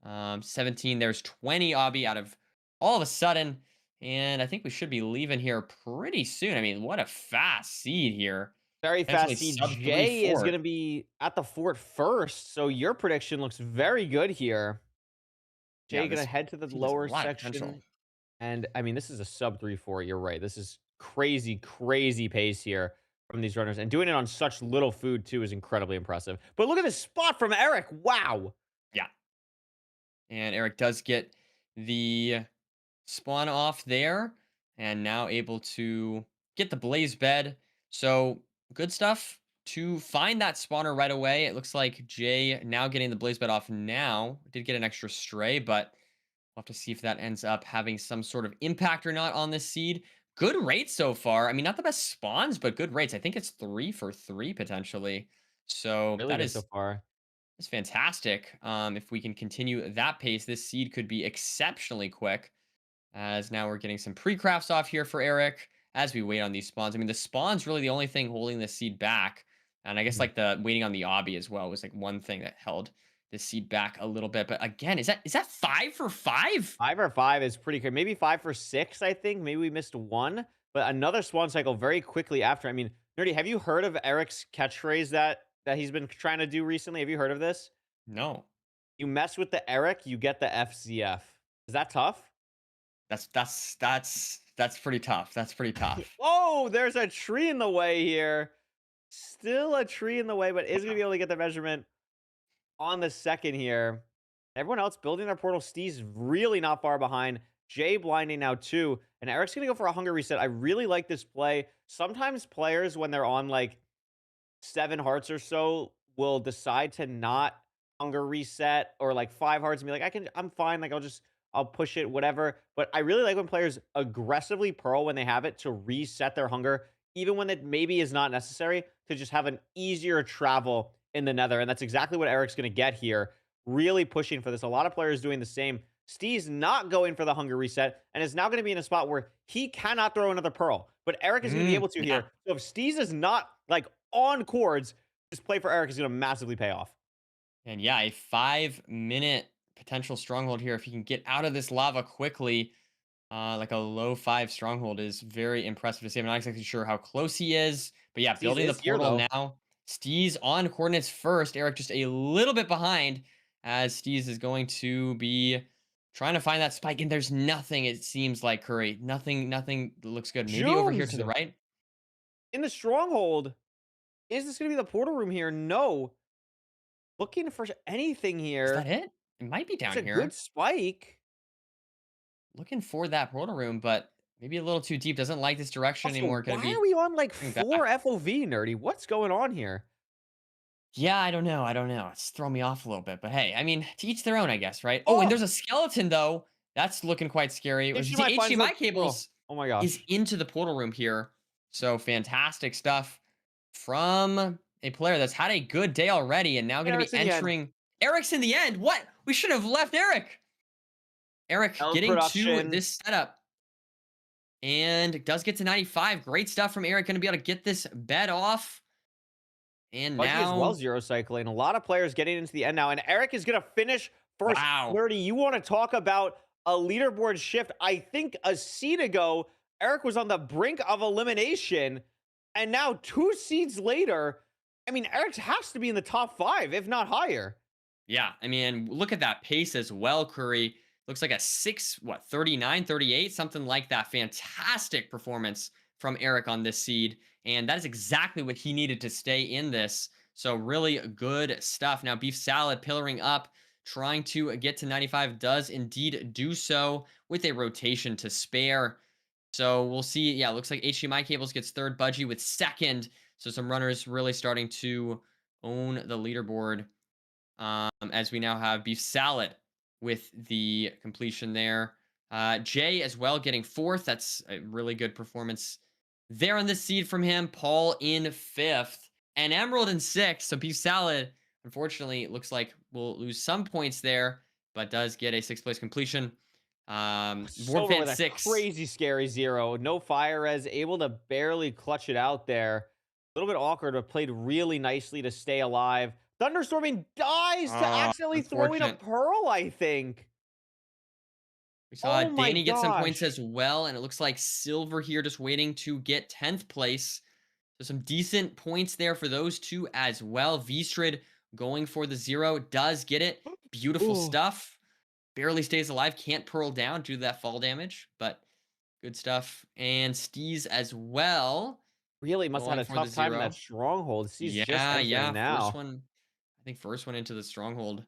17, there's 20 Obby out of all of a sudden. And I think we should be leaving here pretty soon. I mean, what a fast seed here. Very Potentially fast seed. sub three Jay is going fort. to be at the fort first. So your prediction looks very good here. Yeah, Jay going to this head to the seed has a lower lot of potential. section. And I mean, this is a sub 3-4. You're right. This is crazy, crazy pace here from these runners. And doing it on such little food, too, is incredibly impressive. But look at this spot from Eric. Wow. Yeah. And Eric does get the spawn off there and now able to get the blaze bed. So good stuff to find that spawner right away. It looks like Jay now getting the blaze bed off now. Did get an extra stray, but we'll have to see if that ends up having some sort of impact or not on this seed. Good rates so far. I mean, not the best spawns, but good rates. I think it's 3 for 3 potentially. So Really that good so is far. that's fantastic. If we can continue that pace, this seed could be exceptionally quick. As now we're getting some pre-crafts off here for Eric as we wait on these spawns. I mean, the spawn's really the only thing holding this seed back. And I guess Mhm. like the waiting on the obby as well was like one thing that held this seed back a little bit. But again, is that 5 for 5? 5 or 5 is pretty good. Maybe 5 for 6, I think. Maybe we missed one. But another spawn cycle very quickly after. I mean, Nerdy, have you heard of Eric's catchphrase that he's been trying to do recently? Have you heard of this? No. You mess with the Eric, you get the FZF. Is that tough? That's pretty tough. That's pretty tough. Oh, there's a tree in the way here. Still a tree in the way, but is going to be able to get the measurement. on the second here. Everyone else building their portal. Steve's really not far behind. Jay blinding now too. And Eric's going to go for a hunger reset. I really like this play. Sometimes players, when they're on like 7 hearts or so, will decide to not hunger reset or like 5 hearts and be like, I'm fine. Like, I'll push it, whatever. But I really like when players aggressively pearl when they have it to reset their hunger, even when it maybe is not necessary, to just have an easier travel in the nether. And that's exactly what Eric's going to get here. Really pushing for this. A lot of players doing the same. Steve's not going for the hunger reset and is now going to be in a spot where he cannot throw another pearl, but Eric is going to be able to Yeah. here. So if Steez is not like on chords, this play for Eric is going to massively pay off. And yeah, a 5-minute potential stronghold here. If he can get out of this lava quickly, like a low 5 stronghold is very impressive to see. I'm not exactly sure how close he is, but yeah, Steez building the is here portal though. now. Steez on coordinates first. Eric just a little bit behind as Steez is going to be trying to find that spike. And there's nothing, it seems like, Curry. Nothing looks good. Maybe over here to Jooms the right. in the stronghold. Is this going to be the portal room here? No. Looking for anything Is that here. it? It might be There's down a good here. spike. Looking for that portal room, but maybe a little too deep. Doesn't like this direction Also, anymore. Gonna why are be we on like coming 4 back. FOV, nerdy? What's going on here? Yeah, I don't know. I don't know. It's thrown me off a little bit. But hey, I mean, to each their own, I guess, right? Oh, and Oh, there's a skeleton though. That's looking quite scary. The HDMI finds the HDMI portal. cables Oh my is gosh. into the portal room here. So fantastic stuff from a player that's had a good day already and now going to be Eric's in the end. entering. Eric's in the end. What? We should have left Eric. Eric L getting to production. this setup and does get to 95. Great stuff from Eric. Going to be able to get this bed off. And Budgie as well, now, zero cycling. A lot of players getting into the end now. And Eric is going to finish first. wow. Nerdy, you want to talk about a leaderboard shift? I think a seed ago, Eric was on the brink of elimination. And now 2 seeds later, I mean, Eric has to be in the top 5, if not higher. Yeah, I mean, look at that pace as well, Curry. Looks like a 39, 38, something like that. Fantastic performance from Eric on this seed. And that is exactly what he needed to stay in this. So really good stuff. Now, Beef Salad pillaring up, trying to get to 95, does indeed do so with a rotation to spare. So we'll see. Yeah, looks like HDMI Cables gets third, Budgie with second. So some runners really starting to own the leaderboard, as we now have Beef Salad with the completion there. Jay as well getting fourth. That's a really good performance there on this seed from him. Paul in fifth and Emerald in sixth. So Beef Salad, unfortunately, looks like we'll lose some points there, but does get a sixth place completion. Board Silver fan with a six. crazy scary 0. No fire as able to barely clutch it out there. A little bit awkward, but played really nicely to stay alive. Thunderstorming dies to Oh, accidentally throwing a unfortunate. pearl, I think. We saw Oh my Danny get some points as gosh. well, and it looks like Silver here just waiting to get 10th place. So some decent points there for those two as well. Vstrid going for the 0, does get it. Beautiful Ooh. stuff. Barely stays alive, can't pearl down due to that fall damage, but good stuff. And Steez as well, Really must have going had a for the tough time in that 0. stronghold. He's just Yeah, entering yeah. First now. one, I think first one into the stronghold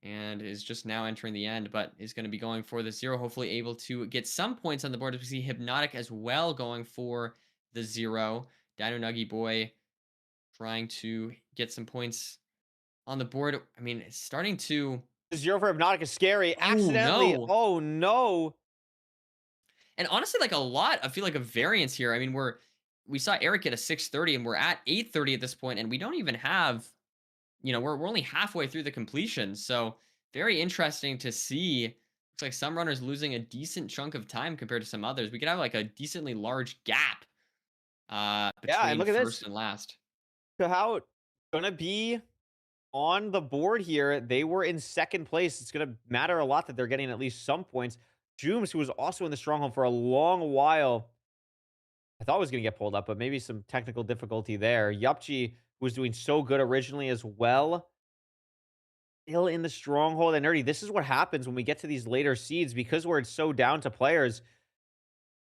and is just now entering the end, but is going to be going for the 0. Hopefully able to get some points on the board. As we see Hypnotic as well going for the 0. Dino Nuggy Boy trying to get some points on the board. I mean, it's starting to. The 0 for Hypnotic is scary. Oh, Accidentally. no. Oh no. And honestly, like a lot, I feel like a variance here. I mean, we saw Eric at a 630 and we're at 830 at this point, and we don't even have, we're only halfway through the completion. So very interesting to see. Looks like some runners losing a decent chunk of time compared to some others. We could have like a decently large gap Yeah, and between look at first this. and last. So how gonna be on the board here. They were in second place. It's going to matter a lot that they're getting at least some points. Jooms, who was also in the stronghold for a long while, I thought was going to get pulled up, but maybe some technical difficulty there. Yupchi, who was doing so good originally as well, still in the stronghold. And Nerdy, this is what happens when we get to these later seeds because we're so down to players.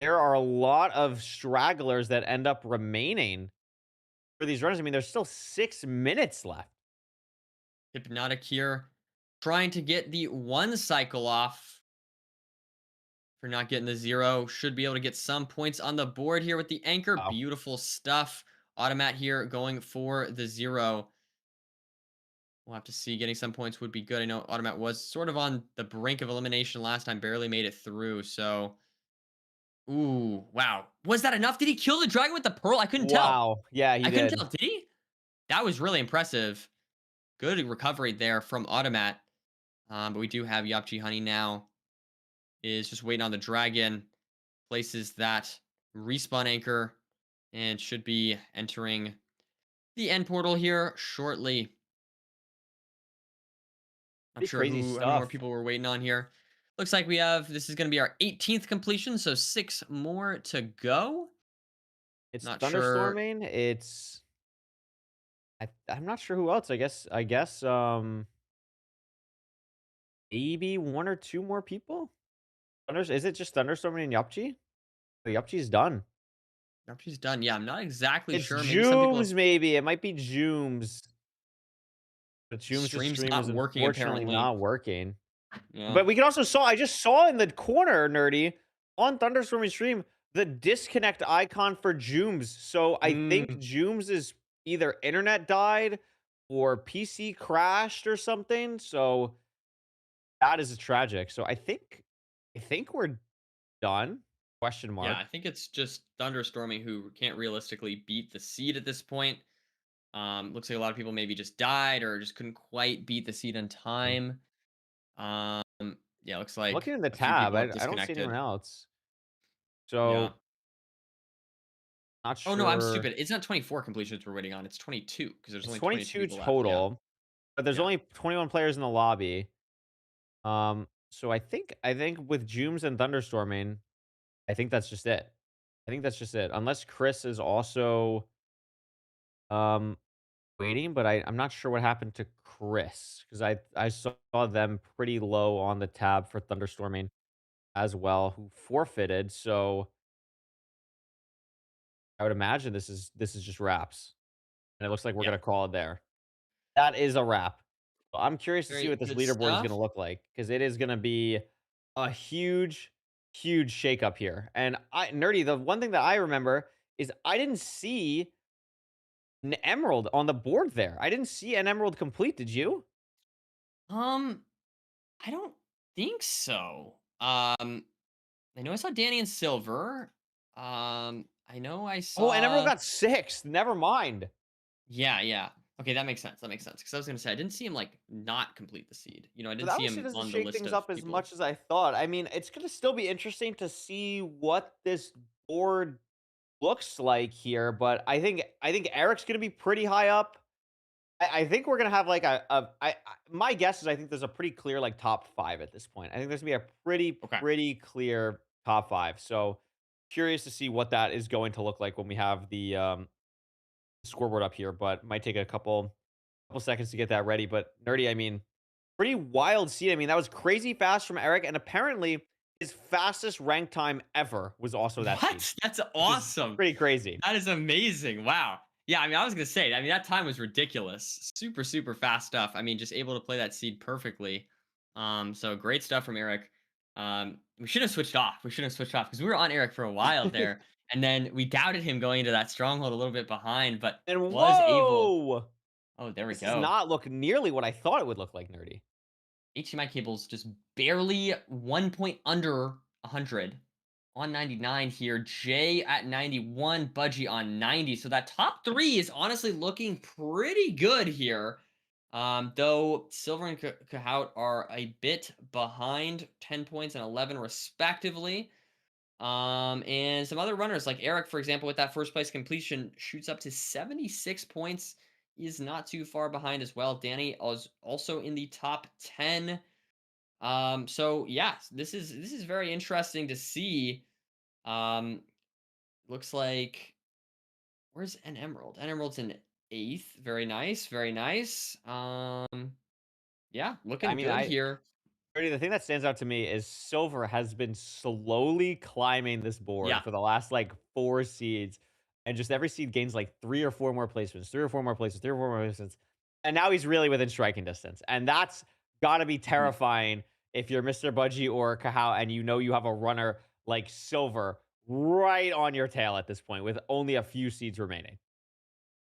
There are a lot of stragglers that end up remaining for these runners. I mean, there's still 6 minutes left. Hypnotic here, trying to get the one cycle off for not getting the 0. Should be able to get some points on the board here with the anchor. Wow. Beautiful stuff. Automat here going for the 0. We'll have to see. Getting some points would be good. I know Automat was sort of on the brink of elimination last time, barely made it through. So, ooh, wow. Was that enough? Did he kill the dragon with the pearl? I couldn't tell. Wow. Yeah, he I couldn't did. tell. Did he? That was really impressive. Good recovery there from Automat. But we do have Yapchi Honey now. Is just waiting on the dragon. Places that respawn anchor and should be entering the end portal here shortly. Not Pretty sure crazy how many more stuff. people we're waiting on here. Looks like we have, this is going to be our 18th completion, so 6 more to go. It's Not sure. thunderstorming. I'm not sure who else. I guess maybe one or two more people. Is it just thunderstorming and Yapchi? The Yapchi's done. Nope, she's done. Yeah, I'm not exactly It's sure. Maybe some people have Jooms, maybe. It might be Jooms. But the Jooms' streams stream is not working unfortunately apparently. not working. Yeah. But we can also saw I just saw in the corner, Nerdy, on Thunderstorming stream, the disconnect icon for Jooms. So I think Mm, Jooms is either internet died or PC crashed or something. So that is tragic. So I think we're done. Question yeah, mark. I think it's just thunderstorming who can't realistically beat the seed at this point. Looks like a lot of people maybe just died or just couldn't quite beat the seed in I'm time. Um, yeah, looks looking like in the a few tab. people I, have I don't see anyone disconnected. else. Yeah. So not Oh no, I'm sure. stupid. It's not 24 completions we're waiting on. It's 22 because there's It's only 22 22 people left. Yeah. total, but there's Yeah. only 21 players in the lobby. So I think with Jooms and Thunderstorming, I think that's just it. I think that's just it. Unless Chris is also um waiting, but I'm not sure what happened to Chris because I saw them pretty low on the tab for Thunderstorming as well, who forfeited. So I would imagine this is just wraps, and it looks like we're Yeah. gonna call it there. That is a wrap. Well, I'm curious to see Very what this good leaderboard is stuff. gonna look like because it is gonna be a huge shakeup here. And nerdy, the one thing that I remember is I didn't see an emerald on the board there. I didn't see an emerald complete. Did you? Um, I don't think so. I know I saw Danny and Silver. I know I Oh, an emerald saw. got six. Never mind. Yeah, yeah. Okay, that makes sense. That makes sense. Because I was gonna say I didn't see him like not complete the seed. I So didn't that see actually him doesn't on the shake list things of up as people. much as I thought. I mean, it's gonna still be interesting to see what this board looks like here, but I think Eric's gonna be pretty high up. I think we're gonna have like my guess is I think there's a pretty clear like top five at this point. I think there's gonna be a Okay. pretty clear top five. So curious to see what that is going to look like when we have the scoreboard up here, but might take a couple seconds to get that ready. But nerdy, I mean, pretty wild seed. I mean, that was crazy fast from Eric, and apparently his fastest rank time ever was also that seed, What? That's which is awesome. pretty crazy. That is amazing. Wow. Yeah, I mean, I was gonna say, I mean, that time was ridiculous. Super, super fast stuff. I mean, just able to play that seed perfectly. So great stuff from Eric. We should have switched off. We should have switched off because we were on Eric for a while there, and then we doubted him going into that stronghold a little bit behind, but And was able. whoa! Oh, there we This does go. not look nearly what I thought it would look like, nerdy. HDMI cables just barely 1 point under 100 on 99 here. Jay at 91, Budgie on 90. So that top three is honestly looking pretty good here. Though Silver and Kahout are a bit behind, 10 points and 11 respectively. And some other runners like Eric, for example, with that first place completion, shoots up to 76 points. He is not too far behind as well. Danny is also in the top 10. So yes, this is very interesting to see. Um, looks like where's an emerald? An emerald's in eighth. Very nice, very nice. Yeah, I looking mean, good here. nerdy, the thing that stands out to me is Silver has been slowly climbing this board Yeah, for the last like four seeds, and just every seed gains like three or four more placements, three or four more placements, three or four more placements. And now he's really within striking distance, and that's gotta be Mhm. terrifying if you're Mr. Budgie or Kahau and you know you have a runner like Silver right on your tail at this point with only a few seeds remaining.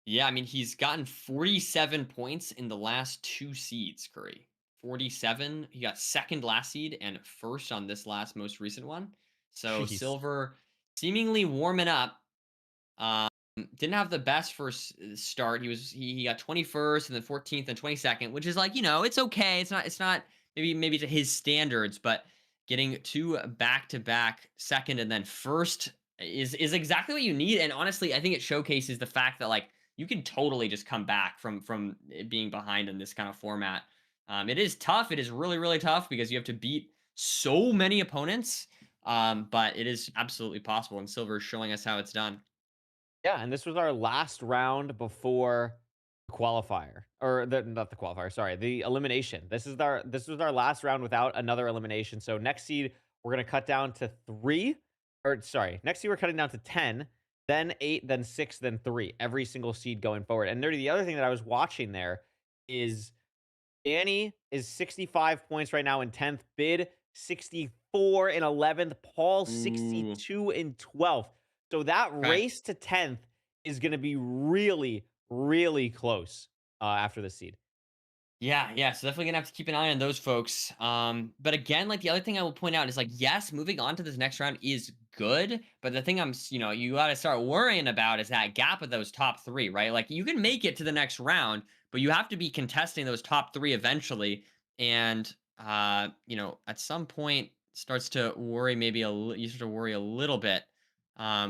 Yeah, I mean, he's gotten 47 points in the last 2 seeds, Curry. 47. He got second last seed and first on this last most recent one. So Jeez. Silver seemingly warming up. Um, didn't have the best first start. He got 21st and then 14th and 22nd, which is like, it's okay. It's not maybe to his standards, but getting two back to back second and then first is exactly what you need. And honestly, I think it showcases the fact that like you can totally just come back from it being behind in this kind of format. It is tough. It is really really tough because you have to beat so many opponents. But it is absolutely possible, and Silver is showing us how it's done. Yeah, and this was our last round before the qualifier, or not the qualifier, sorry, the elimination. This was our last round without another elimination. So next seed we're gonna cut down to 3, or sorry, next seed we're cutting down to 10, then 8, then 6, then 3. Every single seed going forward. And Nerdy, the other thing that I was watching there is Danny is 65 points right now in 10th. Bid 64 in 11th. Paul Ooh. 62 in 12th. So that Okay. race to 10th is going to be really, really close after the seed. Yeah, yeah. So definitely gonna have to keep an eye on those folks. But again, like the other thing I will point out is like, yes, moving on to this next round is good, but the thing you got to start worrying about is that gap of those top three, right? Like you can make it to the next round, but you have to be contesting those top three eventually, and at some point starts to worry you start to worry a little bit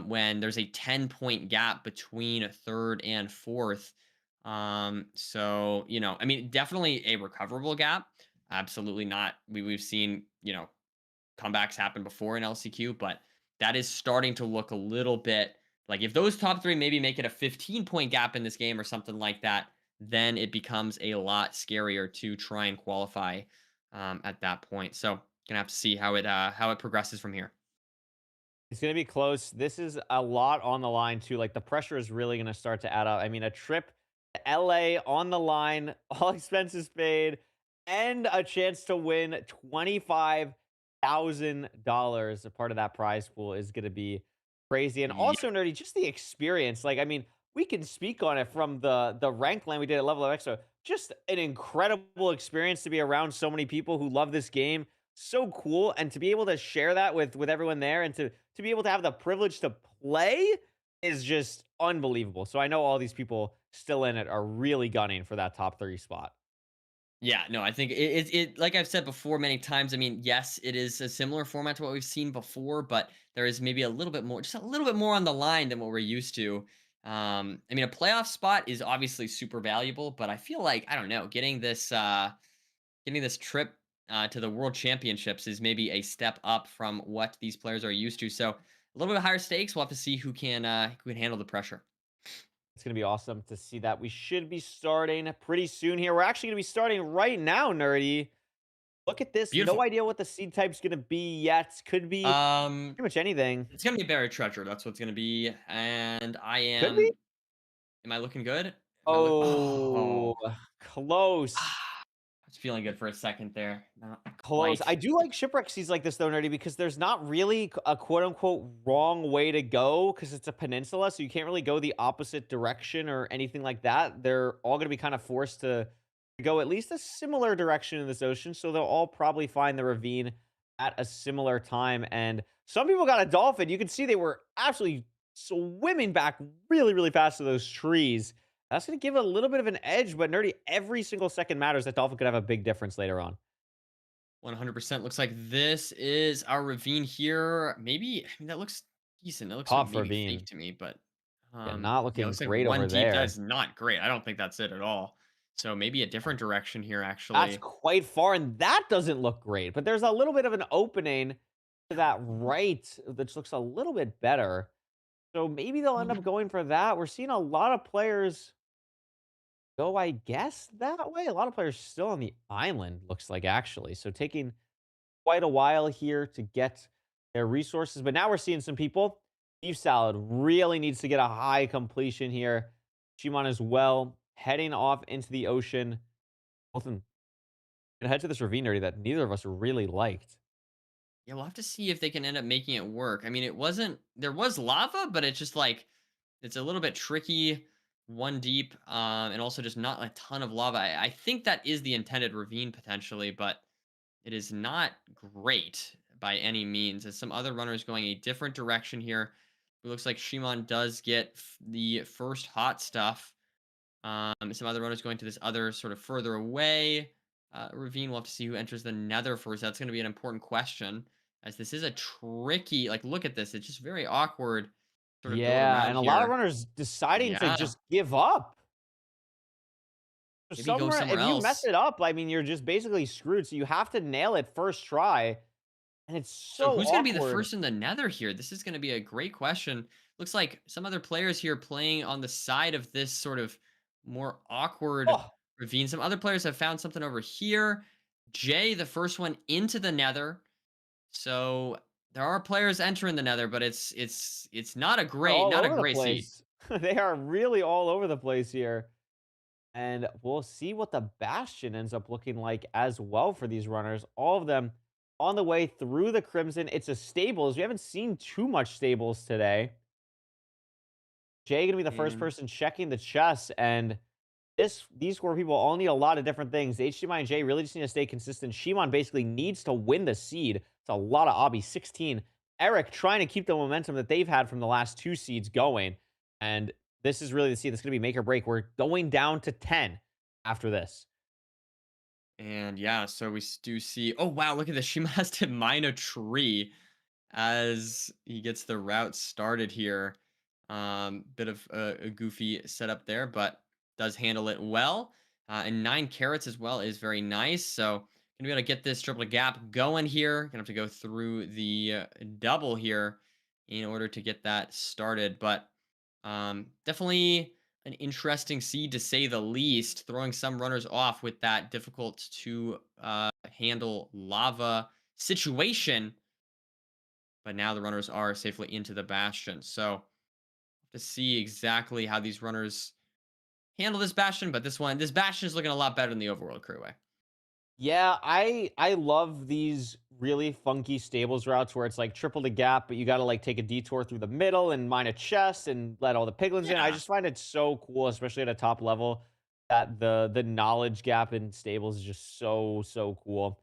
when there's a 10-point gap between third and fourth. So, I mean, definitely a recoverable gap. Absolutely not. We've seen, comebacks happen before in LCQ, but that is starting to look a little bit like if those top three maybe make it a 15-point gap in this game or something like that, then it becomes a lot scarier to try and qualify at that point. So gonna have to see how it progresses from here. It's going to be close. This is a lot on the line, too. Like the pressure is really going to start to add up. I mean, a trip to LA on the line, all expenses paid, and a chance to win $25,000. A part of that prize pool is going to be crazy. And Yeah. also, Nerdy, just the experience. Like, I mean, we can speak on it from the rank line we did at Level of Extra. Just an incredible experience to be around so many people who love this game, so cool, and to be able to share that with everyone there, and to be able to have the privilege to play is just unbelievable. So I know all these people still in it are really gunning for that top 30 spot. Yeah, no, I think it like I've said before many times. I mean, yes, it is a similar format to what we've seen before, but there is maybe a little bit more, just a little bit more on the line than what we're used to. I mean, a playoff spot is obviously super valuable, but I feel like I don't know, getting this trip to the World Championships is maybe a step up from what these players are used to. So a little bit higher stakes. We'll have to see who can handle the pressure. It's going to be awesome to see that. We should be starting pretty soon here. We're actually going to be starting right now, Nerdy. Look at this. No Beautiful. idea what the seed type's going to be yet. Could be Um, pretty much anything. it's gonna be buried treasure. That's what's gonna be, and I Could be. am. Am I looking good? Am I look Oh, Oh, close. I was feeling good for a second there. Not Close. quite. I do like shipwreck seas like this though, Nerdy, because there's not really a quote unquote wrong way to go because it's a peninsula, so you can't really go the opposite direction or anything like that. They're all going to be kind of forced to go at least a similar direction in this ocean, so they'll all probably find the ravine at a similar time. And some people got a dolphin. You can see they were absolutely swimming back really, really fast to those trees. That's going to give it a little bit of an edge, but Nerdy, every single second matters. That dolphin could have a big difference later on. 100% looks like this is our ravine here. Maybe I mean, that looks decent. That looks like Top maybe fake ravine. to me, but Yeah, not yeah, it looking looks like great one over deep. That there. is not great. I don't think that's it at all. So maybe a different direction here, That's actually. quite far, and that doesn't look great, but there's a little bit of an opening to that right, which looks a little bit better. So maybe they'll end up going for that. We're seeing a lot of players go, I guess, that way. A lot of players still on the island, looks like, actually. So taking quite a while here to get their resources. But now we're seeing some people. Beef Salad really needs to get a high completion here. Shimon as well. heading off into the ocean. Both of them gonna head to this ravine area that neither of us really liked. Yeah, we'll have to see if they can end up making it work. I mean, it wasn't there was lava, but it's just like it's a little bit tricky, one deep, and also just not a ton of lava. I think that is the intended ravine potentially, but it is not great by any means. As some other runners going a different direction here. It looks like Shimon does get the first hot stuff. Some other runners going to this other sort of further away ravine. We'll have to see who enters the nether first. That's going to be an important question, as this is a tricky. Like, look at this; it's just very awkward. Sort of build Yeah, around and a lot of here. runners deciding to Yeah, just give up. maybe go somewhere If you mess else. it up, I mean, you're just basically screwed. So you have to nail it first try, and it's So so who's going to be the awkward. first in the nether here? This is going to be a great question. Looks like some other players here playing on the side of this sort of more awkward Oh, ravine. Some other players have found something over here. Jay, the first one into the nether. So there are players entering the nether, but it's not a they're all not a over the great seed. place. They are really all over the place here. And we'll see what the Bastion ends up looking like as well for these runners. All of them on the way through the Crimson. It's a stables. We haven't seen too much stables today. Jay gonna be the first And person checking the chests, and these four people all need a lot of different things. HDMI and Jay really just need to stay consistent. Shimon basically needs to win the seed. It's a lot of obby. 16. Eric trying to keep the momentum that they've had from the last two seeds going. And this is really the seed that's going to be make or break. We're going down to 10 after this. yeah, so we do see. Oh wow, look at this. Shima has to mine a tree as he gets the route started here. Bit of a goofy setup there, but does handle it well. And 9 carrots as well is very nice. So gonna be able to get this triple gap going here. Gonna have to go through the double here in order to get that started. But definitely an interesting seed to say the least. Throwing some runners off with that difficult to handle lava situation. But now the runners are safely into the bastion. So to see exactly how these runners handle this bastion, but this bastion is looking a lot better than the overworld crewway. Yeah, I love these really funky stables routes where it's like triple the gap, but you got to like take a detour through the middle and mine a chest and let all the piglins in. I Yeah, just find it so cool, especially at a top level, that the knowledge gap in stables is just so cool.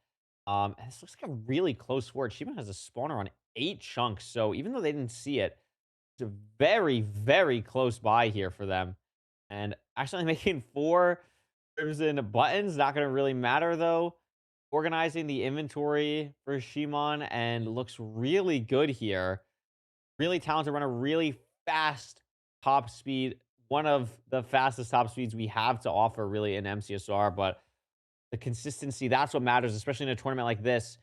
And this looks like a really close word. Shima has a spawner on 8 chunks, so even though they didn't see it, it's a very close by here for them. And actually making 4 crimson buttons, not gonna really matter though. Organizing the inventory for Shimon and looks really good here. Really talented runner, really fast top speed. One of the fastest top speeds we have to offer really in MCSR, but the consistency, that's what matters, especially in a tournament like this.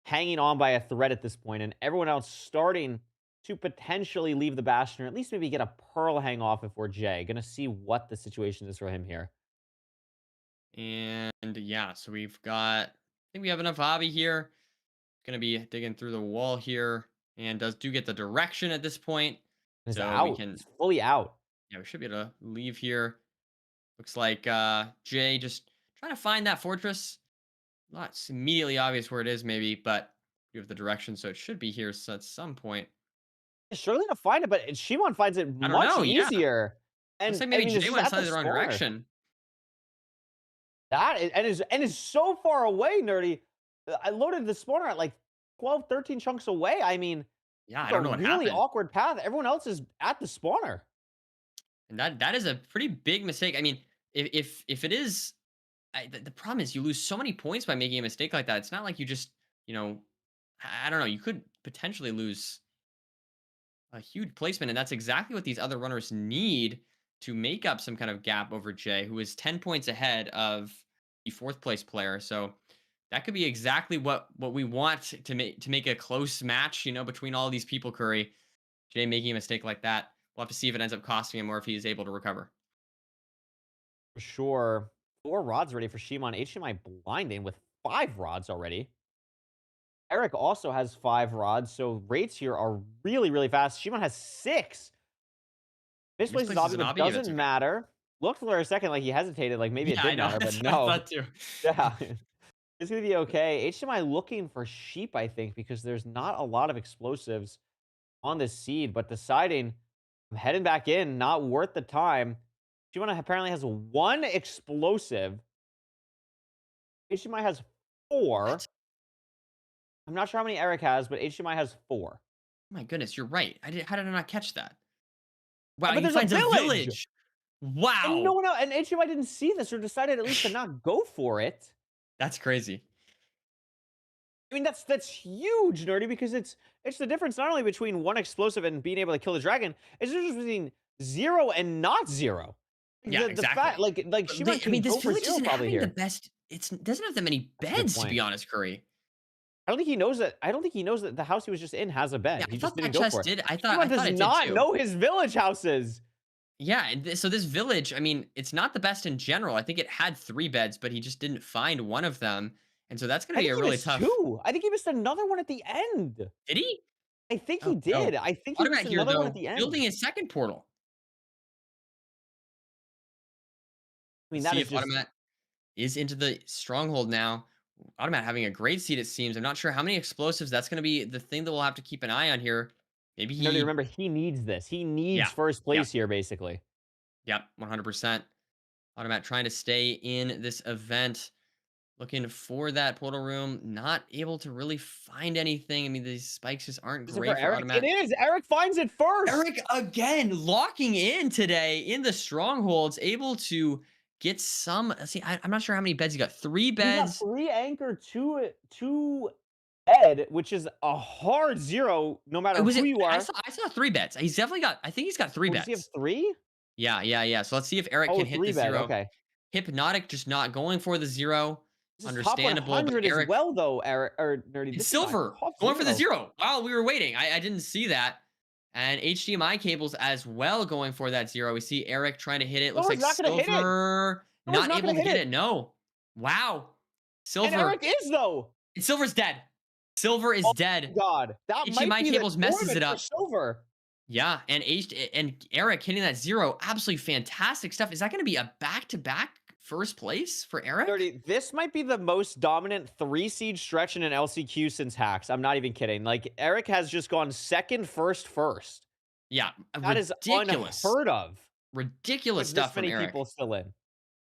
Hanging on by a thread at this point, and everyone else starting to potentially leave the Bastion, or at least maybe get a Pearl hang off if we're Jay. Gonna see what the situation is for him here. and yeah, so we've got. I think we have enough hobby here. Gonna be digging through the wall here, and do get the direction at this point, He's so we out. can. He's fully out. Yeah, we should be able to leave here. Looks like Jay just trying to find that fortress. Not immediately obvious where it is, maybe, but we have the direction, so it should be here at some point. He's struggling to find it, but Shimon finds it I don't much know. Yeah, easier. looks And like I maybe mean, this Jay is went at the slightly the wrong spawner. direction. And is so far away, nerdy. I loaded the spawner at like 12, 13 chunks away. I mean, Yeah, I it's a don't know what really happened. awkward path. Everyone else is at the spawner. And that is a pretty big mistake. I mean, if it is, the problem is you lose so many points by making a mistake like that. It's not like you just, you know, I don't know. You could potentially lose a huge placement, and that's exactly what these other runners need to make up some kind of gap over Jay, who is 10 points ahead of the fourth place player. So that could be exactly what we want to make a close match, between all these people. Curry, Jay making a mistake like that. We'll have to see if it ends up costing him or if he is able to recover. For sure. 4 rods ready for Shimon. HMI blinding with 5 rods already. Eric also has 5 rods, so rates here are really fast. Shimon has 6. Misplaces Misplaces obby, an but obby, that's doesn't okay. matter. looked for a second like he hesitated, like maybe it Yeah, I did know. matter, but That's what I no. thought too. Yeah. It's gonna be okay. HDMI looking for sheep, I think, because there's not a lot of explosives on this seed, but deciding I'm heading back in, not worth the time. HDMI apparently has one explosive. HDMI has four. What? I'm not sure how many Eric has, but HDMI has four. My goodness, you're right. How did I not catch that? Wow, But he there's a finds a village, village. and no Wow. one else, and HDMI didn't see this or decided at least to not go for it. That's crazy. I mean, that's huge, nerdy, because it's the difference not only between one explosive and being able to kill the dragon, it's just between 0 and not 0. Yeah, The fact exactly. like But Shima I mean, can this go for village 0 isn't probably having the here. best. Doesn't have that many That's a good beds, to be point. honest, Curry. I don't think he knows that the house he was just in has a Yeah, bed. I He just thought didn't that go chest for it. did. Shima I does thought it did not too. know his village houses. Yeah, and so this village, I mean, it's not the best in general. I think it had 3 beds, but he just didn't find one of them, and so that's gonna I be think a he really missed tough. 2. I think he missed another one at the end. Did he? I think Oh, he did. no. I think he missed Automat here, another one at though, the end. building his second portal. I mean, Let's that see is if just Automat is into the stronghold now. Automat having a great seed, it seems. I'm not sure how many explosives. That's going to be the thing that we'll have to keep an eye on here. Maybe nerdy, he. remember, he needs this. He Yeah. needs first Yep. place here, basically. Yep. 100%. Automat trying to stay in this event. Looking for that portal room. Not able to really find anything. I mean, these spikes just aren't Is it for great for Eric? It Automat. is. Eric finds it first. Eric again locking in today in the strongholds, able to get some. See, I'm not sure how many beds he got. 3 He got beds. 3 anchor, 2 ed, which is a hard 0 no matter Was who it? you are. I saw 3 beds. He's definitely got. I think he's got 3 Oh, does he have beds. 3? Yeah, yeah, yeah. So let's see if Eric Oh, can hit 3 the bed, 0. okay. Hypnotic just not going for the 0. This is top Understandable, but 100 as Eric. well, though, Eric or Nerdy. It's This is a silver tough going for the 0. 0 while we were waiting. I didn't see that. And HDMI cables as well going for that 0. We see Eric trying to hit it. Looks Silver's like not gonna hit it. Silver Silver's not not able gonna to hit get it. it. No. Wow. And Silver. Eric is, though. Silver's dead. Silver is Oh dead. my god. That might HDMI be the cables messes it tournament for up. Silver. Yeah, and Eric hitting that 0, absolutely fantastic stuff. Is that going to be a back-to-back first place for Eric? Nerdy, this might be the most dominant 3 seed stretch in an LCQ since Hacks. I'm not even kidding. Like, Eric has just gone second, first. Yeah, That is ridiculous. unheard of Ridiculous with this stuff from many Eric. people still in.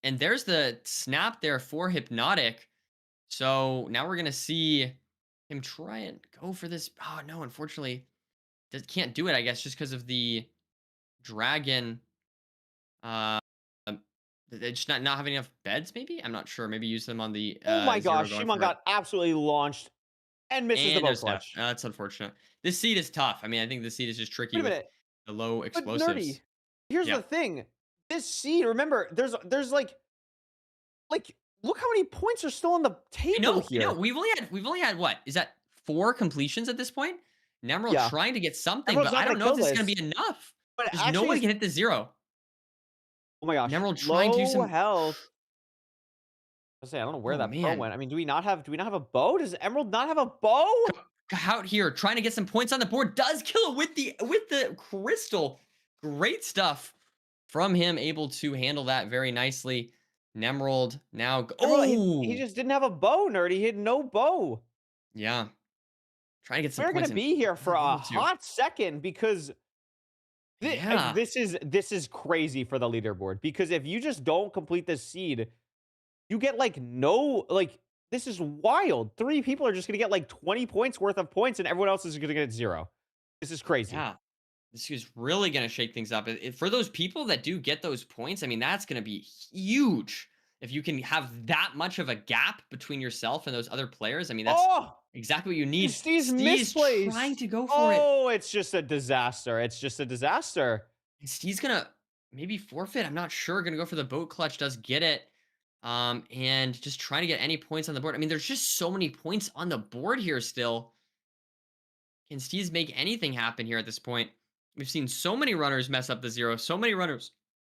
And there's the snap there for Hypnotic. So now we're going to see him try and go for this. Oh, no, unfortunately, can't do it, I guess, just because of the dragon. Uh, They just not having enough beds, maybe? I'm not sure. Maybe use them on the, Oh my 0 gosh, going Shimon for it. got absolutely launched and misses the And no boat snap. clutch. That's unfortunate. This seed is tough. I mean, I think this seed is just tricky Wait a with minute, the low but explosives. Nerdy, here's Yeah. the thing. This seed, remember, there's like look how many points are still on the table I know. here. We've only had what? Is that 4 completions at this point? Nemerald Yeah, trying to get something, everyone's but I not don't gonna know if kill this is gonna this, be enough. but Because actually, nobody can hit the 0. oh my gosh, Nemerald trying to do low some. health. I don't know where Oh that bow man. went. I mean, do we not have a bow? Does Emerald not have a bow? Out here trying to get some points on the board, does kill it with the crystal. Great stuff from him, able to handle that very nicely. Nemerald now Emerald, he oh just didn't have a bow, Nerdy. He had no bow. yeah, trying to get some We're points gonna and be here for not a able to. hot second because Yeah, this is crazy for the leaderboard. Because if you just don't complete this seed, you get like no like this is wild. 3 people are just gonna get like 20 points worth of points, and everyone else is gonna get 0. This is crazy. yeah. This is really gonna shake things up. For those people that do get those points, I mean, that's gonna be huge. If you can have that much of a gap between yourself and those other players, I mean, that's Oh, exactly what you need. Steve's Steve's misplaced. trying to go for it. Oh, it's just a disaster. It's just a disaster. Steve's gonna maybe forfeit. I'm not sure. Gonna go for the boat clutch. Does get it. And just trying to get any points on the board. I mean, there's just so many points on the board here still. Can Steve's make anything happen here at this point? We've seen so many runners mess up the 0. So many runners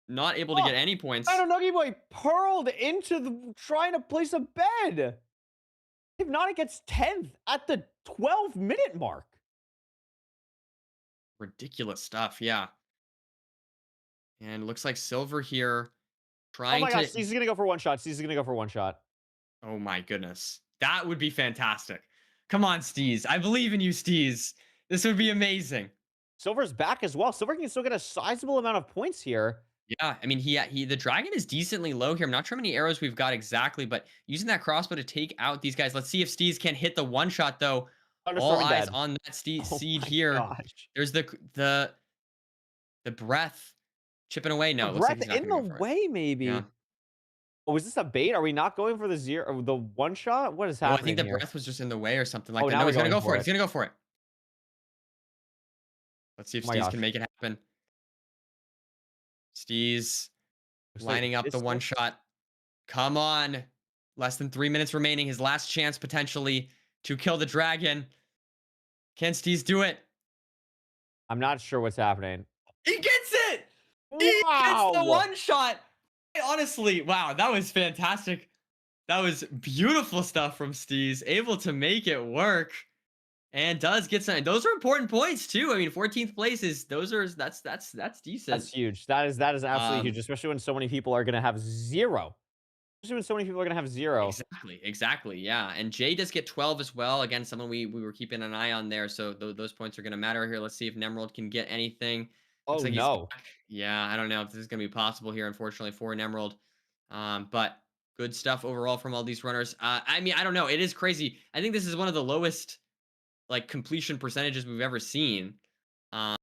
not able to Oh, get any points. I don't know, Boy pearled into the trying to place a bed. Hypnotic gets 10th at the 12-minute mark. Ridiculous stuff. Yeah. And looks like Silver here Oh Trying my gosh, to. Steez is gonna go for one shot. Steez is gonna go for one shot. Oh my goodness. That would be fantastic. Come on, Steez. I believe in you, Steez. This would be amazing. Silver's back as well. Silver can still get a sizable amount of points here. Yeah, I mean, the dragon is decently low here. I'm not sure how many arrows we've got exactly, but using that crossbow to take out these guys. Let's see if Steez can hit the one shot though. All Thunderstorming eyes dead. on that Oh seed my here. gosh. There's the breath chipping away. The No, it looks like breath he's not in going the to go for it. way, Yeah. maybe. Oh, is this a bait? Are we not going for the zero, the one shot? What is No, I think happening the here? breath was just in the way or something like Oh, that. now No, we're he's going to going go for for it. He's it. going to go for it. Let's see if Oh my Steez can gosh. make it happen. Steez Looks like lining up the one distance. shot. Come on. Less than 3 minutes remaining. His last chance potentially to kill the dragon. Can Steez do it? I'm not sure what's happening. He gets it! He gets the Wow! one shot! Honestly, wow, that was fantastic. That was beautiful stuff from Steez. Able to make it work. And does get some. Those are important points too. I mean, 14th place is that's That's decent. huge. That is absolutely huge, Um, especially when so many people are gonna have 0. Especially when so many people are gonna have 0. exactly, yeah. And Jay does get 12 as well. Again, someone we were keeping an eye on there. So those points are going to matter here. Let's see if Nemrod can get anything. Looks Oh, like he's no. back. Yeah, I don't know if this is going to be possible here, unfortunately, for Nemrod. But good stuff overall from all these runners. I mean, I don't know. It is crazy. I think this is one of the lowest like completion percentages we've ever seen um,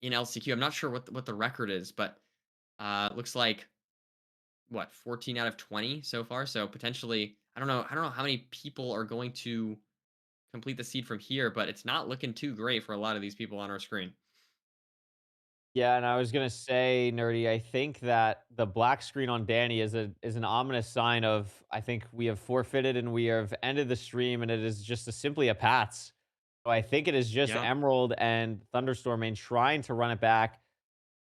in LCQ. I'm not sure what the record is, but looks like what 14 out of 20 so far. So potentially, I don't know how many people are going to complete the seed from here, but it's not looking too great for a lot of these people on our screen. Yeah, and I was gonna say, Nerdy, I think that the black screen on Danny is an ominous sign of, I think we have forfeited and we have ended the stream, and it is just simply a Pats. So I think it is just Yeah. Emerald and Thunderstorm Main trying to run it back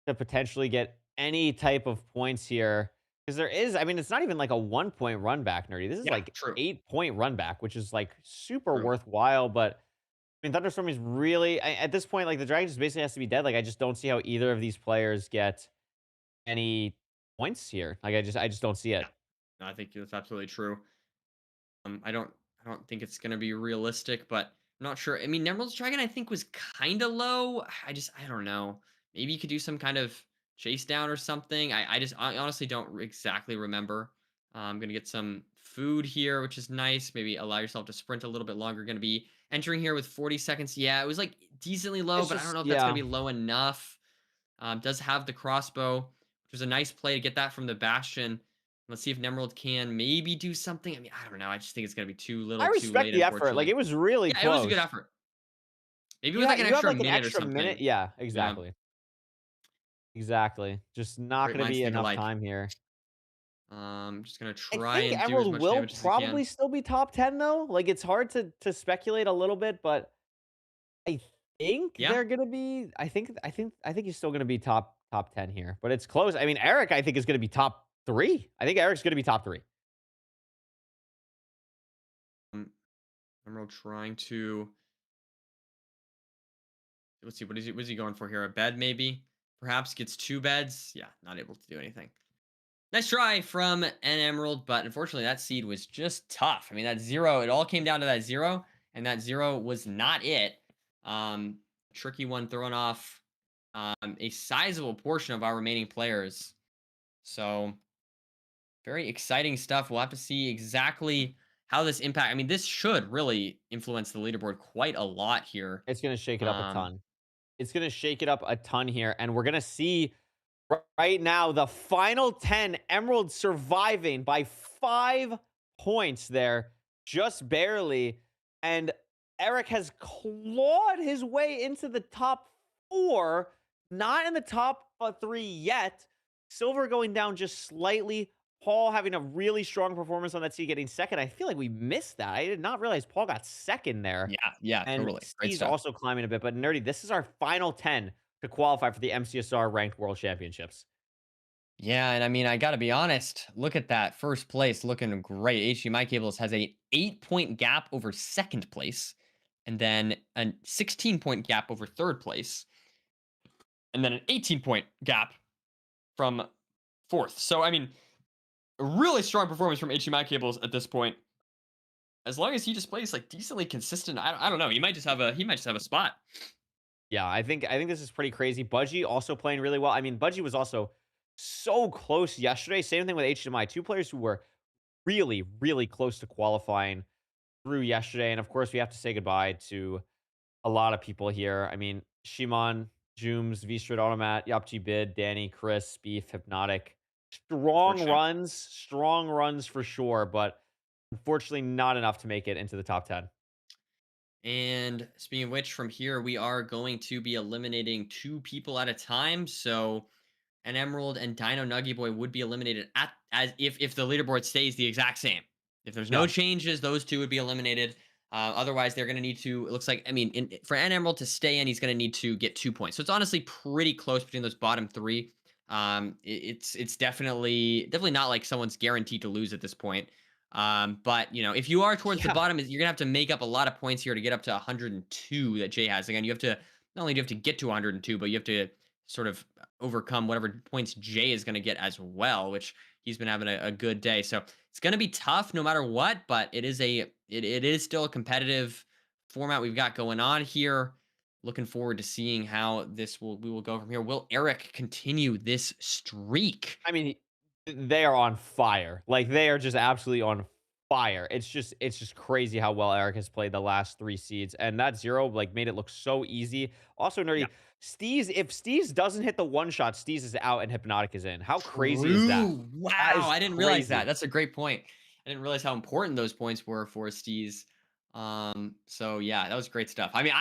to potentially get any type of points here. Because there is, I mean, it's not even like a 1 point run back, Nerdy. This is Yeah. like True. 8 point run back, which is like super True. worthwhile. But I mean, Thunderstorm is really at this point, like the dragon just basically has to be dead. Like I just don't see how either of these players get any points here. Like I just don't see Yeah. it. No, I think that's absolutely true. I don't think it's gonna be realistic, but I'm not sure. I mean, Nemerald's Dragon I think was kind of low. I don't know. Maybe you could do some kind of chase down or something. I honestly don't exactly remember. I'm gonna get some food here, which is nice. Maybe allow yourself to sprint a little bit longer. Gonna be entering here with 40 seconds. Yeah, it was like decently low, It's but I don't just know if that's gonna yeah. be low enough. Does have the crossbow, which was a nice play to get that from the Bastion. Let's see if Nemerald can maybe do something. I mean, I don't know. I just think it's gonna be too I little, too respect late, the effort. Like unfortunately. it was really Yeah, it was a good close. effort. Maybe with like an You have extra like an minute or extra minute. something. Yeah, Yeah, exactly. Exactly. Just not great gonna minds be think enough alike. time here. Just gonna I try think and do as Emerald much will damage as we can. probably still be top 10 though. Like it's hard to speculate a little bit, but I think Yeah, they're gonna be. I think he's still gonna be top 10 here, but it's close. I mean, Eric, I think is gonna be top 3. I think Eric's gonna be top 3. um, Emerald trying to. Let's see. What is he going for here? A bed maybe? Perhaps gets 2 beds. Yeah, not able to do anything. Nice try from an Emerald, but unfortunately that seed was just tough. I mean, that 0, it all came down to that 0, and that 0 was not it. Um, Tricky one throwing off a sizable portion of our remaining players. So very exciting stuff. We'll have to see exactly how this impact. I mean, this should really influence the leaderboard quite a lot here. It's gonna shake it up a Um, ton. It's gonna shake it up a ton here, and we're gonna see right now the final 10. Emerald surviving by 5 points there, just barely, and Eric has clawed his way into the top 4, not in the top 3 yet. Silver going down just slightly. Paul having a really strong performance on that seed, getting second. I feel like we missed that. I did not realize Paul got second there. yeah, yeah, And totally. Great Steve's stuff. also climbing a bit. But Nerdy, this is our final 10 to qualify for the MCSR Ranked World Championships. Yeah, and I mean, I gotta be honest. Look at that first place, looking great. HDMI Cables has a 8 point gap over second place, and then a 16 point gap over third place, and then an 18 point gap from 4th. So I mean, a really strong performance from HDMI cables at this point. As long as he just plays like decently consistent, I don't know. He might just have a spot. Yeah, I think this is pretty crazy. Budgie also playing really well. I mean, Budgie was also so close yesterday. Same thing with HDMI. Two players who were really, really close to qualifying through yesterday. And of course, we have to say goodbye to a lot of people here. I mean, Shimon, Jooms, V-Straight Automat, Yapchi Bid, Danny, Chris, Beef, Hypnotic. Unfortunate. Strong runs for sure, but unfortunately not enough to make it into the top 10. And speaking of which, from here we are going to be eliminating 2 people at a time. So an Emerald and Dino Nuggy Boy would be eliminated at as if the leaderboard stays the exact same. If there's no Yeah. changes, those 2 would be eliminated. Otherwise, they're going to need to. It looks like for an Emerald to stay in, he's going to need to get 2 points. So it's honestly pretty close between those bottom 3. It's definitely not like someone's guaranteed to lose at this point. But if you are towards the Yeah. bottom, you're gonna have to make up a lot of points here to get up to 102 that Jay has. Again, you have to not only do you have to get to 102, but you have to sort of overcome whatever points Jay is going to get as well, which he's been having a good day. So it's going to be tough no matter what, but it is still a competitive format we've got going on here. Looking forward to seeing how we will go from here. Will Eric continue this streak? I mean, they are on fire. Like they are just absolutely on fire. It's just crazy how well Eric has played the last 3 seeds, and that zero like made it look so easy. Also, Yeah. nerdy. Steez, if Steez doesn't hit the one shot, Steez is out and Hypnotic is in. How crazy is that? True. That Wow, is I didn't realize that. crazy. That's a great point. I didn't realize how important those points were for Steez. So yeah, that was great stuff. I mean,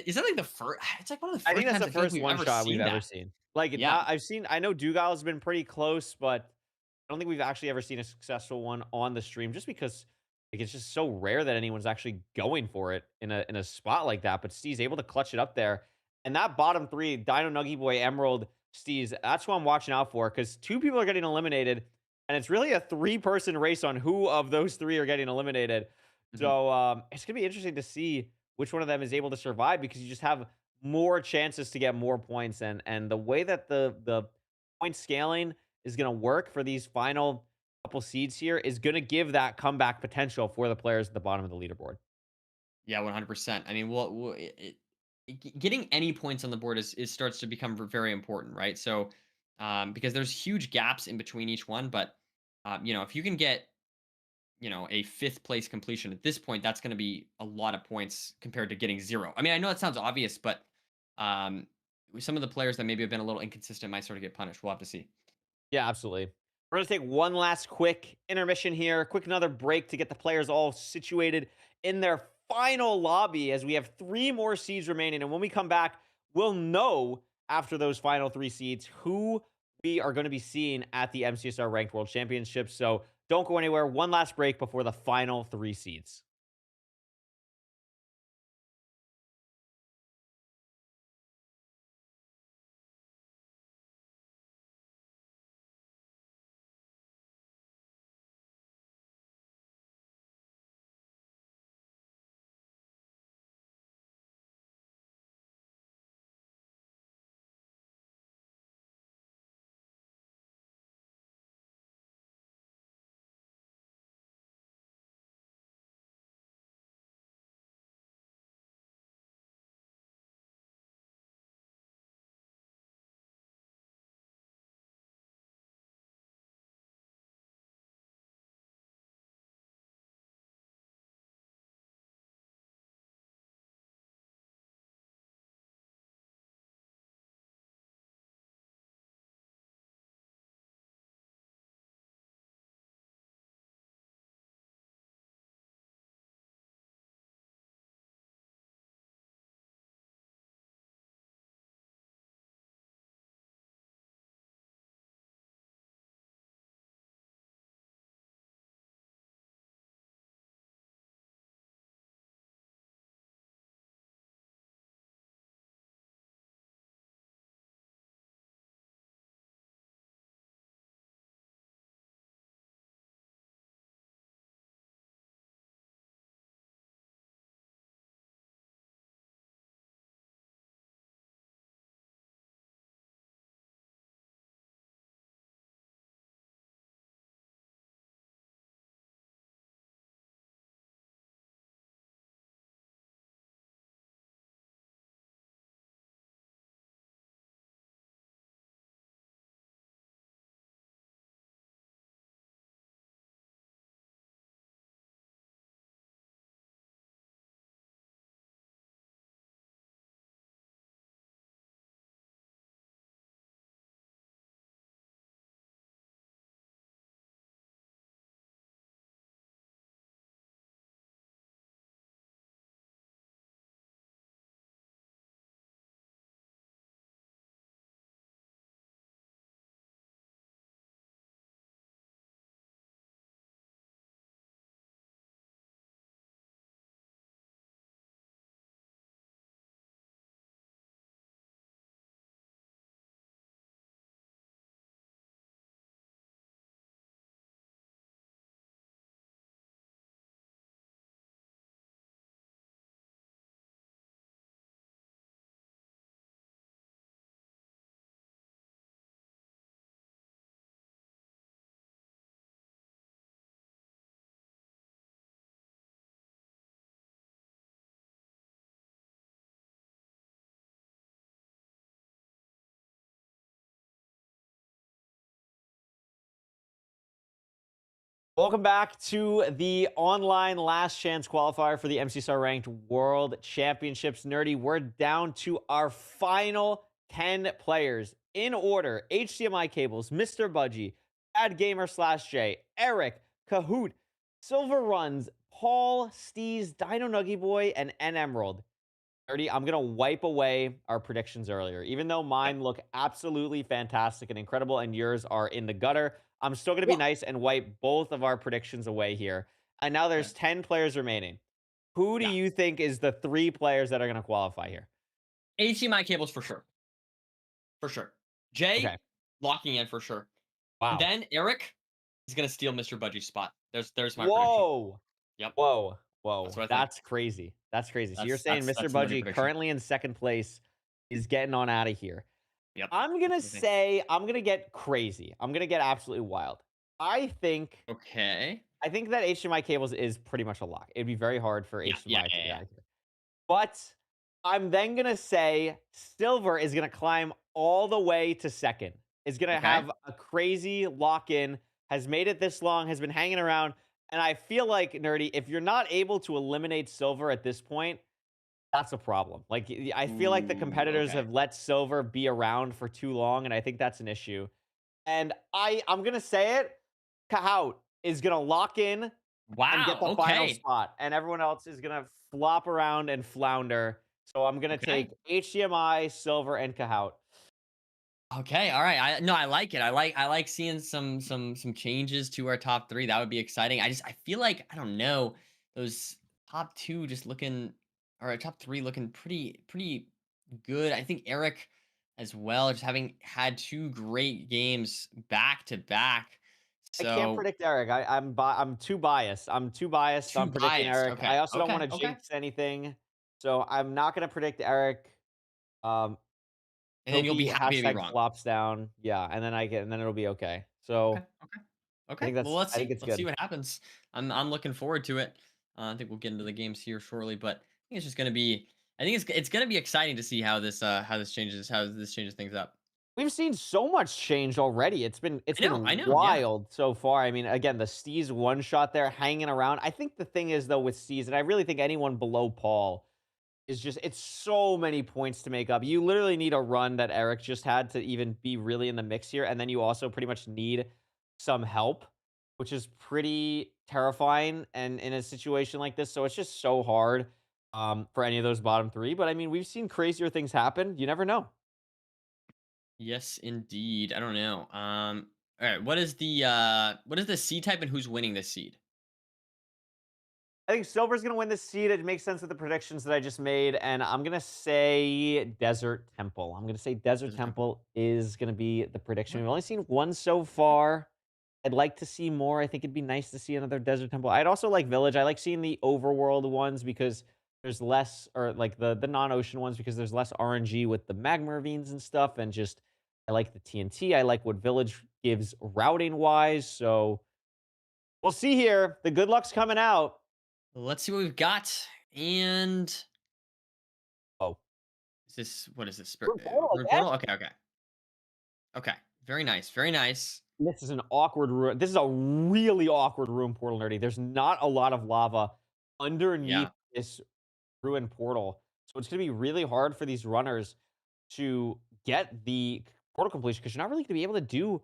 is that like the first? It's like one of the I first think that's times the I feel like first we've one ever shot we've seen ever that. seen. Like, Yeah. I know Dougal has been pretty close, but I don't think we've actually ever seen a successful one on the stream just because like it's just so rare that anyone's actually going for it in a spot like that. But Steve's able to clutch it up there. And that bottom 3, Dino Nuggy Boy, Emerald, Steve's, that's what I'm watching out for because 2 people are getting eliminated. And it's really a 3-person race on who of those 3 are getting eliminated. Mhm. So it's gonna be interesting to see which one of them is able to survive because you just have more chances to get more points. And the way that the point scaling is going to work for these final couple seeds here is going to give that comeback potential for the players at the bottom of the leaderboard. Yeah, 100%. I mean, getting any points on the board is starts to become very important, right? So, because there's huge gaps in between each one, but if you can get a 5th place completion at this point, that's going to be a lot of points compared to getting 0. I mean, I know that sounds obvious, but um, some of the players that maybe have been a little inconsistent might sort of get punished. We'll have to see. Yeah, absolutely. We're going to take one last quick intermission here, quick another break to get the players all situated in their final lobby as we have 3 more seeds remaining. And when we come back, we'll know after those final 3 seeds who we are going to be seeing at the MCSR Ranked World Championships. So don't go anywhere. One last break before the final 3 seeds. Welcome back to the online last chance qualifier for the MCSR ranked world championships. Nerdy, we're down to our final 10 players in order: HDMI cables, Mr. Budgie, Bad Gamer slash J, Eric, Kahoot, Silver Runs, Paul, Steez, Dino Nuggy Boy, and N Emerald. Nerdy, I'm gonna wipe away our predictions earlier. Even though Yep. mine look absolutely fantastic and incredible and yours are in the gutter, I'm still gonna be What? nice and wipe both of our predictions away here. And now Okay. there's 10 players remaining. Who do Yeah. you think is the three players that are gonna qualify here? HDMI cables for sure. For sure. Okay. Jay, locking in for sure. And Wow. then Eric is gonna steal Mr. Budgie's spot. There's my prediction. Whoa. Yep. Whoa. That's Whoa. what I think. That's crazy. That's crazy. So you're That's saying that's Mr. that's the money Budgie, prediction. currently in second place, is getting on out of here. Yep. I'm That's gonna what I think. say I'm gonna get crazy. I'm gonna get absolutely wild. I think Okay. I think that HDMI cables is pretty much a lock. It'd be very hard for Yeah, yeah, HDMI to yeah, get yeah. out of here. But I'm then gonna say Silver is gonna climb all the way to second. Is gonna Okay. have a crazy lock in, has made it this long, has been hanging around. And I feel like, Nerdy, if you're not able to eliminate Silver at this point, that's a problem. Like, I feel like the Ooh, competitors okay. have let Silver be around for too long, and I think that's an issue. And I'm gonna say it, Kahoot is gonna lock in and get Wow, the final okay. spot, and everyone else is gonna flop around and flounder. So I'm gonna Okay. take HDMI, Silver, and Kahoot. Okay, all right. I no, I like it. I like seeing some changes to our top 3. That would be exciting. I feel like I don't know, those top 2 just looking or top 3 looking pretty good. I think Eric as well, just having had 2 great games back to back. I can't So, predict Eric. I'm too biased. I'm too biased. too I'm predicting biased. Eric. I Okay. also don't want Okay. to Okay. jinx anything, so I'm not gonna predict Eric. Um, And then He'll you'll be be happy to be hashtag wrong. flops down. Yeah, and then and then it'll be okay. Okay. So Okay. I Okay. think Well, that's let's I think see. it's Let's see good. what happens. I'm looking forward to it. I think we'll get into the games here shortly, but I think it's just going to be. I think it's going to be exciting to see how this changes things up. We've seen so much change already. It's I know. I been know. Yeah. wild so far. I mean, again, the Steez one shot there hanging around. I think the thing is though with Steez, and I really think anyone below Paul is just it's so many points to make up. You literally need a run that Eric just had to even be really in the mix here, and then you also pretty much need some help, which is pretty terrifying and in a situation like this. So it's just so hard for any of those bottom three. But I mean, we've seen crazier things happen. You never know. Yes, indeed. I don't know. All right. What is the seed type and who's winning this seed? I think Silver's going to win this seed. It makes sense with the predictions that I just made. And I'm going to say Desert Temple. I'm going to say Desert Desert Temple. Temple is going to be the prediction. Okay. We've only seen one so far. I'd like to see more. I think it'd be nice to see another Desert Temple. I'd also like Village. I like seeing the overworld ones because there's less, or like the non-ocean ones because there's less RNG with the magma ravines and stuff. And just, I like the TNT. I like what Village gives routing wise. So we'll see here. The good luck's coming out. Let's see what we've got. And Oh, is this what is this? portal Rune again? portal? Okay. Okay. Okay. Very nice. Very nice. This is an awkward room. This is a really awkward room, Portal Nerdy. There's not a lot of lava underneath Yeah. this ruined portal. So it's going to be really hard for these runners to get the portal completion because you're not really going to be able to do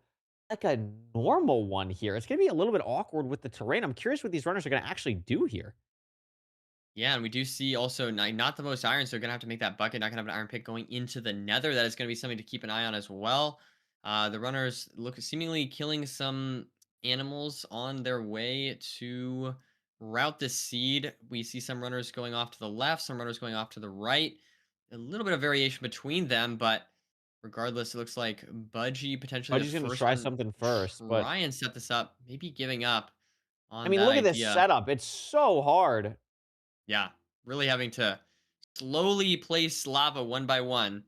like a normal one here. It's going to be a little bit awkward with the terrain. I'm curious what these runners are going to actually do here. Yeah, and we do see also not the most iron, so we're gonna have to make that bucket. Not gonna have an iron pick going into the nether. That is gonna be something to keep an eye on as well. The runners look seemingly killing some animals on their way to route the seed. We see some runners going off to the left, some runners going off to the right. A little bit of variation between them, but regardless, it looks like Budgie potentially the Budgie's going to first try one something first, but try and set this up, maybe giving up I on mean, that look at this idea. setup. It's so hard. Yeah, really having to slowly place lava one by one,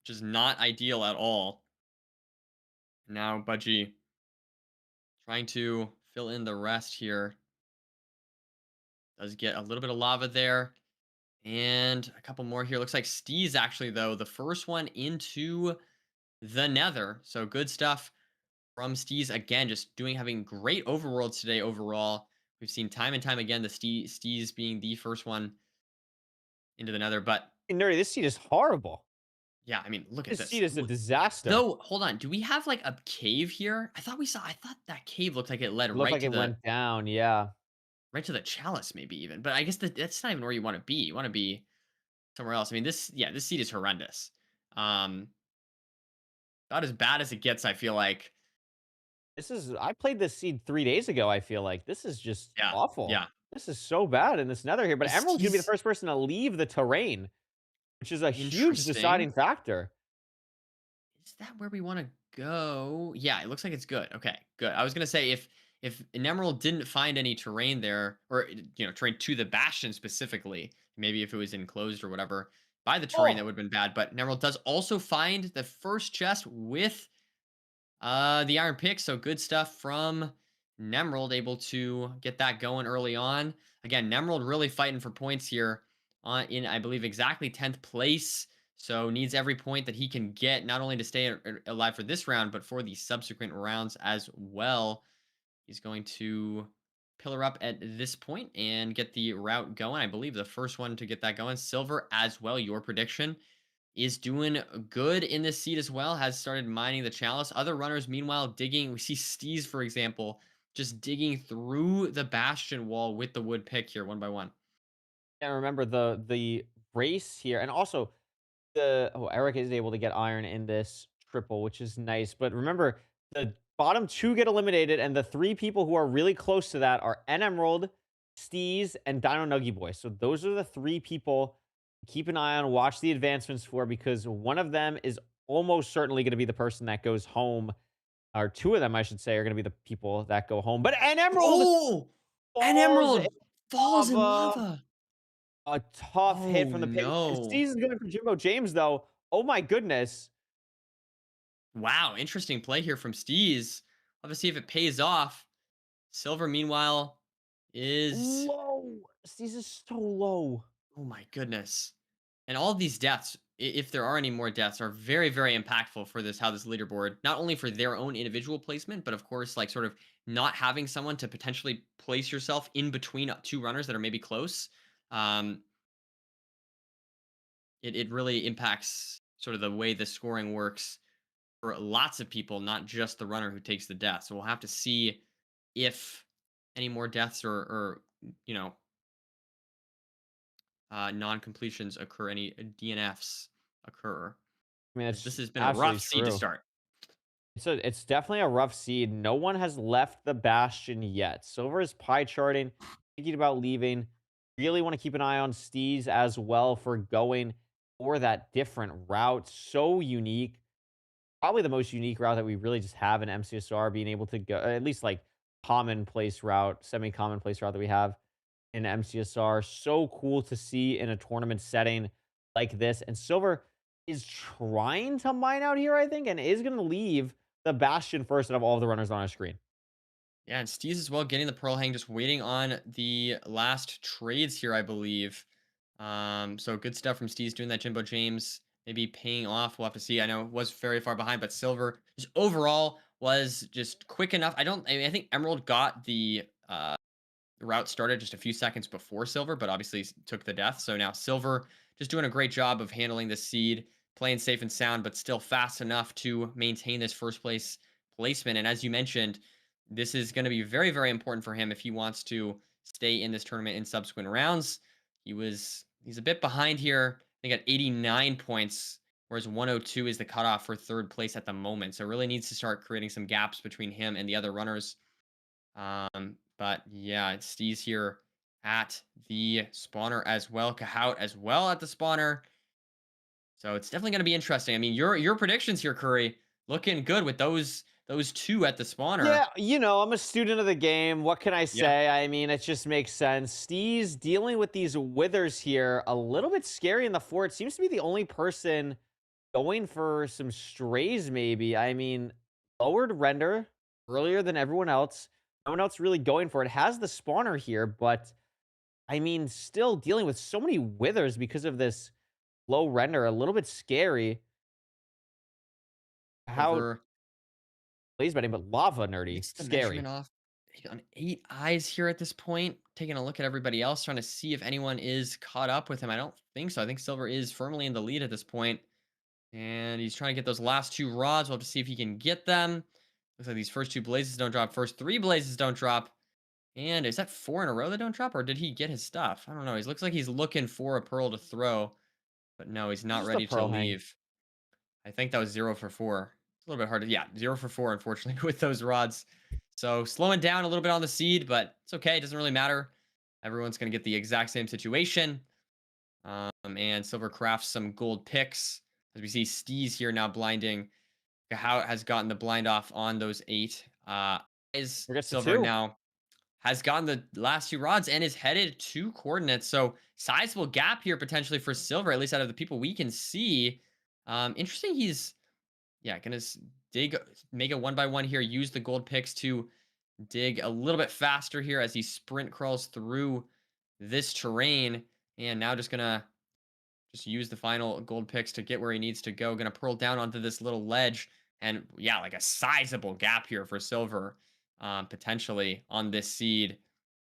which is not ideal at all. Now Budgie trying to fill in the rest here. Does get a little bit of lava there. And a couple more here. Looks like Steez actually, though, the first one into the nether. So good stuff from Steez again, just having great overworlds today overall. We've seen time and time again the Steez being the first one into the Nether, but Hey, Nerdy, this seed is horrible. yeah, I mean, look at This this. seed is a disaster. Though, hold on, do we have like a cave here? I thought that cave looked like it led It looked like it went down, yeah. right to the chalice, maybe even. But I guess that's not even where you want to be. You want to be somewhere else. I mean, this seed is horrendous. Um, about as bad as it gets, I feel like. This is I played this seed 3 days ago, I feel like. This is just Yeah, awful. yeah. This is so bad in this Nether here, but Emerald's gonna be the He's first person to leave the terrain, which is a huge interesting. deciding factor. Is that where we want to go? Yeah, it looks like it's good. Okay, good. I was gonna say if an Emerald didn't find any terrain there, or terrain to the Bastion specifically, maybe if it was enclosed or whatever by the terrain, that Oh, would have been bad. But Emerald does also find the first chest with the iron pick, so good stuff from Nemrald, able to get that going early on. Again, Nemrald really fighting for points here on in I believe exactly 10th place. So needs every point that he can get, not only to stay alive for this round, but for the subsequent rounds as well. He's going to pillar up at this point and get the route going. I believe the first one to get that going. Silver as well. Your prediction is doing good in this seat as well, has started mining the chalice. Other runners, meanwhile, digging. We see Steez, for example, just digging through the bastion wall with the wood pick here, one by one. and remember the race here, and also Eric is able to get iron in this triple, which is nice. But remember, the bottom two get eliminated, and the three people who are really close to that are N Emerald, Steez, and Dino Nuggy Boy. So those are the three people to keep an eye on, watch the advancements for, because one of them is almost certainly going to be the person that goes home, or two of them, I should say, are going to be the people that go home. But N Emerald Oh, an falls in emerald falls in lava. lava. A tough hit Oh from the pit. no. Steez is going for Jimbo James, though. Oh my goodness. Wow, interesting play here from Steez. Let's see if it pays off. Silver, meanwhile, is Low. Steez is so low. oh my goodness. And all of these deaths, if there are any more deaths, are very, very impactful for this leaderboard, not only for their own individual placement, but of course, like sort of not having someone to potentially place yourself in between two runners that are maybe close. Um, it really impacts sort of the way the scoring works for lots of people, not just the runner who takes the death. So we'll have to see if any more deaths or you know non-completions occur, any DNFs occur. I mean, 'Cause this it's has been a absolutely rough seed to true. start. It's definitely a rough seed. No one has left the Bastion yet. Silver is pie charting, thinking about leaving. Really want to keep an eye on Steez as well for going for that different route. So unique. Probably the most unique route that we really just have in MCSR, being able to go at least like commonplace route, semi-commonplace route that we have in MCSR. So cool to see in a tournament setting like this. And Silver is trying to mine out here, I think, and is going to leave the Bastion first out of all of the runners on our screen. Yeah, and Steez as well getting the Pearl Hang, just waiting on the last trades here, I believe. So good stuff from Steez doing that. Jimbo James maybe paying off. We'll have to see. I know it was very far behind, but Silver just overall was just quick enough. I think Emerald got the route started just a few seconds before Silver, but obviously took the death. So now Silver just doing a great job of handling the seed, playing safe and sound, but still fast enough to maintain this first place placement. And as you mentioned, this is going to be very, very important for him if he wants to stay in this tournament in subsequent rounds. He's a bit behind here. I think at 89 points, whereas 102 is the cutoff for third place at the moment. So really needs to start creating some gaps between him and the other runners. But yeah, it's Steez here at the spawner as well. Kahout as well at the spawner. So it's definitely going to be interesting. I mean, your predictions here, Curry, looking good with those two at the spawner. Yeah, I'm a student of the game. What can I Yeah. say? I mean, it just makes sense. Steez dealing with these withers here, a little bit scary in the fort. Seems to be the only person going for some strays, maybe. I mean, lowered render earlier than everyone else. No one else really going for it. Has the spawner here, but I mean, still dealing with so many withers because of this low render. A little bit scary. How Over. Blaze betting, but lava nerdy. Gets the Scary. measurement off on 8 eyes here at this point. Taking a look at everybody else, trying to see if anyone is caught up with him. I don't think so. I think Silver is firmly in the lead at this point. And he's trying to get those last 2 rods. We'll have to see if he can get them. Looks like these first 2 blazes don't drop. First 3 blazes don't drop. And is that 4 in a row that don't drop? Or did he get his stuff? I don't know. He looks like he's looking for a pearl to throw. But no, he's not Just a ready to pearl hang. leave. I think that was 0 for 4. It's a little bit hard to, yeah, 0 for 4, unfortunately, with those rods. So slowing down a little bit on the seed, but it's okay. It doesn't really matter. Everyone's going to get the exact same situation. And Silver crafts some gold picks. As we see Steez here now blinding. How has gotten the blind off on those 8. Is Forgets the Silver 2. now has gotten the last 2 rods and is headed to coordinates. So sizable gap here potentially for Silver, at least out of the people we can see. Interesting. He's gonna dig, make a 1 by 1 here. Use the gold picks to dig a little bit faster here as he sprint crawls through this terrain. And now just gonna use the final gold picks to get where he needs to go. Gonna pearl down onto this little ledge. And yeah, like a sizable gap here for Silver, potentially on this seed.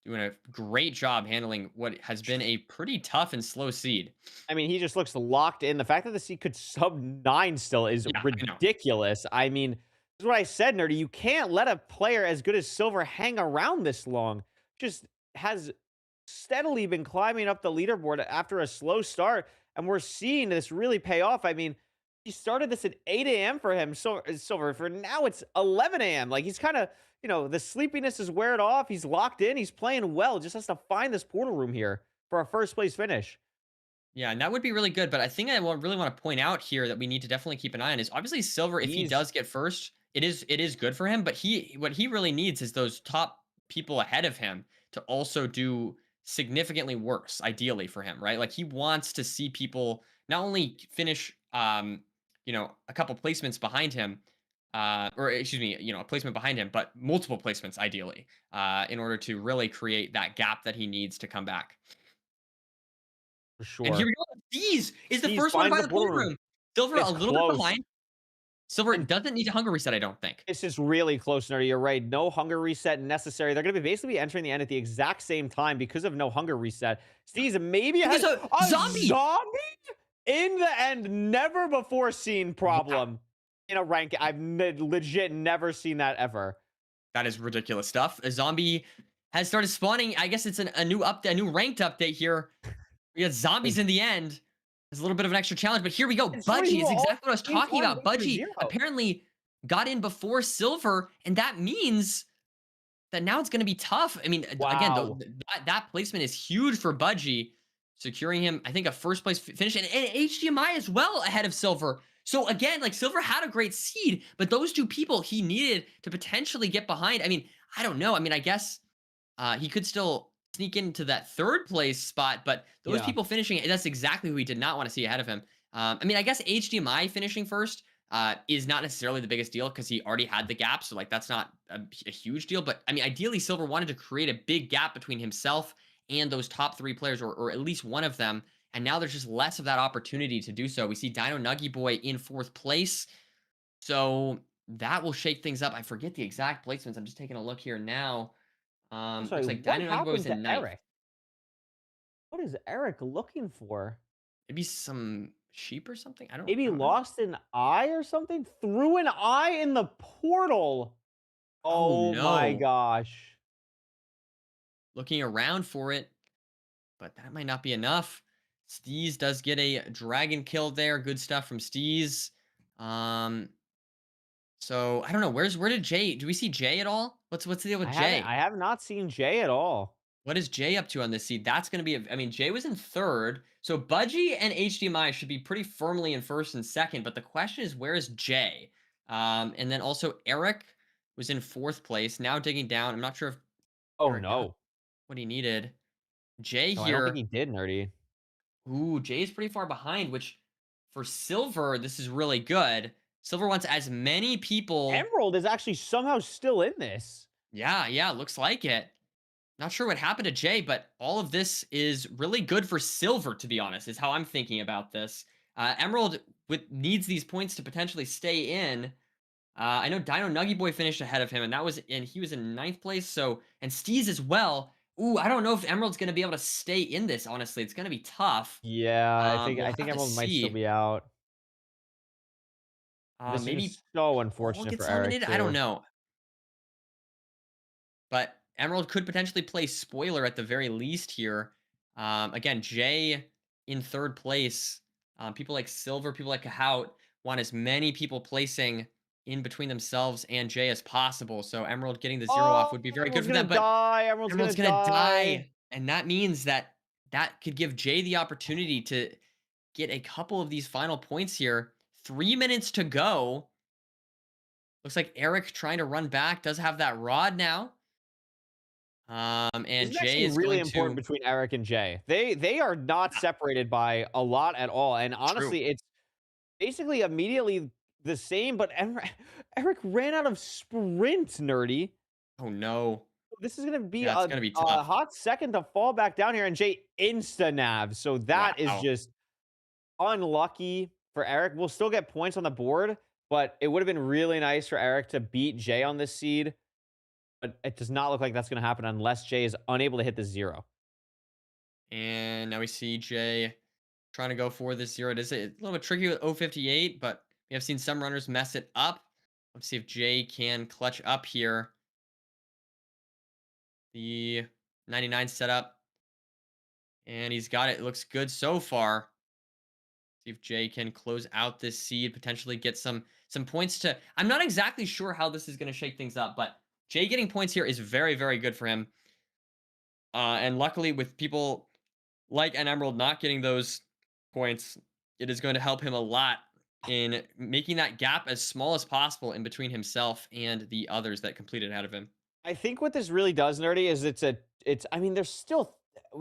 Doing a great job handling what has been a pretty tough and slow seed. I mean, he just looks locked in. The fact that the seed could sub 9 still is Yeah, I know. ridiculous. I mean, this is what I said, Nerdy. You can't let a player as good as Silver hang around this long. Just has steadily been climbing up the leaderboard after a slow start, and we're seeing this really pay off. I mean, he started this at 8 a.m. for him, so Silver. For now, it's 11 a.m. Like, he's kind of, the sleepiness is wearing off. He's locked in. He's playing well. Just has to find this portal room here for a first place finish. Yeah, and that would be really good. But I think really want to point out here that we need to definitely keep an eye on is obviously Silver. If he He's does get first, it is good for him. But what he really needs is those top people ahead of him to also do significantly worse, ideally for him, right? Like he wants to see people not only finish, a couple placements behind him, or excuse me, a placement behind him, but multiple placements ideally, in order to really create that gap that he needs to come back. for And here sure. we go. These is the He's first one finds by the the portal pool room. room. Silver a It's little bit close. behind. Silver And doesn't need a hunger reset, I don't think. this is really close, Nerdy. You're right. No hunger reset necessary. They're going to be basically entering the end at the exact same time because of no hunger reset. Steez maybe There's has a a zombie. zombie in the end. Never before seen Wow, problem in a rank. I've legit never seen that ever. that is ridiculous stuff. A zombie has started spawning. I guess it's a new update, a new ranked update here. We got zombies in the end. It's a little bit of an extra challenge, but here we go. And somebody Budgie who is all exactly what I was same talking time about. went for Budgie 0. apparently got in before Silver, and that means that now it's going to be tough. I mean, again, Wow. that placement is huge for Budgie, securing him, I think, a first place finish, and HDMI as well ahead of Silver. So again, like Silver had a great seed, but those 2 people he needed to potentially get behind. I mean, I don't know. I mean, I guess he could still sneak into that 3rd place spot, but those Yeah. people finishing, that's exactly who we did not want to see ahead of him. I mean, I guess HDMI finishing first is not necessarily the biggest deal because he already had the gap. So, like, that's not a huge deal. But I mean, ideally, Silver wanted to create a big gap between himself and those top 3 players, or at least one of them. And now there's just less of that opportunity to do so. We see Dino Nuggy Boy in 4th place. So that will shake things up. I forget the exact placements. I'm just taking a look here now. I'm sorry. Looks like What Dino Nuggy Boy happened was in to 9th. Eric? What is Eric looking for? Maybe some sheep or something? I Maybe don't know. lost an eye or something? Threw an eye in the portal. Oh, Oh my no. gosh. Looking around for it, but that might not be enough. Steez does get a dragon kill there. Good stuff from Steez. Um, so I don't know. Where did Jay? Do we see Jay at all? What's the deal with I Jay? have not seen Jay at all. What is Jay up to on this seed? That's going to be, I mean, Jay was in 3rd. So Budgie and HDMI should be pretty firmly in 1st and 2nd. But the question is, where is Jay? And then also Eric was in 4th place. Now digging down. I'm not sure if Oh Eric got no. what he needed. Jay No, I don't think here. he did, Nerdy. Ooh, Jay's pretty far behind, which for Silver, this is really good. Silver wants as many people. Emerald is actually somehow still in this. Yeah, looks like it. Not sure what happened to Jay, but all of this is really good for Silver, to be honest, is how I'm thinking about this. Emerald needs these points to potentially stay in. I know Dino Nuggy Boy finished ahead of him, and he was in ninth place. So and Steez as well. Ooh, I don't know if Emerald's gonna be able to stay in this. Honestly, it's gonna be tough. Yeah, We'll I think have to Emerald might still see. be out. This is Maybe just so Paul unfortunate for gets Eric eliminated. I don't too. know, but Emerald could potentially play spoiler at the very least here. Again, Jay in third place. People like Silver, people like Kahout want as many people placing in between themselves and Jay as possible. So Emerald getting the zero off Oh, would be very good Emerald's for gonna them. But die. Emerald's gonna Emerald's gonna die. die, and that means that that could give Jay the opportunity to get a couple of these final points here. 3 minutes to go. Looks like Eric trying to run back does have that rod now. This And is Jay actually is really going important to between Eric and Jay. They are not yeah, separated by a lot at all, and true. honestly, it's basically immediately the same, but Eric ran out of sprint, Nerdy. Oh no. This is gonna be Yeah, it's gonna be a tough. hot second to fall back down here, and Jay insta-nav, so that is Wow. just unlucky for Eric. We'll still get points on the board, but it would have been really nice for Eric to beat Jay on this seed, but it does not look like that's gonna happen unless Jay is unable to hit the 0. And now we see Jay trying to go for this zero. It is a little bit tricky with 058, but we have seen some runners mess it up. Let's see if Jay can clutch up here. The 99 setup. And he's got it. It looks good so far. See if Jay can close out this seed, potentially get some points to. I'm not exactly sure how this is going to shake things up, but Jay getting points here is very, very good for him. And luckily, with people like an Emerald not getting those points, it is going to help him a lot in making that gap as small as possible in between himself and the others that completed ahead of him. I think what this really does, Nerdy, is it's I mean, there's still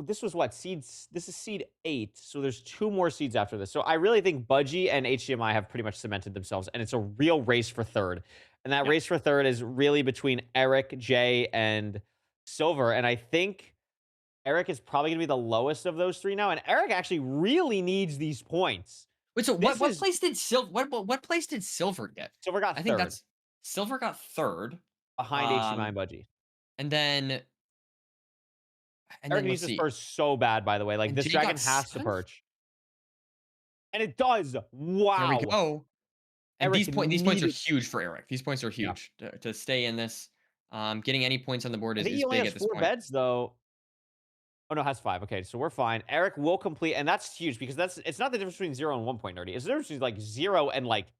this was what seeds this is seed 8, so there's 2 more seeds after this. So I really think Budgie and HDMI have pretty much cemented themselves, and it's a real race for third. And that Yeah. race for third is really between Eric, Jay, and Silver. And I think Eric is probably gonna be the lowest of those 3 now. And Eric actually really needs these points. Wait, so This what is place did Silver what place did Silver get? Silver got I think third that's Silver got third. behind HDMI Um and Budgie. and then and Eric then needs let's this see. perch so bad, by the way. Like And this Jay dragon got has to 7th? perch. And it does. There we Wow. go. And Eric these points are needed huge for Eric. These points are yeah. huge to stay in this. Getting any points on the board I think he is only big has at this 4 point. beds though. Oh no, has 5. Okay, so we're fine. Eric will complete, and that's huge because that's it's not the difference between 0 and 1 point, Nerdy. It's the difference between like 0 and like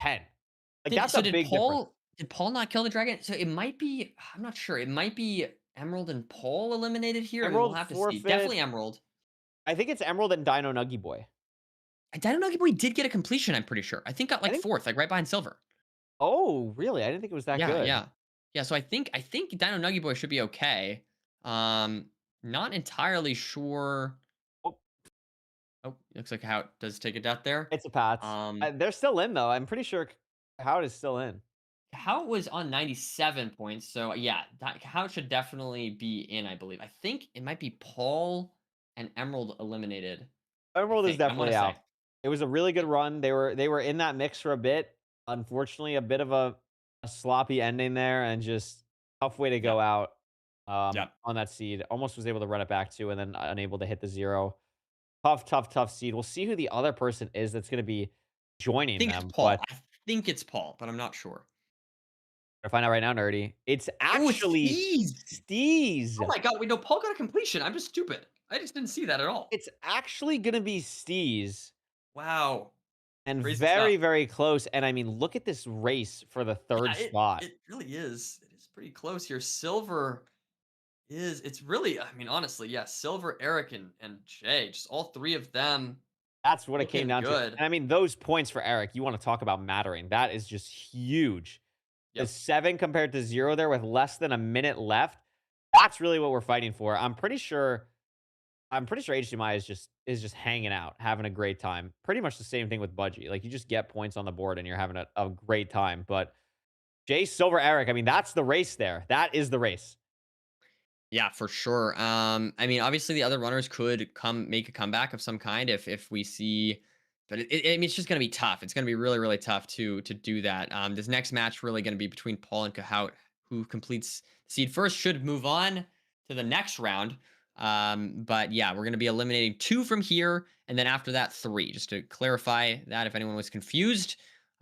10. Like Did that's so a big difference. Did Paul not kill the dragon? So it might be I'm not sure. It might be Emerald and Paul eliminated here. I mean, we'll Emerald have to see. forfeit. Definitely Emerald. I think it's Emerald and Dino Nuggy Boy. And Dino Nugget Boy did get a completion, I'm pretty sure. I think got I like think 4th, like right behind Silver. oh, really? I didn't think it was that Yeah, good. yeah. Yeah, so I think Dino Nugget Boy should be okay. Not entirely sure. Oh, Oh, looks like how it does take a death there. it's a Pats. Um, They're still in though. I'm pretty sure Howard is still in. How it was on 97 points. So yeah, how it should definitely be in, I believe. I think it might be Paul and Emerald eliminated. I Emerald is think. I want definitely to say. out. It was a really good run. They were in that mix for a bit. Unfortunately, a bit of a sloppy ending there and just tough way to Yeah. go out Yeah. on that seed. Almost was able to run it back too, and then unable to hit the 0. Tough, tough, tough seed. We'll see who the other person is that's going to be I joining think it's them, Paul. but I think it's Paul, but I'm not sure. I find out right now, Nerdy. It's Oh, it's actually Steez. Oh Steez. my god, wait, no, Paul got a completion. I'm just stupid. I just didn't see that at all. It's actually going to be Steez. Wow. And Crazy very, stuff. very close. And I mean, look at this race for the Yeah, third spot. it really is. It is pretty close here. Silver is it's really, I mean, honestly, yeah, Silver, Eric, and Jay, just all three of them That's what it came looking down to. good. And I mean, those points for Eric, you want to talk about mattering. That is just huge. The Yep. 7 compared to 0 there with less than a minute left. That's really what we're fighting for. I'm pretty sure HDMI is just hanging out, having a great time. Pretty much the same thing with Budgie. Like you just get points on the board and you're having a great time. But Jay Silver Eric, I mean, that's the race there. That is the race. Yeah, for sure. I mean, obviously the other runners could come make a comeback of some kind if we see but I mean, it's just gonna be tough. It's gonna be really, really tough to do that. This next match really gonna be between Paul and Cahout. Who completes seed first should move on to the next round. But yeah, we're gonna be eliminating 2 from here, and then after that, 3. Just to clarify that if anyone was confused.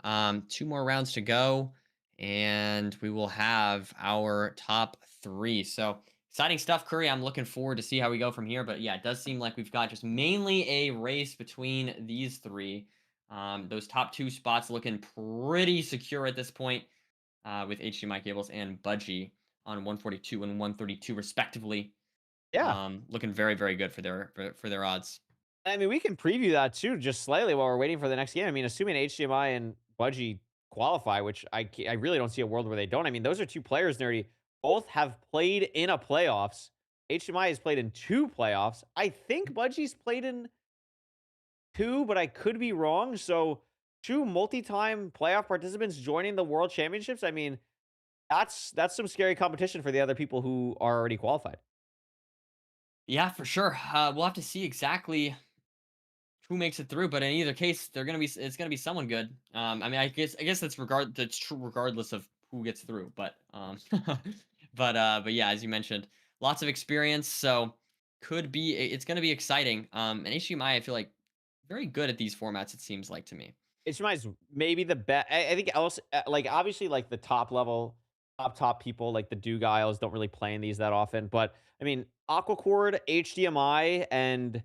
2 more rounds to go, and we will have our top 3. So exciting stuff, Curry. I'm looking forward to see how we go from here. But yeah, it does seem like we've got just mainly a race between these 3. Those top 2 spots looking pretty secure at this point, with HDMI cables and Budgie on 142 and 132 respectively. Yeah. Looking very, very good for their odds. I mean, we can preview that too, just slightly while we're waiting for the next game. I mean, assuming HDMI and Budgie qualify, which I really don't see a world where they don't. I mean, those are 2 players, Nerdy. Both have played in a playoffs. HDMI has played in 2 playoffs. I think Budgie's played in 2, but I could be wrong. So 2 multi-time playoff participants joining the World Championships. I mean, that's some scary competition for the other people who are already qualified. Yeah, for sure. We'll have to see exactly who makes it through, but in either case, it's gonna be someone good. I mean, I guess that's true regardless of who gets through. But but yeah, as you mentioned, lots of experience, so it's gonna be exciting. And HDMI, I feel like very good at these formats. It seems like to me. It's reminds maybe the best. I think else like obviously like the top level, top people like the Duke Isles don't really play in these that often. But I mean, Aquacord, HDMI, and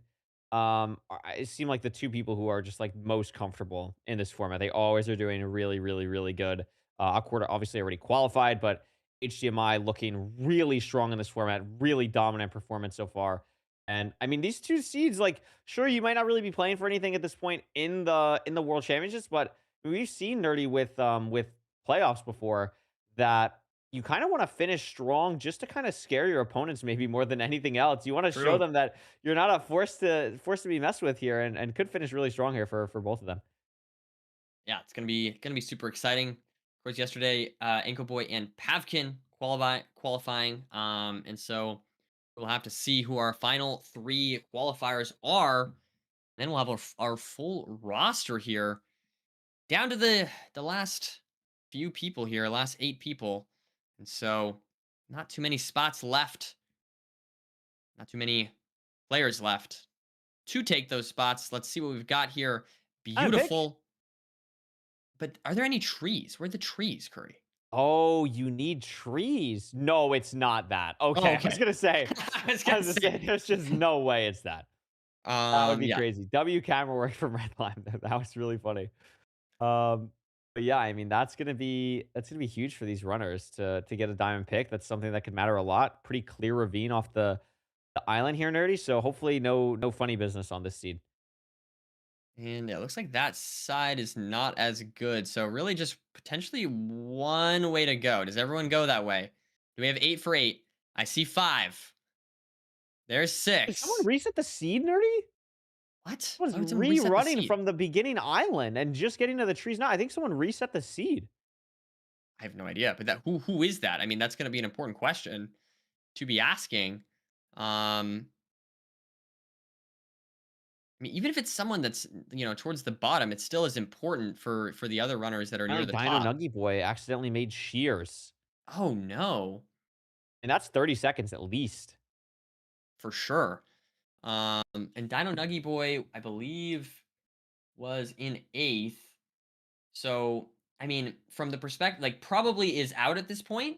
it seem like the 2 people who are just like most comfortable in this format. They always are doing really, really, really good. Aquacord obviously already qualified, but HDMI looking really strong in this format, really dominant performance so far. And I mean, these 2 seeds, like, sure, you might not really be playing for anything at this point in the World Championships, but we've seen Nerdy with playoffs before that you kind of want to finish strong just to kind of scare your opponents maybe more than anything else. You want to show True. them that you're not a force to be messed with here and could finish really strong here for both of them. Yeah, it's gonna be super exciting. Of course, yesterday, Ankle Boy and Pavkin qualifying. And so we'll have to see who our final 3 qualifiers are. Then we'll have our full roster here, down to the last few people here, last 8 people. And so not too many spots left, not too many players left to take those spots. Let's see what we've got here. Kind of pick. Beautiful. But are there any trees? Where are the trees, Curry? Oh, you need trees. No, it's not that. Oh, Okay, I was okay. gonna say, I was I gonna was gonna say, say. there's just no way it's that. That would be Yeah. crazy. W camera work from Redline. That was really funny. Um, but yeah, I mean that's gonna be huge for these runners to get a diamond pick. That's something that could matter a lot. Pretty clear ravine off the island here, Nerdy. So hopefully no funny business on this seed. And yeah, it looks like that side is not as good. So really just potentially one way to go. Does everyone go that way? Do we have 8 for 8? I see 5. There's Did someone 6. reset the seed, Nerdy? What? Was Why would someone reset the rerunning seed? from the beginning island and just getting to the trees now. I think someone reset the seed. I have no idea. But that who is that? I mean, that's gonna be an important question to be asking. Um I mean, even if it's someone that's, towards the bottom, it still is important for the other runners that are Oh, near the Dino top. Nuggy Boy accidentally made shears. Oh no, And that's 30 seconds at least. for sure. And Dino Nuggy Boy, I believe, was in 8th. So, I mean, from the perspective, like, probably is out at this point.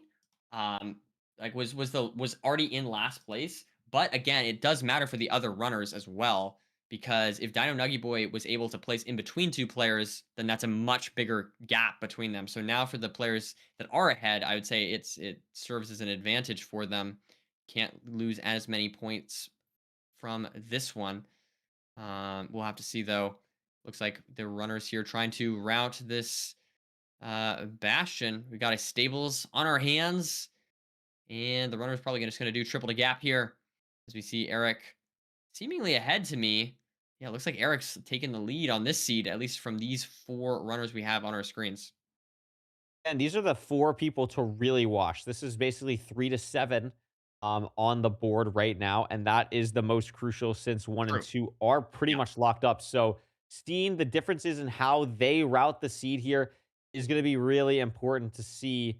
Like, was already in last place. But again, it does matter for the other runners as well, because if Dino Nuggy Boy was able to place in between 2 players, then that's a much bigger gap between them. So now for the players that are ahead, I would say it serves as an advantage for them. Can't lose as many points from this one. We'll have to see though. Looks like the runners here trying to route this Bastion. We got a stables on our hands, and the runner's probably just going to do triple the gap here, as we see Eric seemingly ahead to me. Yeah, it looks like Eric's taking the lead on this seed, at least from these 4 runners we have on our screens. And these are the 4 people to really watch. This is basically 3 to 7 on the board right now. And that is the most crucial since 1 and True. 2 are pretty Yeah. much locked up. So seeing the differences in how they route the seed here is going to be really important to see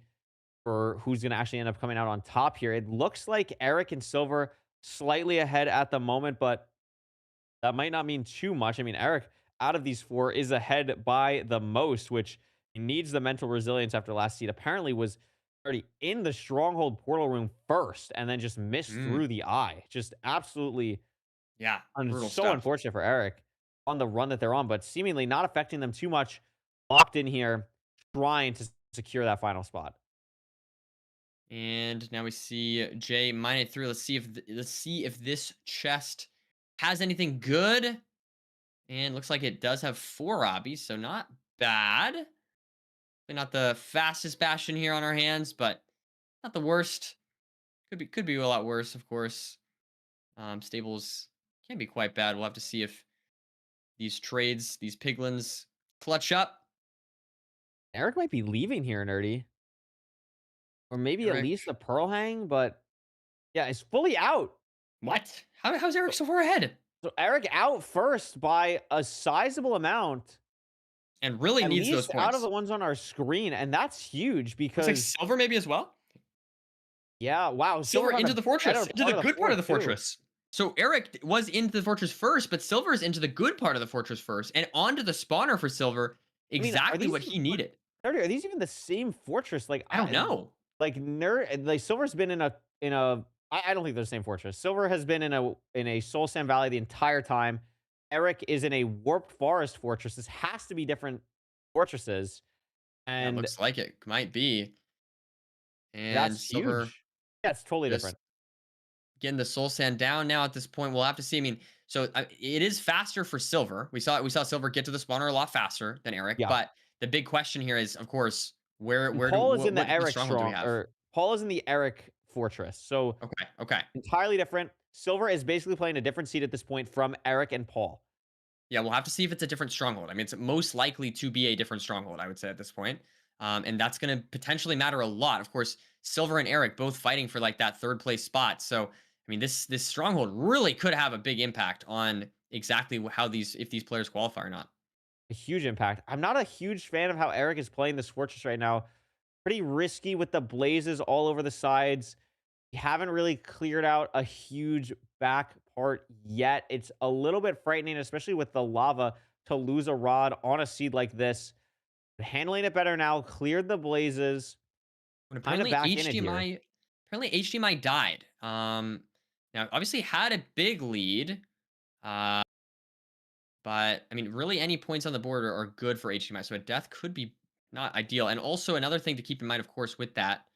for who's going to actually end up coming out on top here. It looks like Eric and Silver slightly ahead at the moment, but that might not mean too much. I mean, Eric, out of these four, is ahead by the most, which he needs the mental resilience after last seed. Apparently, was already in the stronghold portal room first, and then just missed Mm, through the eye. Just absolutely yeah, brutal so stuff. unfortunate for Eric on the run that they're on, but seemingly not affecting them too much. Locked in here, trying to secure that final spot. And now we see Jay mine it through. Let's see if this chest has anything good. And looks like it does have 4 obbies, so not bad. Not the fastest bastion here on our hands, but not the worst. Could be a lot worse, of course. Stables can be quite bad. We'll have to see if these trades, these piglins, clutch up. Eric might be leaving here, Nerdy. Or maybe at Eric, least the Pearl Hang, but yeah, it's fully out. what? How's Eric so far ahead? So Eric out first by a sizable amount, And really at needs those least out of points. the ones on our screen, and that's huge Looks like because silver maybe as well. yeah, wow, Silver Silver got into the the fortress, better into part the of the good part of fort the too. fortress. So Eric was into the fortress first, but Silver is into the good part of the fortress first, and onto the spawner for Silver, I mean, are exactly these what even he needed. Nerdy, are these even the same fortress? Like I don't I know. like nerd like Silver's been in a I don't think they're the same fortress. Silver has been in a Soul Sand Valley the entire time. Eric is in a Warped Forest fortress. This has to be different fortresses, Yeah, it and looks like it might be. And that's Silver huge. Yeah, it's totally just different. getting the soul sand down now at this point. We'll have to see. I mean, so it is faster for Silver. We saw Silver get to the spawner a lot faster than Eric. Yeah. But the big question here is, of course, where And where do Paul is what in the what Eric stronghold do we strong have? or Paul is in the Eric fortress. So Okay, okay. entirely different. Silver is basically playing a different seat at this point from Eric and Paul. Yeah, we'll have to see if it's a different stronghold. I mean, it's most likely to be a different stronghold, I would say at this point. And that's going to potentially matter a lot. Of course, Silver and Eric both fighting for like that third place spot. So, I mean, this stronghold really could have a big impact on exactly how these if these players qualify or not. A huge impact. I'm not a huge fan of how Eric is playing this fortress right now. Pretty risky with the blazes all over the sides. We haven't really cleared out a huge back part yet. It's a little bit frightening, especially with the lava, to lose a rod on a seed like this. But handling it better now, cleared the blazes, But kind of apparently back in it here. HDMI died. Now obviously had a big lead. Uh, But I mean, really, any points on the board are good for HDMI. So a death could be not ideal. And also another thing to keep in mind, of course, with that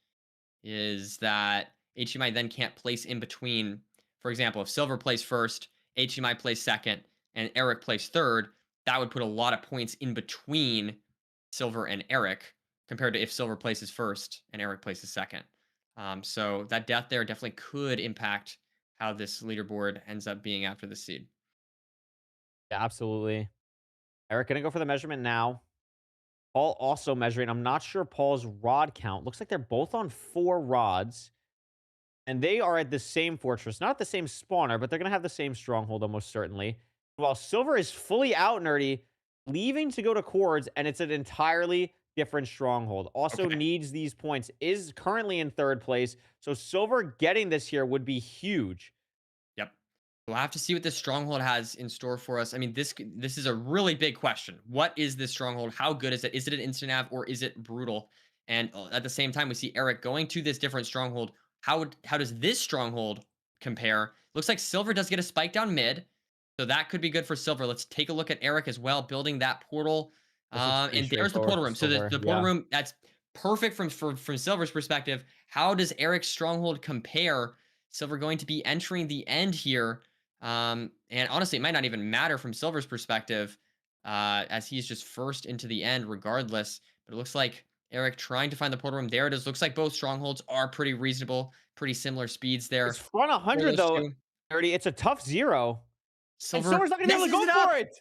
is that HDMI then can't place in between. For example, if Silver plays first, HDMI plays second, and Eric plays third, that would put a lot of points in between Silver and Eric compared to if Silver places first and Eric places second. So that death there definitely could impact how this leaderboard ends up being after the seed. Yeah, absolutely. Eric gonna go for the measurement now. Paul also measuring. I'm not sure Paul's rod count. Looks like they're both on 4 rods. And they are at the same fortress. Not the same spawner, but they're going to have the same stronghold almost certainly. While Silver is fully out, Nerdy, leaving to go to Chords, and it's an entirely different stronghold. Also Okay. needs these points. Is currently in 3rd place. So Silver getting this here would be huge. Yep. We'll have to see what this stronghold has in store for us. I mean, this is a really big question. What is this stronghold? How good is it? Is it an instant nav or is it brutal? And at the same time, we see Eric going to this different stronghold. How does this stronghold compare? Looks like Silver does get a spike down mid, so that could be good for Silver. Let's take a look at Eric as well, building that portal. This looks pretty And there's the straightforward portal for room. So the, Silver. the portal Yeah. room that's perfect from Silver's perspective. How does Eric's stronghold compare? Silver going to be entering the end here. And honestly, it might not even matter from Silver's perspective, as he's just first into the end regardless. But it looks like Eric trying to find the portal room. There it is. Looks like both strongholds are pretty reasonable, pretty similar speeds It's there front for 100, those though, two. Nerdy. It's a tough 0. And Silver Silver's not going to be able to messes go it up. for it.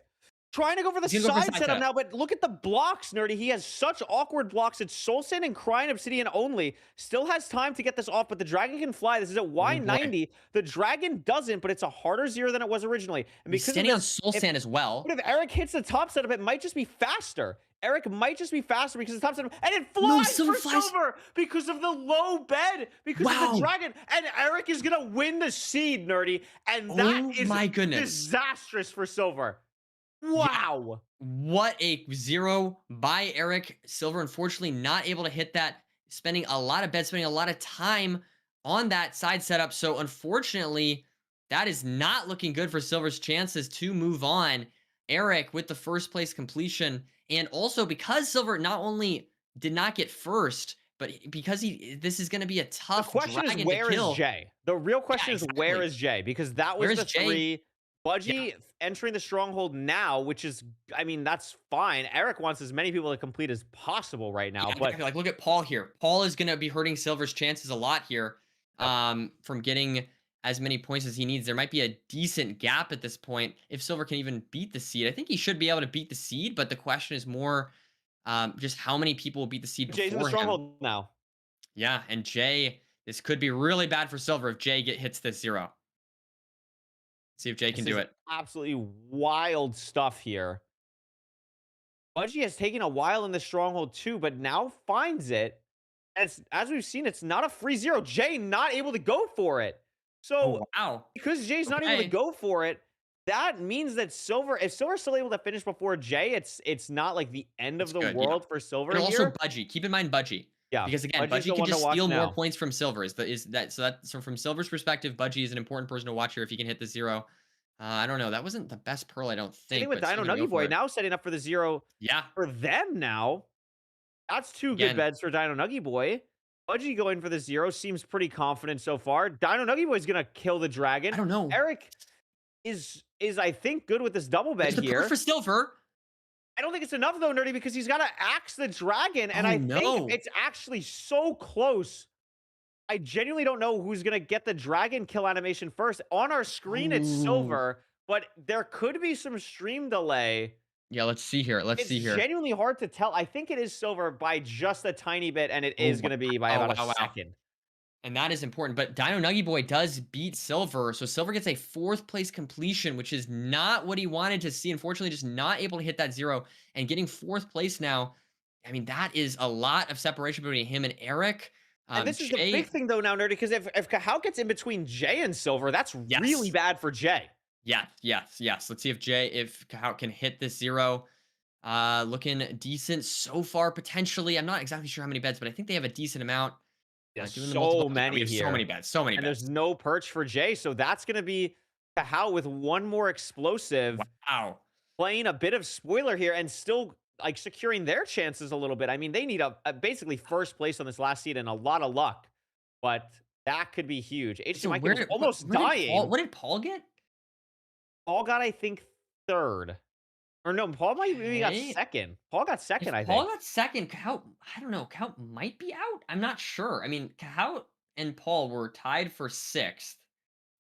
Trying to go for the He's gonna go for side side setup setup. now, but look at the blocks, Nerdy. He has such awkward blocks. It's Soul Sand and Crying Obsidian only. Still has time to get this off, but the dragon can fly. This is at Oh boy. Y90. The dragon doesn't, but it's a harder zero than it was originally. And He's because of standing on this, Soul if Sand as well. but if Eric hits the top setup, it might just be faster. Eric might just be faster because the top setup, and it No, flies Silver for flies. Silver because of the low bed, because of the Wow. dragon, and Eric is gonna win the seed, Nerdy, and that Oh is my goodness. disastrous for Silver. Yeah. Wow. What a zero by Eric. Silver, unfortunately, not able to hit that. Spending a lot of bets, spending a lot of time on that side setup. So, unfortunately, that is not looking good for Silver's chances to move on. Eric with the first place completion. And also, because Silver not only did not get first, but because this is going to be a The tough question is, dragon to where is kill. Jay? The real Yeah, question is, where exactly. is Jay? Because that was Where the is Jay? three. Yeah. Budgie entering the stronghold now, which is, I mean, that's fine. Eric wants as many people to complete as possible right now, Yeah, but exactly. Like, look at Paul here. Paul is gonna be hurting Silver's chances a lot here, yep. from getting as many points as he needs. There might be a decent gap at this point if Silver can even beat the seed. I think he should be able to beat the seed, but the question is more, just how many people will beat the seed Jay's in the before him. stronghold now. Yeah, and Jay, this could be really bad for Silver if Jay hits this zero. See if Jay can This do is it. absolutely wild stuff here. Budgie has taken a while in the stronghold too, but now finds it. As we've seen, it's not a free zero. Jay not able to go for it. Oh So wow. because Jay's not able to Okay. go for it, that means that Silver, if Silver's still able to finish before Jay, it's not like the end of It's the good. Yeah. world for Silver And also here. Budgie. Keep in mind Budgie. Yeah, Because again, Budgie's the Budgie can one to just watch steal more now. points from Silver. So from Silver's perspective, Budgie is an important person to watch here if he can hit the zero. I don't know. That wasn't the best pearl, I don't Sitting think, with but still Dino gonna go Nuggy for Boy it. now setting up for the zero Yeah. for them now. That's two good Again, beds for Dino Nuggy Boy. Budgie going for the zero seems pretty confident so far. Dino Nuggy Boy's gonna kill the I dragon. don't know. Eric is I think good with this double bed There's the perk here. for Silver. I don't think it's enough though, Nerdy, because he's got to axe the dragon, and Oh I think no. it's actually so close. I genuinely don't know who's gonna get the dragon kill animation first. On our screen, it's Ooh. Silver, but there could be some stream delay. Yeah, let's see here. Let's It's see here. genuinely hard to tell. I think it is Silver by just a tiny bit, and it Oh is wow. gonna be by Oh about a wow, wow. second. And that is important. But Dino Nuggy Boy does beat Silver. So Silver gets a fourth place completion, which is not what he wanted to see. Unfortunately, just not able to hit that zero. And getting fourth place now, I mean, that is a lot of separation between him and Eric. And this is the big Jay, thing though now, Nerdy, because if Kahau gets in between Jay and Silver, that's really yes. bad for Jay. Yeah, yes, yes. Let's see if Kahau can hit this zero. Looking decent so far, potentially. I'm not exactly sure how many beds, but I think they have a decent amount. There's Doing the so multiple, yeah, we many have so here. many beds, so many And there's beds. no perch for Jay, so that's gonna be Kahau with one more explosive, Wow. playing a bit of spoiler here and still like securing their chances a little bit. I mean, they need a basically first place on this last seed and a lot of luck, but that could be huge. So HDMI where was did almost where did dying. What did Paul get? Paul got, I think, third. Or no, Paul might maybe got Okay. second. Paul got second, If I Paul think. got second, Cahout, I don't know, Cahout might be out. I'm not sure. I mean, Cahout and Paul were tied for sixth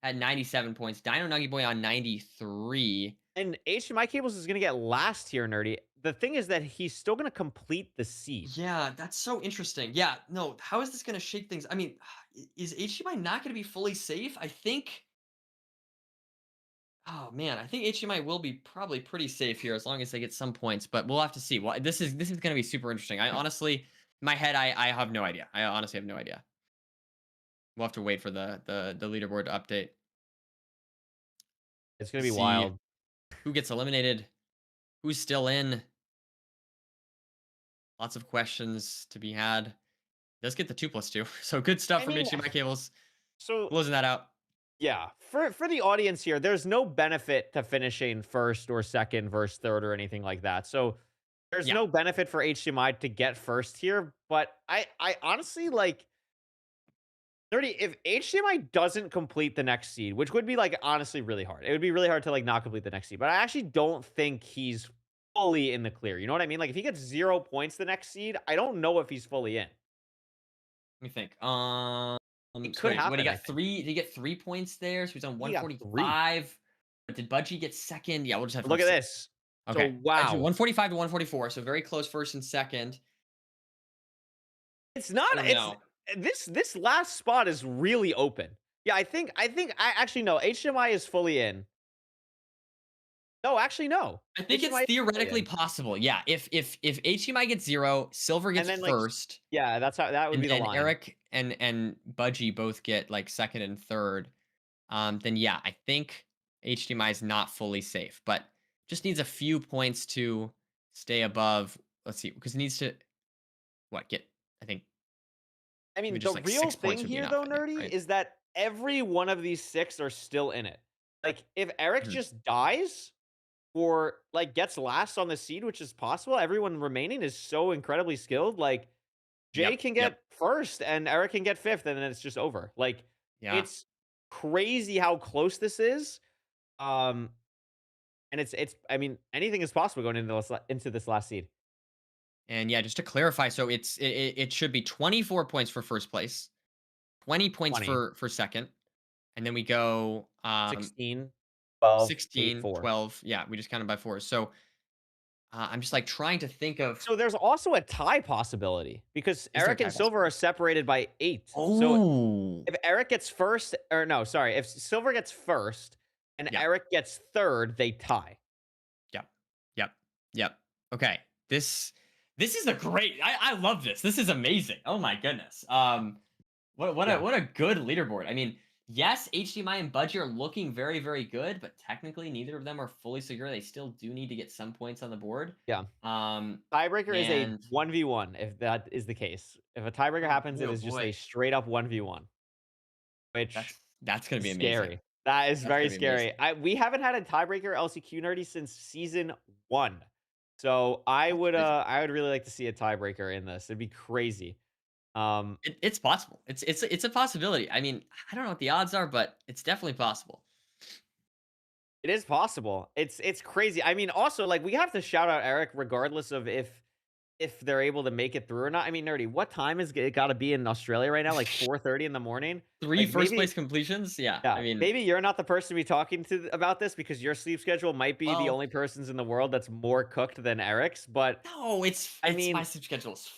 at 97 points. Dino Nuggy Boy on 93. And HDMI Cables is going to get last here, Nerdy. The thing is that he's still going to complete the seed. Yeah, that's so interesting. Yeah, no, how is this going to shake things? I mean, is HDMI not going to be fully safe? I think. Oh man, I think HDMI will be probably pretty safe here as long as they get some points, but we'll have to see. Well, this is going to be super interesting. I honestly, in my head, I have no idea. I honestly have no idea. We'll have to wait for the leaderboard to update. It's going to be See wild. who gets eliminated, who's still in. Lots of questions to be had. Does get the 2+2, so good stuff I from mean, HDMI cables. so Closing that out. yeah, for the audience here, there's no benefit to finishing first or second versus third or anything like that. So there's Yeah, no benefit for HDMI to get first here. But I honestly like, Nerdy, if HDMI doesn't complete the next seed, which would be like honestly really hard. It would be really hard to like not complete the next seed. But I actually don't think he's fully in the clear. You know what I mean? Like if he gets 0 points the next seed, I don't know if he's fully in. let me think. It So could wait, what he happen, I got think. three? Did he get 3 points there? So he's on He got three. 145. But did Budgie get second? Yeah, we'll just have to Look at see. this. So Okay. Actually, wow. 145 to 144. So very close first and second. It's not I don't it's know. this last spot is really open. Yeah, I actually no, HDMI is fully in. No, actually no. I think it's HDMI is fully theoretically in. possible. Yeah. If HDMI gets 0, Silver And gets then like first, yeah, that's how that would be the and line. Eric and Budgie both get like second and third, then yeah, I think HDMI is not fully safe, but just needs a few points to stay above. Let's see, because it needs to what get I think I even mean, the just like real 6 points thing would be here enough, though, I think, Nerdy, right? is that every one of these 6 are still in it. Like if Eric Mhm. just dies or like gets last on the seed, which is possible, everyone remaining is so incredibly skilled. Like Jay Yep. can Yep. get first and Eric can get fifth, and then it's just over. Like Yeah. it's crazy how close this is. Um, and it's I mean, anything is possible going into this last seed. And yeah, just to clarify, so it should be 24 points for first place, 20 points 20, for second, and then we go 16, 12, 8, 16, 4. 12. Yeah, we just counted by four. So I'm just like trying to think of So there's also a tie possibility because is there a Eric and tie Silver are possibility? separated by 8. So Oh, if Eric gets first, or no, sorry, if Silver gets first and yeah. Eric gets third, they tie. Yep. Yep. Yep. Okay. This is a great I love this. This is amazing. Oh my goodness. Yeah. What a good leaderboard. I mean, yes, HDMI and Budgie are looking very, very good, but technically neither of them are fully secure. They still do need to get some points on the board. Yeah. Um Tiebreaker is a and 1v1 if that is the case. If a tiebreaker oh happens, boy, it oh is just a boy. straight up 1v1, which That's gonna is be amazing. scary. That is That's very gonna be amazing. scary. We haven't had a tiebreaker LCQ nerdy since season 1. So That's crazy. I would really like to see a tiebreaker in this. It'd be crazy. Um It's possible. It's a possibility. I mean, I don't know what the odds are, but it's definitely possible. It is possible. It's crazy. I mean, also, like, we have to shout out Eric regardless of if they're able to make it through or not. I mean, Nerdy, what time is it gotta be in Australia right now? Like 4:30 in the morning? Three Like, first maybe place completions? Yeah. I yeah, mean, maybe you're not the person to be talking to about this because your sleep schedule might be the well, only person's in the world that's more cooked than Eric's, but, no, I it's my mean, sleep schedule's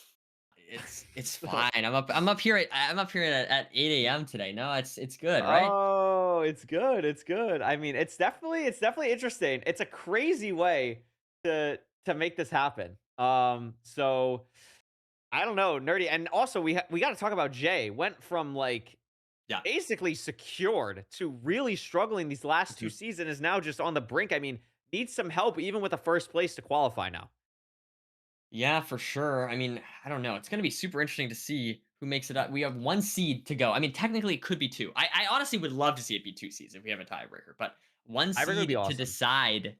it's fine. I'm up here at 8 a.m. today. No, it's good, right? oh, it's good. I mean, it's definitely interesting. It's a crazy way to make this happen. So I don't know, nerdy. And also we got to talk about Jay. Went from like Yeah. basically secured to really struggling these last 2 Mhm. seasons is now just on the brink. I mean, needs some help even with a first place to qualify now. Yeah, for sure. I mean, I don't know. It's going to be super interesting to see who makes it up. We have one seed to go. I mean, technically, it could be two. I honestly would love to see it be two seeds if we have a tiebreaker, but one Tiebreaker would be seed to awesome. decide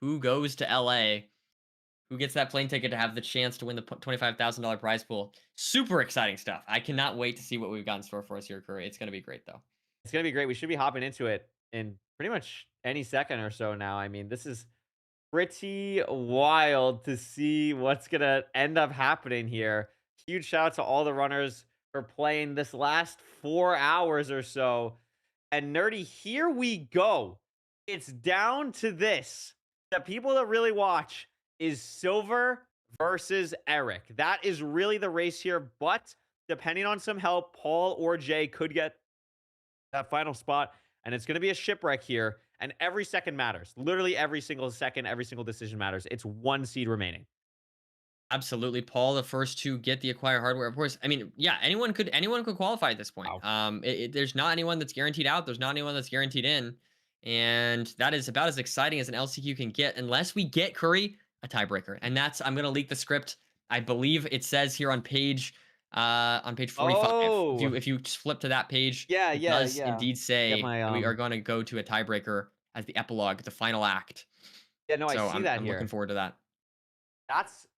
who goes to LA, who gets that plane ticket to have the chance to win the $25,000 prize pool. Super exciting stuff. I cannot wait to see what we've got in store for us here, Curry. It's going to be great, though. It's gonna be great. We should be hopping into it in pretty much any second or so now. I mean, this is pretty wild to see what's gonna end up happening here. Huge shout out to all the runners for playing this last 4 hours or so. And nerdy, here we go. It's down to this. The people that really watch is Silver versus Eric. That is really the race here. But depending on some help, Paul or Jay could get that final spot. And it's going to be a shipwreck here. And every second matters. Literally every single second, every single decision matters. It's one seed remaining. Absolutely, Paul, the first to get the acquire hardware. Of course, I mean, yeah, anyone could qualify at this point. Wow. There's not anyone that's guaranteed out. There's not anyone that's guaranteed in, and that is about as exciting as an LCQ can get, unless we get Curry a tiebreaker. And that's I'm gonna leak the script. I believe it says here on page 45. Oh, If you just flip to that page, yeah, it yeah, does yeah. indeed Get say my that we are going to go to a tiebreaker as the epilogue, the final act. yeah, no, I So see that I'm looking here. forward to that.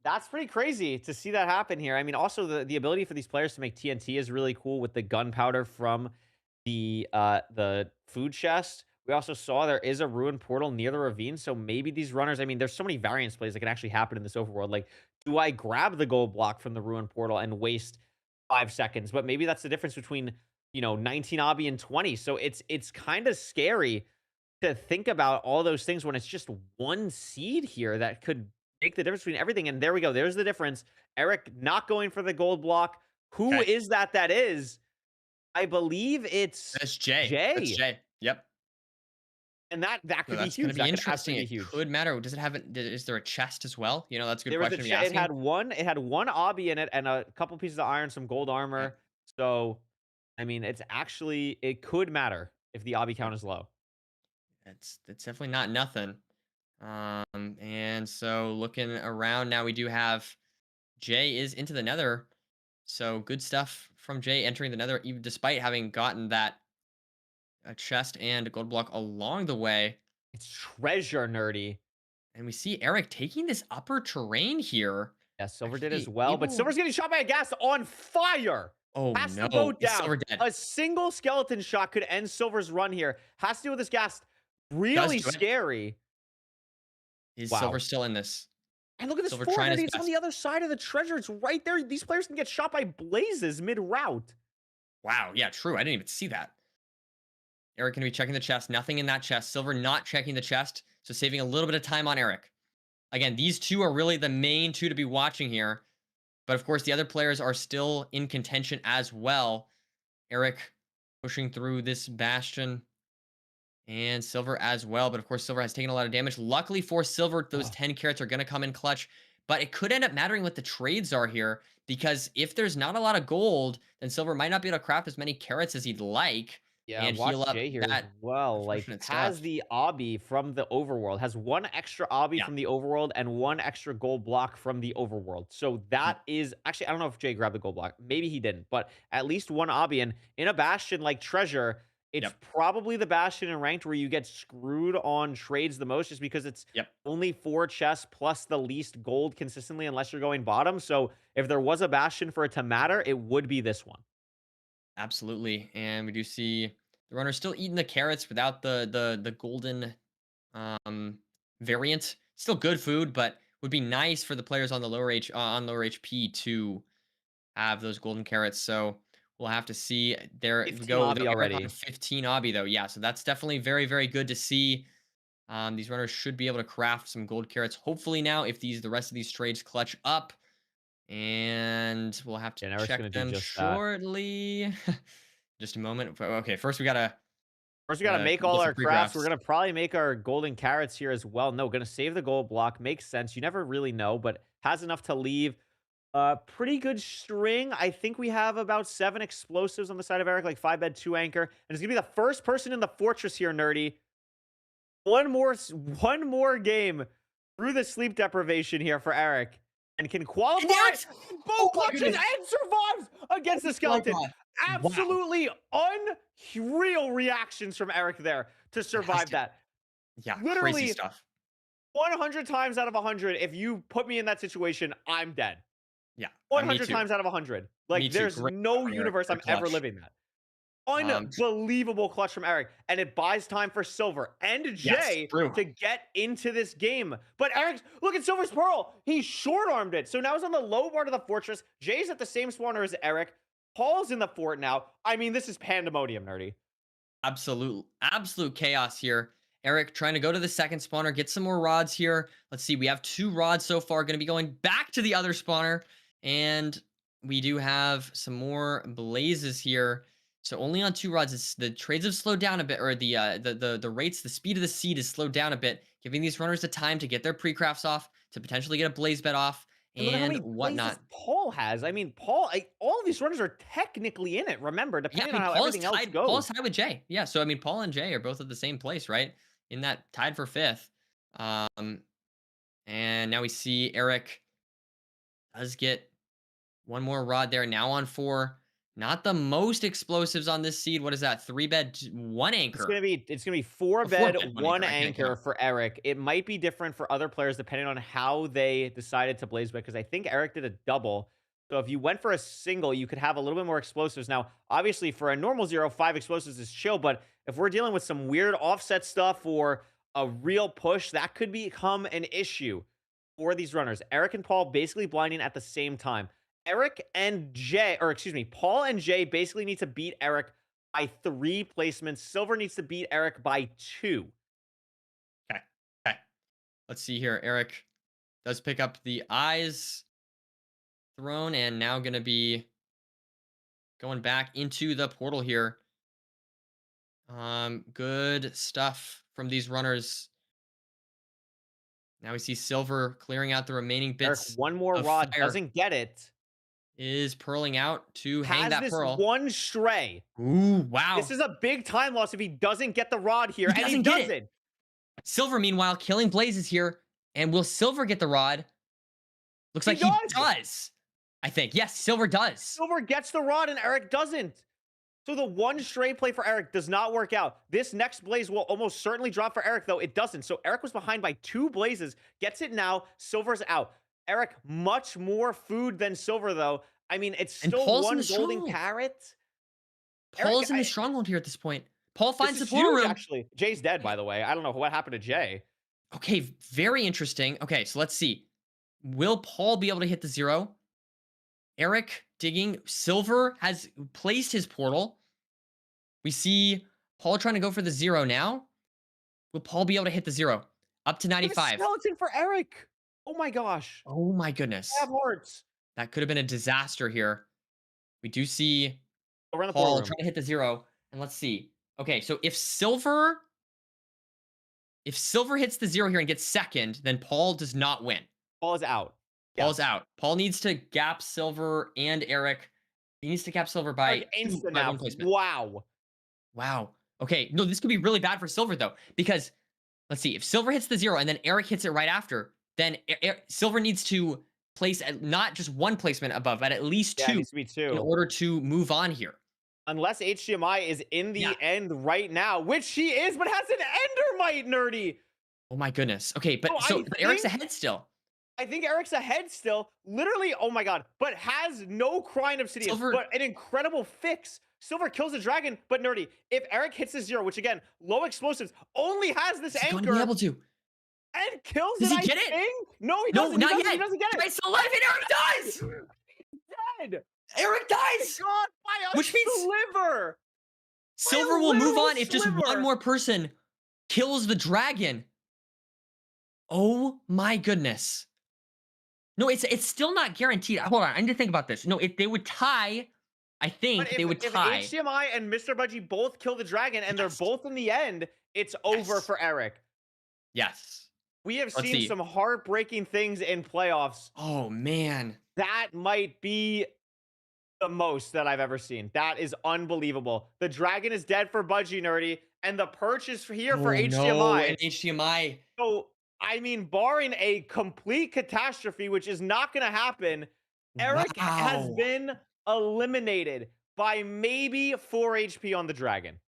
That's pretty crazy to see that happen here. I mean, also the ability for these players to make TNT is really cool with the gunpowder from the food chest. We also saw there is a ruined portal near the ravine, so maybe these runners. I mean, there's so many variance plays that can actually happen in this overworld. Like, do I grab the gold block from the ruined portal and waste 5 seconds? But maybe that's the difference between 19 obby and 20. So it's kind of scary to think about all those things when it's just one seed here that could make the difference between everything. And there we go. There's the difference. Eric not going for the gold block. Who Okay. is that? That is, I believe it's That's Jay. That's Jay. Jay. Yep. And that So could be that's gonna huge. be That could interesting. absolutely be It huge. could matter. Does it have is there a chest as well? That's a good There was question to be it asking. had one obby in it and a couple pieces of iron, some gold Yep. armor. So, I mean, it's actually it could matter if the obby Yep. count is low. That's definitely not nothing. And so looking around now, we do have Jay is into the Nether. So good stuff from Jay entering the Nether, even despite having gotten that a chest and a gold block along the way. It's treasure nerdy. And we see Eric taking this upper terrain here. Yeah, Silver did as Actually well, but able. Silver's getting shot by a ghast on fire. Oh Has to go no, is down. Silver dead? A single skeleton shot could end Silver's run here. Has to do with this ghast. Does Really do it. scary. Is Silver Wow. still in this? And look at this Silver trying his 400. It's on best. the other side of the treasure. It's right there. These players can get shot by blazes mid-route. Wow, yeah, true. I didn't even see that. Eric gonna be checking the chest. Nothing in that chest. Silver not checking the chest, so saving a little bit of time on Eric. Again, these two are really the main two to be watching here. But of course, the other players are still in contention as well. Eric pushing through this bastion and Silver as well. But of course, Silver has taken a lot of damage. Luckily for Silver, those 10 carats are going to come in clutch. But it could end up mattering what the trades are here, because if there's not a lot of gold, then Silver might not be able to craft as many carats as he'd like Yeah, and heal watch up Jay here as that well. Like, unfortunate has stuff. the obby from the overworld, has one extra obby Yeah. from the overworld and one extra gold block from the overworld. So Mm, that is actually, I don't know if Jay grabbed the gold block. Maybe he didn't, but at least one obby. And in a bastion like treasure, it's Yep. probably the bastion in ranked where you get screwed on trades the most, just because it's Yep. only 4 chests plus the least gold consistently, unless you're going bottom. So if there was a bastion for it to matter, it would be this one. Absolutely. And we do see the runner still eating the carrots without the golden um variant. Still good food, but would be nice for the players on the lower HP to have those golden carrots. So we'll have to see. There we 15 go. obby Eric on already. 15 obby though. Yeah, so that's definitely very, very good to see. These runners should be able to craft some gold carrots. Hopefully now, if the rest of these trades clutch up, and we'll have to And Eric's check going to do them just that. shortly. Just a moment. Okay, first we gotta First, we gotta make all look for our crafts. We're pre-crafts. gonna probably make our golden carrots here as well. No, gonna save the gold block. Makes sense. You never really know, but has enough to leave. Pretty good string. I think we have about 7 explosives on the side of Eric, like 5 bed, 2 anchor. And it's gonna be the first person in the fortress here, nerdy. One more game through the sleep deprivation here for Eric. And can And qualify. Eric's Boom oh my clutches goodness. and survives against the Oh my skeleton. god. Wow. Absolutely unreal reactions from Eric there to It has survive to that. yeah, crazy Literally stuff. 100 times out of 100, if you put me in that situation, I'm dead. Yeah, me 100 too. times out of 100. Me Like, too. there's Great no from Eric. universe I'm Good ever clutch. living that. Um, Unbelievable clutch from Eric. And it buys time for Silver and yes, Jay true. to get into this game. But Eric's, look at Silver's Pearl. He short armed it. So now he's on the low part of the fortress. Jay's at the same spawner as Eric. Paul's in the fort now. I mean, this is pandemonium, nerdy. Absolute chaos here. Eric trying to go to the second spawner, get some more rods here. Let's see, we have 2 rods so far. Going to be going back to the other spawner, and we do have some more blazes here. So only on 2 rods. The trades have slowed down a bit, or the rates, the speed of the seed is slowed down a bit, giving these runners the time to get their pre-crafts off, to potentially get a blaze bed off, And look at how and many blazes whatnot. Paul has. I mean, Paul, all of these runners are technically in it. Remember, Yeah, I depending on mean, how everything else Paul goes. is tied with Jay. Yeah, so I mean, Paul and Jay are both at the same place, right? In that tied for 5th. Um, and now we see Eric does get one more rod there. Now on 4. Not the most explosives on this seed. What is that? 3 bed, 1 anchor. It's gonna be 4 A 4 bed, bed, 1 1 anchor. I can't anchor count. for Eric. It might be different for other players depending on how they decided to blaze bed, because I think Eric did a double. So if you went for a single, you could have a little bit more explosives. Now, obviously, for a normal 0, 5 explosives is chill, but if we're dealing with some weird offset stuff or a real push, that could become an issue for these runners. Eric and Paul basically blinding at the same time. Eric and Jay, or excuse me, Paul and Jay basically need to beat Eric by 3 placements. Silver needs to beat Eric by 2. Let's see here. Eric does pick up the eyes throne and now going to be going back into the portal here. Good stuff from these runners. Now we see Silver clearing out the remaining Eric, bits one more of rod, fire. doesn't get it. Is purling out to hang Has that this pearl. one stray. Ooh, This wow. is a big time loss if he doesn't get the rod here, He and he doesn't get it. doesn't. Silver, meanwhile, killing Blazes here. And will Silver get the rod? Looks He like he does. does. I think. Yes, Silver does. Silver gets the rod, and Eric doesn't. So the one stray play for Eric does not work out. This next blaze will almost certainly drop for Eric, though. It doesn't. So Eric was behind by 2 blazes. Gets it now. Silver's out. Eric, much more food than Silver, though. I mean, it's And still Paul's in one the golden stronghold. carrot. Paul Eric, is in the stronghold here at this point. Paul this finds the is portal huge, room. actually. Jay's dead, by the way. I don't know what happened to Jay. Okay, very interesting. Okay, so let's see. Will Paul be able to hit the 0? Eric digging. Silver has placed his portal. We see Paul trying to go for the 0 now. Will Paul be able to hit the 0? Up to We have a 95. skeleton for Eric. Oh my gosh. Oh my goodness. 5 hearts. That could have been a disaster here. We do see Around the Paul portal room. trying to hit the 0. And let's see. Okay, so if Silver hits the 0 here and gets second, then Paul does not win. Paul is out. Paul's Yes. out. Paul needs to gap Silver and Eric. He needs to gap Silver by, Eric instant by now. one placement. Wow. Wow. Okay. No, this could be really bad for Silver though, because let's see. If Silver hits the 0 and then Eric hits it right after, then Silver needs to place not just one placement above, but at least Yeah, it 2 needs to be 2. in order to move on here. Unless HDMI is in the Yeah. end right now, which she is, but has an Endermite, nerdy. Oh my goodness. Okay, but So but Eric's ahead still. I think Eric's ahead still. Literally, oh my god, but has no Crying Obsidian, Silver- but an incredible fix. Silver kills the dragon, but nerdy, if Eric hits the 0, which again, low explosives, only has this Is he going anchor to be able to? and kills Does it, he get I it? think? No, he No, doesn't. not he yet. doesn't, He doesn't get it. He's still alive, and Eric dies. Dead. Eric dies. God, by a Which means- sliver. Silver will move literal on if just sliver. one more person kills the dragon. Oh my goodness. No, it's still not guaranteed. Hold on, I need to think about this. No, if they would tie, I think But they would if tie. HDMI and Mr. Budgie both kill the dragon and Yes. they're both in the end, it's over Yes. for Eric. Yes. We have Let's seen see. some heartbreaking things in playoffs. Oh man. That might be the most that I've ever seen. That is unbelievable. The dragon is dead for Budgie, nerdy, and the perch is here for Oh, no, HDMI. and HDMI. So, I mean, barring a complete catastrophe, which is not going to happen, Eric has Wow. been eliminated by maybe 4 HP on the dragon.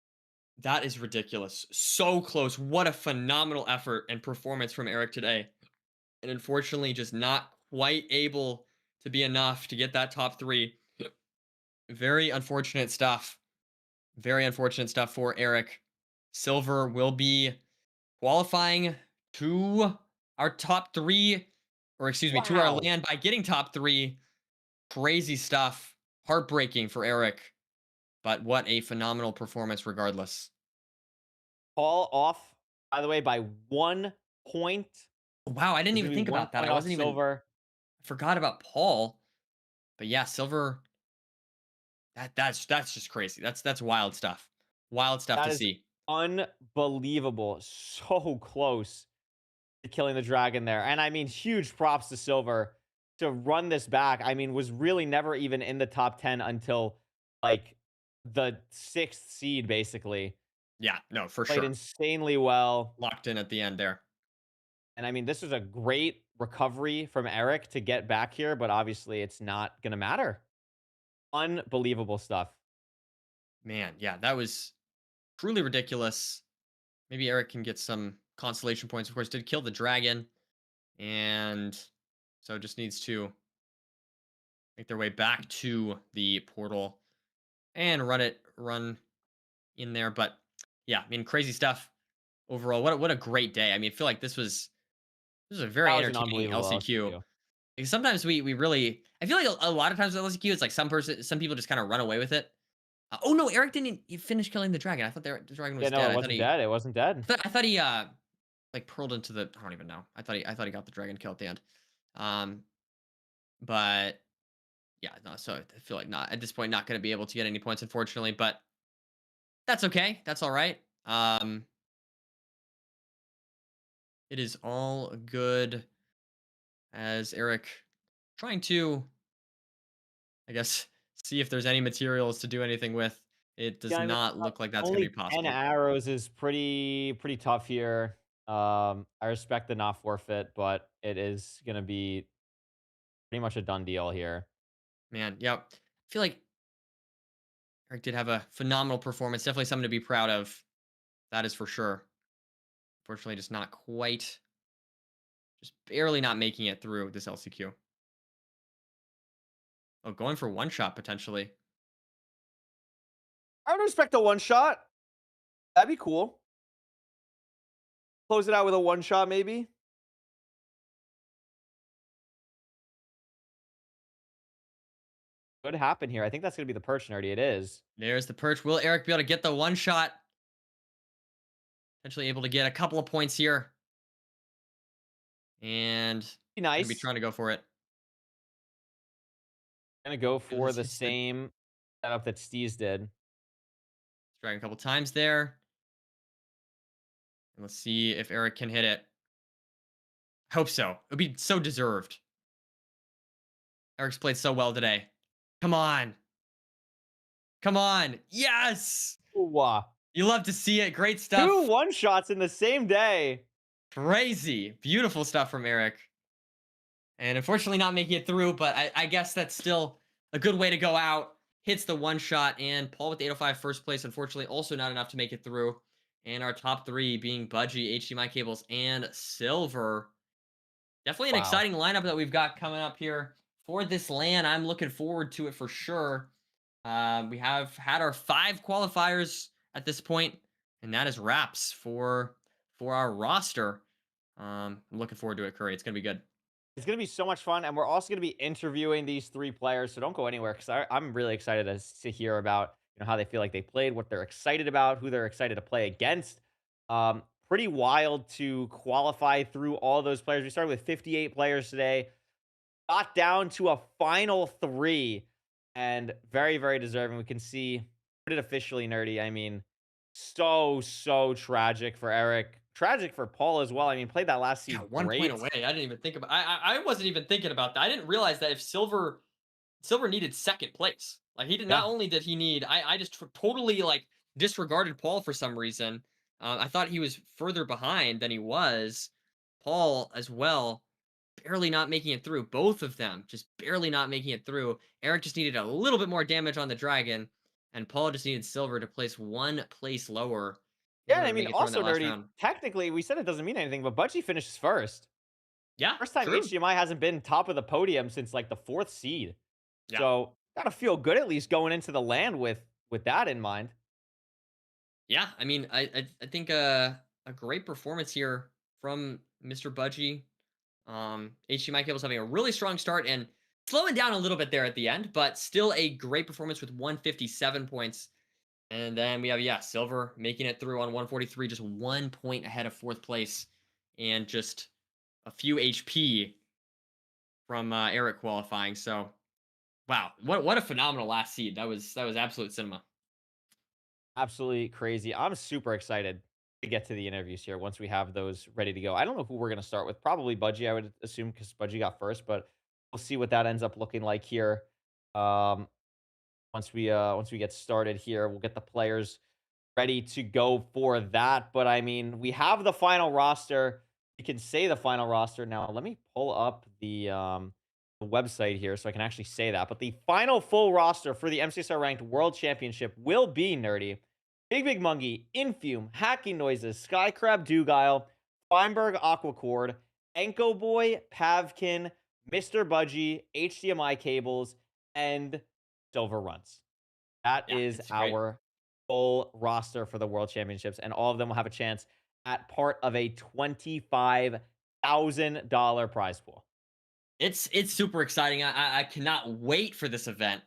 That is ridiculous. So close. What a phenomenal effort and performance from Eric today. And unfortunately, just not quite able to be enough to get that top 3. Very unfortunate stuff. Very unfortunate stuff for Eric. Silver will be qualifying to our top 3, or excuse me, to our Wow. land by getting top 3. Crazy stuff. Heartbreaking for Eric. But what a phenomenal performance regardless. Paul off, by the way, by 1 point. Wow, I didn't There's even gonna be think 1 about that. point I off wasn't even Silver. I forgot about Paul. But yeah, Silver. That's just crazy. That's wild stuff. Wild stuff That to is see. unbelievable. So close to killing the dragon there. And I mean, huge props to Silver to run this back. I mean, was really never even in the top 10 until like the 6th seed, basically. Yeah, no, for Played sure. insanely well. Locked in at the end there. And I mean, this was a great recovery from Eric to get back here, but obviously it's not going to matter. Unbelievable stuff. Man, yeah, that was truly ridiculous. Maybe Eric can get some consolation points. Of course, did kill the dragon. And so just needs to make their way back to the portal and run in there. But yeah, I mean, crazy stuff overall. What a great day. I mean, I feel like this was a very That was an entertaining unbelievable LCQ. Because sometimes we really, I feel like a lot of times with LCQ, it's like some people just kind of run away with it. Oh no, Eric didn't finish killing the dragon. I thought the dragon was Yeah, no, dead. it wasn't dead. It wasn't dead. I thought he like pearled into the. I don't even know. I thought he got the dragon kill at the end. Um, but yeah, no. So I feel like not at this point not going to be able to get any points, unfortunately. But that's okay. That's all right. It is all good as Eric trying to, I guess, see if there's any materials to do anything with. It does Yeah, I mean, not look like that's going to only be 10 possible. arrows is pretty tough here. I respect the not forfeit, but it is gonna be pretty much a done deal here. Man, yep. I feel like Eric did have a phenomenal performance. Definitely something to be proud of. That is for sure. Fortunately, just not quite, just barely not making it through this LCQ. Oh, going for one shot potentially. I would respect a one shot. That'd be cool. Close it out with a one shot, maybe. Could happen here. I think that's gonna be the perch nerdy. It is. There's the perch. Will Eric be able to get the one shot? Potentially able to get a couple of points here. And Be gonna be nice. trying to go for it. Gonna go It for was the hits the same setup that Steez did. dragon a couple times there. And let's see if Eric can hit it. Hope so. It would be so deserved. Eric's played so well today. Come on. Come on. Yes. Ooh, wah. You love to see it. Great Two stuff. one shots in the same day. Crazy. Beautiful stuff from Eric. And unfortunately not making it through, but I guess that's still a good way to go out. Hits the one shot, and Paul with the 805 first place, unfortunately also not enough to make it through. And our top three being Budgie, HDMI cables, and Silver. Definitely an Wow. exciting lineup that we've got coming up here for this LAN. I'm looking forward to it for sure. We have had our 5 qualifiers at this point, and that is wraps for our roster. I'm looking forward to it, Curry. It's gonna be good. It's gonna be so much fun, and we're also gonna be interviewing these three players. So don't go anywhere because I'm really excited to hear about how they feel like they played, what they're excited about, who they're excited to play against. Pretty wild to qualify through all those players. We started with 58 players today, got down to a final 3, and very deserving. We can see put it officially nerdy. I mean, so tragic for Eric, tragic for Paul as well. I mean, played that last Yeah, seed 1 point great. away. I didn't even think about. I wasn't even thinking about that. I didn't realize that if Silver needed second place. Like he did not Yeah. only did he need. I just totally like disregarded Paul for some reason. I thought he was further behind than he was. Paul as well, barely not making it through. Both of them just barely not making it through. Eric just needed a little bit more damage on the dragon, and Paul just needed Silver to place 1 place lower in Yeah, order I to mean, make it through in also that last nerdy. round. Technically, we said it doesn't mean anything, but Budgie finishes first. Yeah, First time true. HDMI hasn't been top of the podium since like the 4th seed. Yeah. So gotta feel good at least going into the land with that in mind. Yeah, I mean, I think a great performance here from Mr. Budgie. HDMI Cable's having a really strong start and slowing down a little bit there at the end, but still a great performance with 157 points. And then we have, yeah, Silver making it through on 143, just 1 point ahead of 4th place, and just a few HP from Eric qualifying. So, wow, what a phenomenal last seed. That was absolute cinema. Absolutely crazy. I'm super excited to get to the interviews here once we have those ready to go. I don't know who we're gonna start with. Probably Budgie, I would assume, because Budgie got first, but we'll see what that ends up looking like here. Um, once we get started here, we'll get the players ready to go for that. But I mean, we have the final roster. We can say the final roster now. Let me pull up the website here so I can actually say that. But the final full roster for the MCSR ranked World Championship will be nerdy. Big Mungie, Infume, Hacking Noises, Skycrab Dugile, Feinberg Aquacord, Enko Boy, Pavkin, Mr. Budgie, HDMI cables, and Silver Runs. That Yeah, is it's great. our full roster for the World Championships, and all of them will have a chance at part of a $25,000 prize pool. It's super exciting. I cannot wait for this event.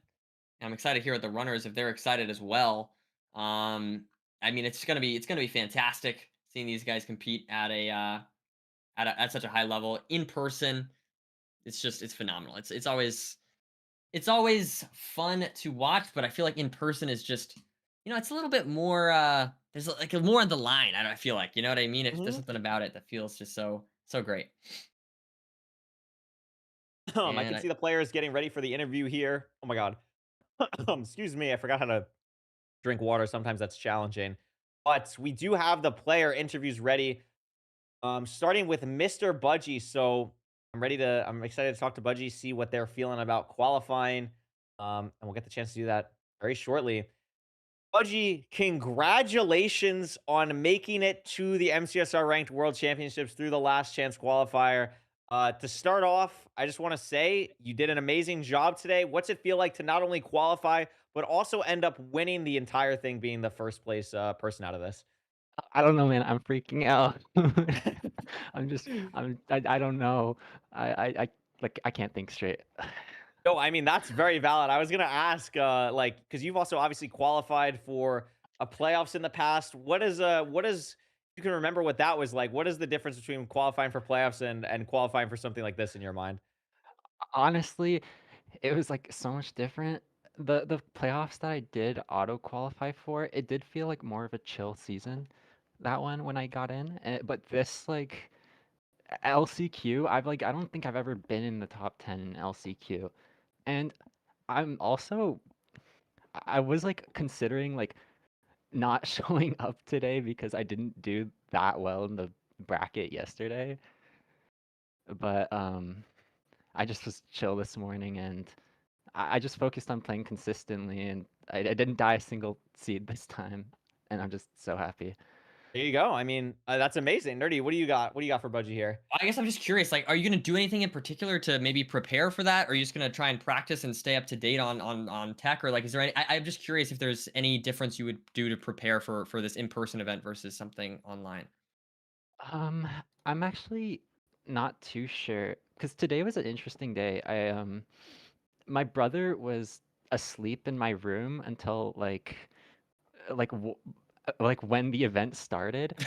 I'm excited to hear what the runners if they're excited as well. I mean, it's gonna be fantastic. seeing these guys compete at at such a high level in person. It's phenomenal. It's always fun to watch, but I feel like in person is just, it's a little bit more. There's like more on the line. I feel like, you know what I mean. If there's Mhm. something about it that feels just so great. I And can I see the players getting ready for the interview here. Oh my god. Excuse me, I forgot how to drink water. Sometimes that's challenging. But we do have the player interviews ready. Starting with Mr. Budgie. So I'm excited to talk to Budgie, see what they're feeling about qualifying. And we'll get the chance to do that very shortly. Budgie, congratulations on making it to the MCSR Ranked World Championships through the last chance qualifier. To start off, I just want to say you did an amazing job today. What's it feel like to not only qualify, but also end up winning the entire thing, being the first place person out of this? I don't know, man. I'm freaking out. I don't know. Like, I can't think straight. No, I mean, that's very valid. I was gonna ask, like, because you've also obviously qualified for a playoffs in the past. What is you can remember what that was like? What is the difference between qualifying for playoffs and qualifying for something like this in your mind? Honestly, it was, like, so much different. The playoffs that I did auto qualify for, it did feel like more of a chill season, that one when I got in, but this, like, LCQ, I don't think I've ever been in the top 10 in LCQ, and I'm also I was, like, considering, like, not showing up today because I didn't do that well in the bracket yesterday, but, I just was chill this morning, and I just focused on playing consistently, and I didn't die a single seed this time, and I'm just so happy. There you go. I mean, that's amazing. Nerdy, what do you got? What do you got for Budgie here? I guess I'm just curious, like, are you gonna do anything in particular to maybe prepare for that? Or are you just gonna try and practice and stay up to date on tech? Or like, is there any? I'm just curious if there's any difference you would do to prepare for this in person event versus something online. Um, I'm actually not too sure because today was an interesting day. My brother was asleep in my room until like w like when the event started,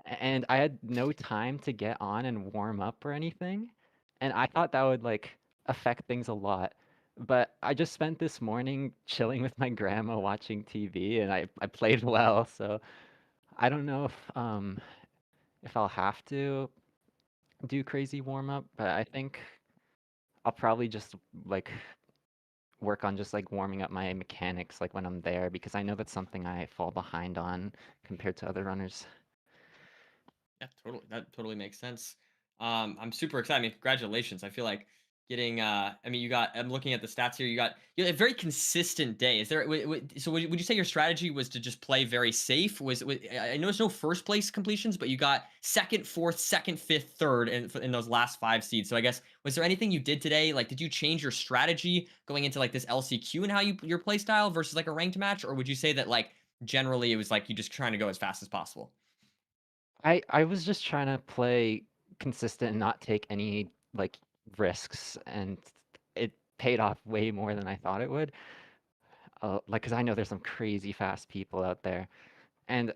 and I had no time to get on and warm up or anything, and I thought that would, like, affect things a lot, but I just spent this morning chilling with my grandma watching TV, and I played well, so I don't know if I'll have to do crazy warm up, but I think I'll probably just, like, work on just, like, warming up my mechanics, like, when I'm there, because I know that's something I fall behind on compared to other runners. Yeah, totally. That totally makes sense. I'm super excited. I mean, congratulations. I feel like getting I mean, I'm looking at the stats here. You had a very consistent day. Is there so would you say your strategy was to just play very safe? I know it's no first place completions, but you got second, fourth, second, fifth, third in those last 5 seeds. So I guess was there anything you did today? Like, did you change your strategy going into like this LCQ and how your play style versus like a ranked match, or would you say that like generally it was like you just trying to go as fast as possible? I was just trying to play consistent and not take any, like, risks, and it paid off way more than I thought it would. Like, 'cause I know there's some crazy fast people out there, and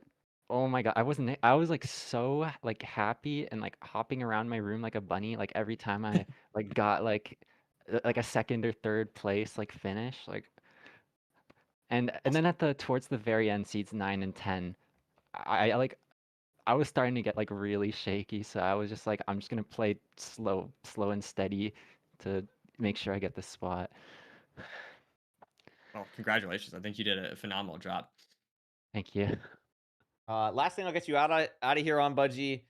oh my god, I was, like, so, like, happy and, like, hopping around my room like a bunny, like, every time I, like, got, like, a 2nd or 3rd place, like, finish, like, and then towards the very end, seeds 9 and 10, like, I was starting to get, like, really shaky, so I was just like, "I'm just gonna play slow and steady to make sure I get this spot." Well, congratulations. I think you did a phenomenal job. Thank you. Last thing I'll get you out of here on Budgie.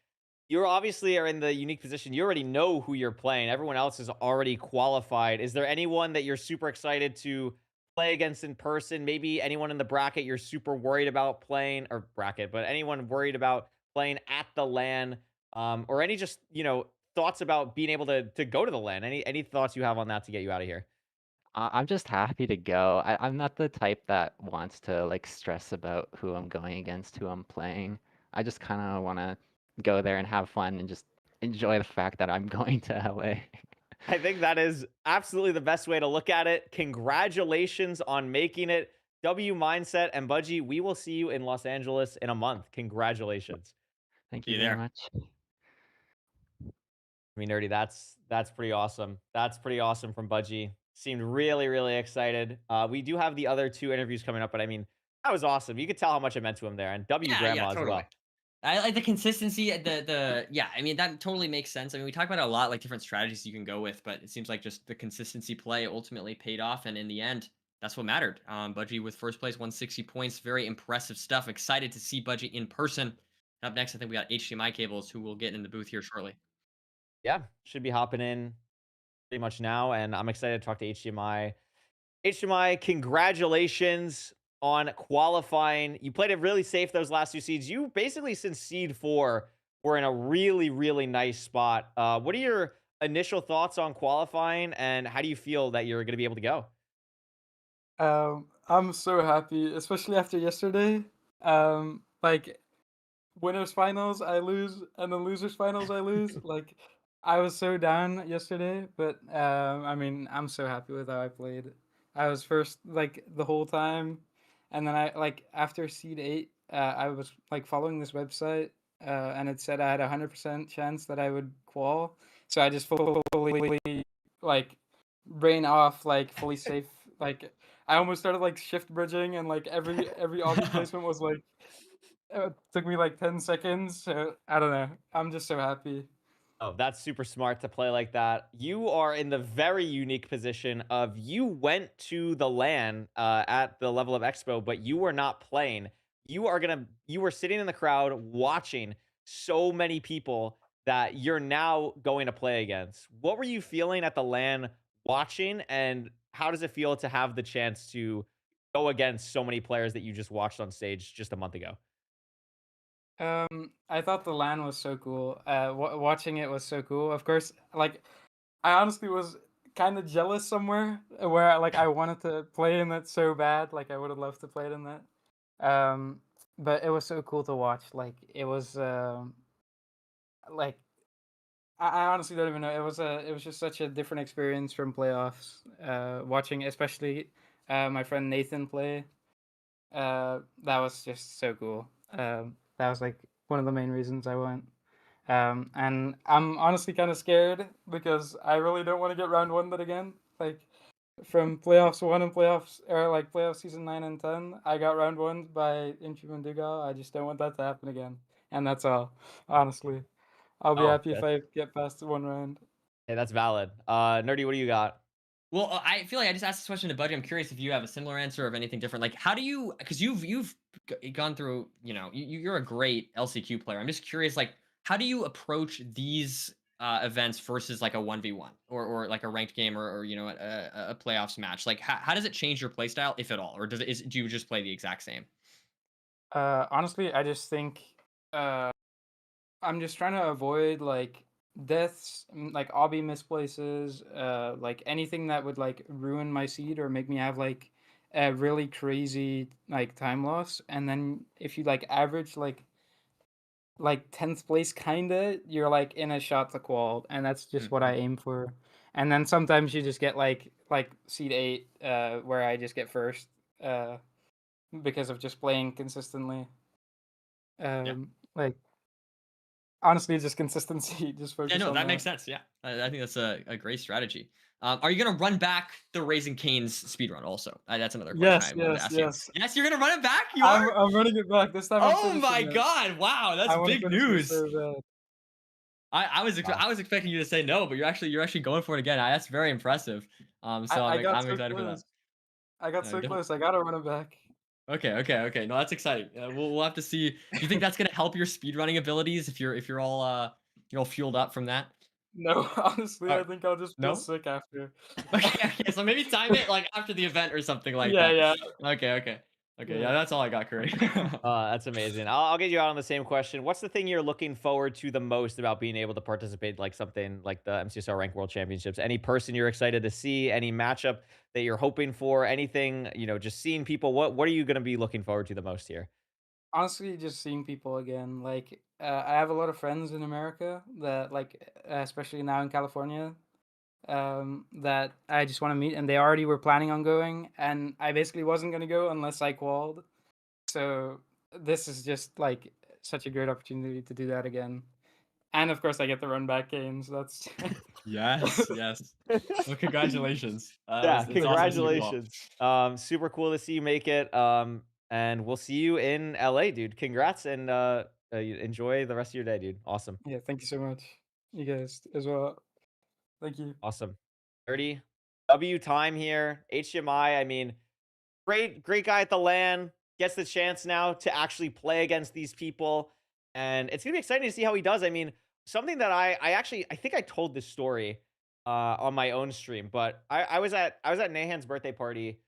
You obviously are in the unique position. You already know who you're playing. Everyone else is already qualified. Is there anyone that you're super excited to play against in person? Maybe anyone in the bracket you're super worried about playing, or bracket, but anyone worried about playing at the LAN, or any just thoughts about being able to go to the LAN? Any thoughts you have on that to get you out of here? I'm just happy to go. I'm not the type that wants to, like, stress about who I'm going against, who I'm playing. I just kinda wanna go there and have fun and just enjoy the fact that I'm going to LA. I think that is absolutely the best way to look at it. Congratulations on making it. W Mindset and Budgie, we will see you in Los Angeles in a month. Congratulations. Thank See you you very there. much. I mean, Nerdy, that's pretty awesome. That's pretty awesome from Budgie. Seemed really, really excited. We do have the other 2 interviews coming up, but I mean, that was awesome. You could tell how much it meant to him there, and W Yeah, Grandma as totally. well. I like the consistency, the yeah, I mean, that totally makes sense. I mean, we talk about a lot, like, different strategies you can go with, but it seems like just the consistency play ultimately paid off, and in the end, that's what mattered. Budgie with first place, 160 points, very impressive stuff. Excited to see Budgie in person. Up next, I think we got HDMI cables, who will get in the booth here shortly. Yeah, should be hopping in pretty much now, and I'm excited to talk to HDMI. HDMI, congratulations on qualifying. You played it really safe those last 2 seeds. You basically, since seed 4, were in a really, really nice spot. What are your initial thoughts on qualifying, and how do you feel that you're going to be able to go? I'm so happy, especially after yesterday. Like winners finals I lose, and then losers finals I lose. Like I was so down yesterday, but I mean I'm so happy with how I played. I was first like the whole time, and then I like after seed 8, I was like following this website, and it said I had 100% chance that I would qual. So I just fully like brain off, like fully safe. Like I almost started like shift bridging, and like every obby placement was like took me like 10 seconds. So I don't know. I'm just so happy. Oh, that's super smart to play like that. You are in the very unique position of you went to the LAN at the level of Expo, but you were not playing. You were sitting in the crowd watching so many people that you're now going to play against. What were you feeling at the LAN watching, and how does it feel to have the chance to go against so many players that you just watched on stage just a month ago? I thought the LAN was so cool. Watching it was so cool. Of course, like I honestly was kind of jealous somewhere where like I wanted to play in that so bad. Like I would have loved to play it in that. Um, but it was so cool to watch. Like it was like I honestly don't even know. It was just such a different experience from playoffs. Watching especially my friend Nathan play. That was just so cool. That was like one of the main reasons I went. And I'm honestly kind of scared because I really don't want to get round one that again. Like from playoffs 1 and playoffs or like playoff season 9 and 10, I got round one by Inchuman Dugal. I just don't want that to happen again. And that's all. Honestly, I'll be Oh, happy if I get past 1 round. hey, that's valid. Nerdy, what do you got? Well, I feel like I just asked this question to Budgie. I'm curious if you have a similar answer of anything different. Like, how do you? Because you've gone through. You know, you're a great LCQ player. I'm just curious, like, how do you approach these events versus like a 1v1 or like a ranked game or you know a playoffs match? Like, how does it change your playstyle, if at all, or do you just play the exact same? Honestly, I just think uh, I'm just trying to avoid like deaths, like obby misplaces, like anything that would like ruin my seed or make me have like a really crazy like time loss. And then if you like average like 10th place kinda, you're like in a shot to qual, and that's just what I Mhm. aim for. And then sometimes you just get like seed 8, where I just get first, uh, because of just playing consistently. Yeah. Like honestly, just consistency. Just Yeah, focus no, on that that. makes sense. Yeah, I think that's a great strategy. Are you gonna run back the Raising Cane's speedrun also? That's another question Yes, I wanted to yes, ask you. yes. Yes, you're gonna run it back? You are? I'm running it back. This time I'm Oh finishing my it. god! Wow, that's I want to big finish this news. so bad. Wow. I was expecting you to say no, but you're actually going for it again. That's very impressive. So I got I'm so excited for that. close. I got so Definitely. close. I gotta run it back. Okay. No, that's exciting. We'll have to see. Do you think that's gonna help your speedrunning abilities if you're all fueled up from that? No, honestly, Uh, I think I'll just feel no. sick after. Okay. So maybe time it like after the event or something like Yeah, that. yeah, Okay. Yeah, yeah. that's all I got, Curry. That's amazing. I'll get you out on the same question. What's the thing you're looking forward to the most about being able to participate like something like the MCSR Rank World Championships? Any person you're excited to see? Any matchup that you're hoping for? Anything, just seeing people. What are you going to be looking forward to the most here? Honestly, just seeing people again. Like, I have a lot of friends in America that, like, especially now in California, that I just want to meet, and they already were planning on going, and I basically wasn't gonna go unless I qualified. So this is just like such a great opportunity to do that again. And of course, I get the run back games. That's Yes, yes. Well, congratulations. Yeah, It's awesome to see you go. congratulations. Super cool to see you make it. And we'll see you in LA, dude. Congrats and enjoy the rest of your day, dude. Awesome. yeah. Thank you so much, you guys as well. Thank you. Awesome. 30 W time here. HDMI, I mean, great guy at the LAN. Gets the chance now to actually play against these people. And it's gonna be exciting to see how he does. I mean, something that I think I told this story on my own stream, but I was at Nahan's birthday party.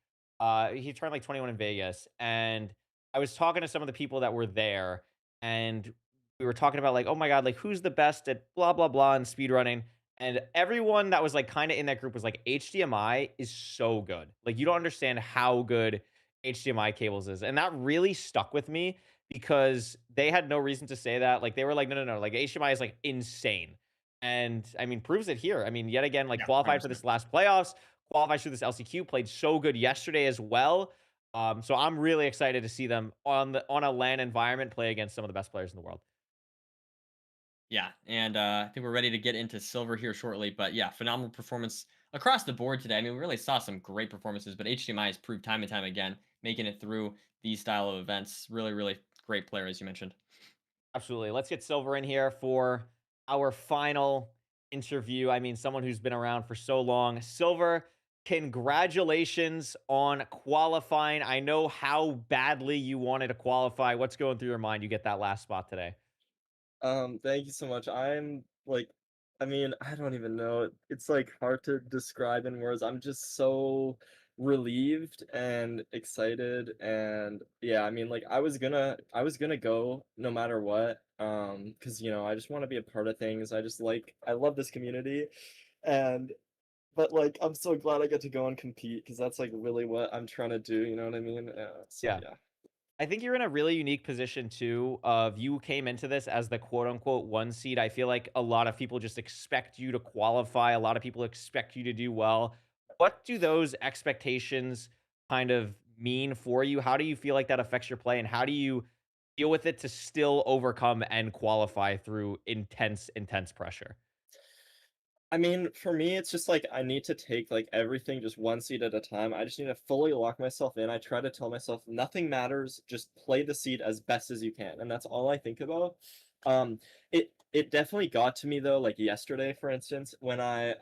He turned like 21 in Vegas, and I was talking to some of the people that were there, and we were talking about like, oh my god, like who's the best at blah blah blah and speedrunning. And everyone that was like kind of in that group was like, HDMI is so good. Like you don't understand how good HDMI cables is. And that really stuck with me because they had no reason to say that. Like they were like, no, no, no. Like HDMI is like insane. And I mean, proves it here. I mean, yet again, like Yeah, qualified for 100%. this last playoffs, qualified through this LCQ, played so good yesterday as well. So I'm really excited to see them on a LAN environment play against some of the best players in the world. Yeah, and I think we're ready to get into silver here shortly. But yeah, phenomenal performance across the board today. I mean, we really saw some great performances, but HDMI has proved time and time again making it through these style of events. Really, really great player, as you mentioned. Absolutely. Let's get Silver in here for our final interview. I mean, someone who's been around for so long. Silver, congratulations on qualifying. I know how badly you wanted to qualify. What's going through your mind? You get that last spot today. Thank you so much. I'm like, I mean, I don't even know. It's like hard to describe in words. I'm just so relieved and excited, and yeah, I mean, like I was gonna go no matter what. Because I just want to be a part of things. I love this community, and but like I'm so glad I get to go and compete because that's like really what I'm trying to do. You know what I mean? So Yeah. yeah. I think you're in a really unique position too of you came into this as the quote unquote one seed. I feel like a lot of people just expect you to qualify. A lot of people expect you to do well. What do those expectations kind of mean for you? How do you feel like that affects your play and how do you deal with it to still overcome and qualify through intense pressure? I mean, for me, it's just like I need to take like everything just one seed at a time. I just need to fully lock myself in. I try to tell myself nothing matters, just play the seed as best as you can. And that's all I think about. Um it definitely got to me though, like yesterday, for instance, when I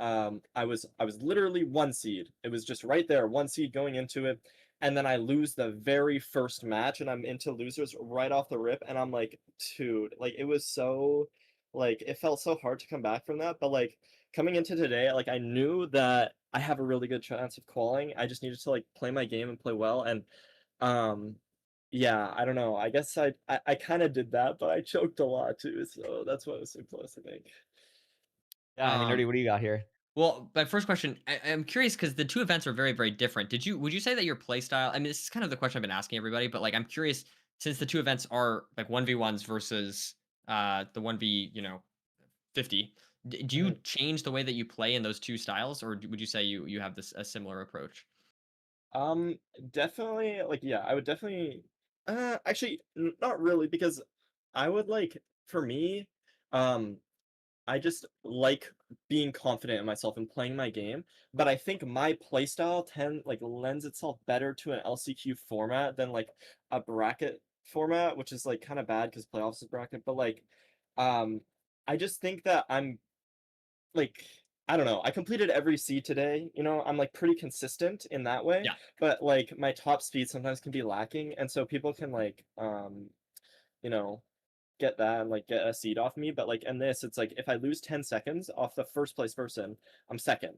was literally one seed. It was just right there, one seed going into it. And then I lose the very first match and I'm into losers right off the rip. And I'm like, dude, like it was so like it felt so hard to come back from that. But like coming into today, like I knew that I have a really good chance of qualifying. I just needed to like play my game and play well. And um, yeah, I don't know. I guess I kind of did that, but I choked a lot too. So that's why it was so close, I think. Yeah, I mean, Nerdy, Um, what do you got here? Well, my first question, I'm curious because the two events are very, very different. Would you say that your play style? I mean, this is kind of the question I've been asking everybody, but like, I'm curious since the two events are like 1v1s versus the 1v, 50. Do you Mhm. change the way that you play in those two styles, or would you say you have this a similar approach? Um, Definitely, like, yeah, I would definitely, actually, not really, because I would like, for me, um, I just like being confident in myself and playing my game, but I think my playstyle lends itself better to an LCQ format than like a bracket format, which is like kind of bad because playoffs is bracket. But like, um, I just think that I'm like I don't know. I completed every seed today. I'm like pretty consistent in that way, Yeah, but like my top speed sometimes can be lacking, and so people can like you know get that and like get a seed off me. But like in this, it's like if I lose 10 seconds off the first place person, I'm second.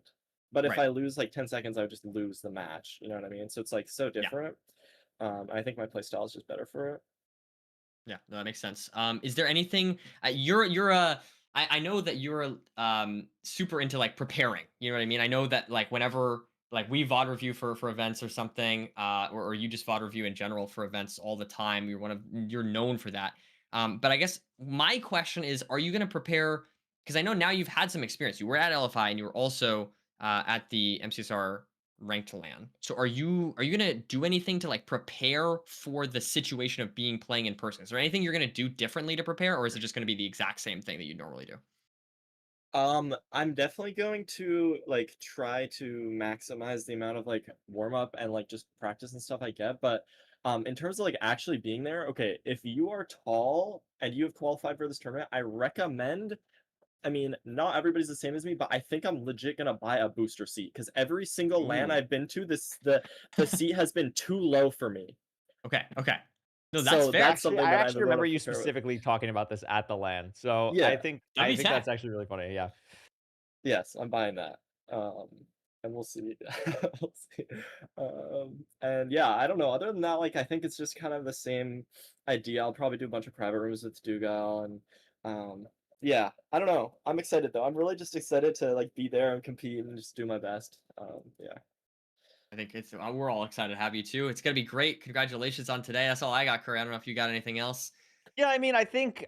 But if right. I lose like 10 seconds, I would just lose the match. You know what I mean? So it's like so Yeah. different. I think my play style is just better for it. Yeah, no, that makes sense. Is there anything you're a I know that you're super into like preparing. You know what I mean? I know that like whenever like we VOD review for events or something, or you just VOD review in general for events all the time. You're known for that. But I guess my question is, are you going to prepare? Because I know now you've had some experience. You were at LFI and you were also at the MCSR ranked LAN. So are you gonna do anything to like prepare for the situation of being playing in person? Is there anything you're gonna do differently to prepare, or is it just gonna be the exact same thing that you normally do? I'm definitely going to like try to maximize the amount of like warm up and like just practice and stuff I get. But in terms of like actually being there, okay, if you are tall and you have qualified for this tournament, I recommend. I mean, not everybody's the same as me, but I think I'm legit gonna buy a booster seat because every single LAN Ooh. I've been to, the seat has been too low for me. Okay. Okay. No, that's So fair. that's Actually, something I that actually I've been remember to you prepare with. specifically talking about this at the LAN. So I Yeah. think That'd I be think that's sad. actually really funny. Yeah. Yes, I'm buying that. Um, and we'll see. We'll see. And yeah, I don't know. Other than that, like I think it's just kind of the same idea. I'll probably do a bunch of private rooms with Dugal and yeah, I don't know. I'm excited though. I'm really just excited to like be there and compete and just do my best. Yeah. I think it's we're all excited to have you too. It's gonna be great. Congratulations on today. That's all I got, Curry. I don't know if you got anything else. Yeah, I mean, I think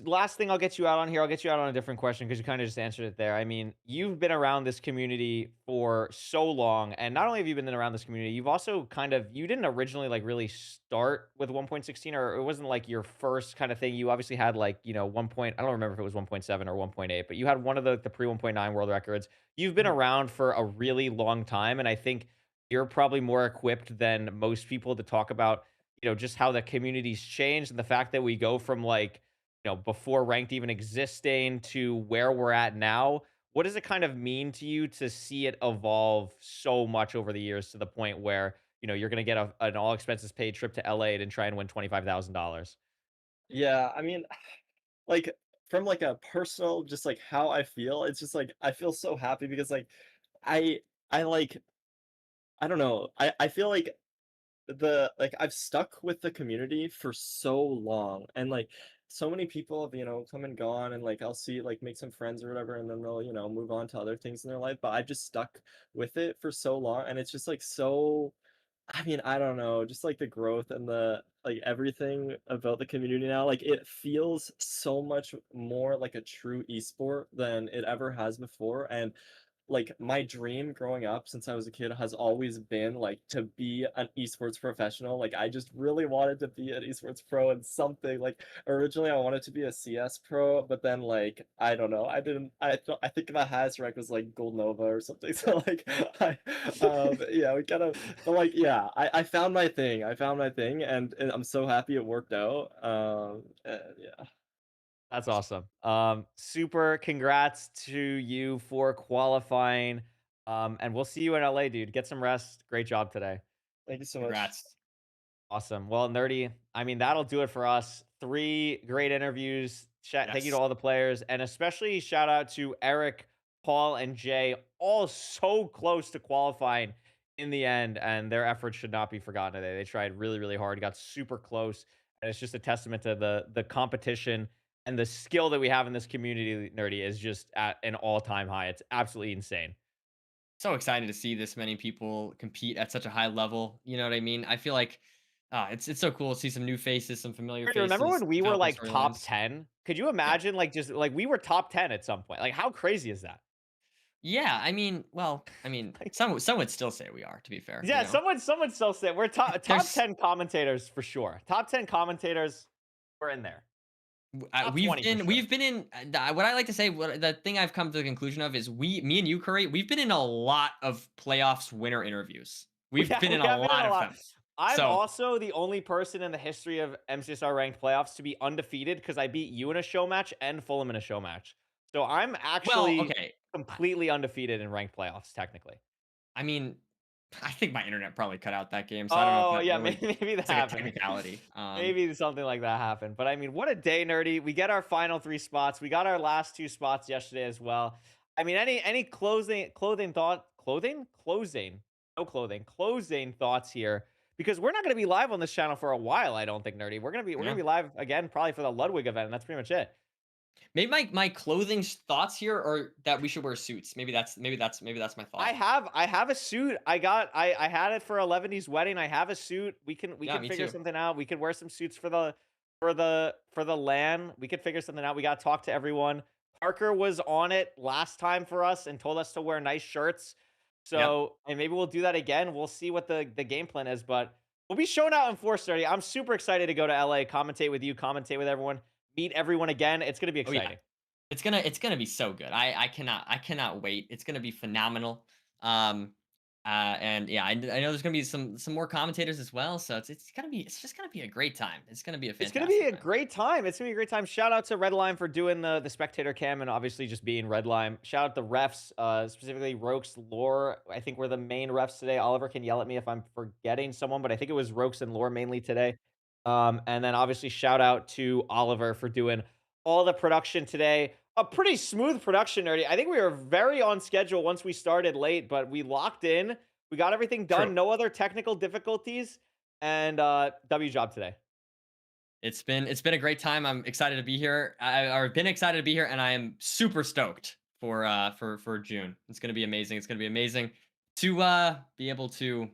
last thing I'll get you out on here. I'll get you out on a different question because you kind of just answered it there. I mean, you've been around this community for so long, and not only have you been around this community, you've also kind of you didn't originally like really start with 1.16, or it wasn't like your first kind of thing. You obviously had like 1. I don't remember if it was 1.7 or 1.8, but you had one of the pre 1.9 world records. You've been Mhm. around for a really long time, and I think you're probably more equipped than most people to talk about just how the community's changed and the fact that we go from like, before ranked even existing to where we're at now. What does it kind of mean to you to see it evolve so much over the years to the point where, you're going to get an all expenses paid trip to LA and try and win $25,000? Yeah, I mean, like from like a personal just like how I feel, it's just like I feel so happy because like I I like I don't know. I feel like I've stuck with the community for so long and like so many people have come and gone and like I'll see like make some friends or whatever and then they'll move on to other things in their life, but I've just stuck with it for so long and it's just like so. I mean, I don't know, just like the growth and the like everything about the community now, like it feels so much more like a true esport than it ever has before. And like my dream growing up since I was a kid has always been like to be an esports professional. Like I just really wanted to be an esports pro and something like originally I wanted to be a CS pro, but then like I don't know, I think my highest rank was like Gold Nova or something. So like I yeah, we kind of but like yeah, I found my thing. I found my thing and I'm so happy it worked out. Yeah. That's awesome. Super congrats to you for qualifying. And we'll see you in LA, dude. Get some rest. Great job today. Thank you so much. Congrats. Awesome. Well, Nerdy, I mean, that'll do it for us. 3 great interviews. Thank you to Yes. all the players, and especially shout out to Eric, Paul, and Jay, all so close to qualifying in the end, and their efforts should not be forgotten today. They tried really, really hard, got super close, and it's just a testament to the competition and the skill that we have in this community. Nerdy is just at an all-time high. It's absolutely insane. So excited to see this many people compete at such a high level. You know what I mean? I feel like it's so cool to see some new faces, some familiar Nerdy, remember faces, when we were developing like top storylines. 10? Could you Yeah. imagine like just like we were top 10 at some point? Like how crazy is that? Yeah, I mean, well, I mean, Like, some would still say we are, to be fair, you yeah, know. someone still said we're top There's 10 commentators for sure. Top 10 commentators, we're in there. Top 20 for sure. we've been in what I like to say, what the thing I've come to the conclusion of is me and you, Curry, we've been in a lot of playoffs winner interviews. We've been We in a have been in lot a of lot. them. I'm So, also the only person in the history of MCSR ranked playoffs to be undefeated because I beat you in a show match and Fulham in a show match. So I'm well, actually okay. completely undefeated in ranked playoffs, technically. I mean, I think my internet probably cut out that game, so I don't know if Oh, that yeah, really maybe that it's like a happened. technicality. Maybe something like that happened. But I mean, what a day, Nerdy. We get our final 3 spots. We got our last 2 spots yesterday as well. I mean, any closing thoughts here because we're not going to be live on this channel for a while, I don't think, Nerdy. We're going to Yeah. be live again probably for the Ludwig event, and that's pretty much it. Maybe my clothing thoughts here are that we should wear suits. Maybe that's my thought. I have a suit. I had it for a Lebanese wedding. I have a suit. We Yeah, can me figure too. something out. We could wear some suits for the LAN. We could figure something out. We got to talk to everyone. Parker was on it last time for us and told us to wear nice shirts. So, and maybe we'll do that again. We'll see what the game plan is, but we'll be showing out in 4:30. I'm super excited to go to LA, commentate with you, commentate with everyone, meet everyone again. It's gonna be Oh yeah. exciting. It's gonna be so good. I cannot wait. It's gonna be phenomenal. Um, and yeah, I know there's gonna be some more commentators as well. So it's just gonna be a great time. It's gonna be a It's gonna be fantastic a time. great time. It's gonna be a great time. Shout out to Redline for doing the spectator cam and obviously just being Redline. Shout out the refs, specifically Rokes, Lore. I think we're the main refs today. Oliver can yell at me if I'm forgetting someone, but I think it was Rokes and Lore mainly today. And then obviously shout out to Oliver for doing all the production today. A pretty smooth production, Nerdy. I think we were very on schedule once we started late, but we locked in. We got everything done. True. No other technical difficulties. And W job today. It's been a great time. I'm excited to be here. I've been excited to be here, and I am super stoked for June. It's gonna be amazing. It's gonna be amazing to be able to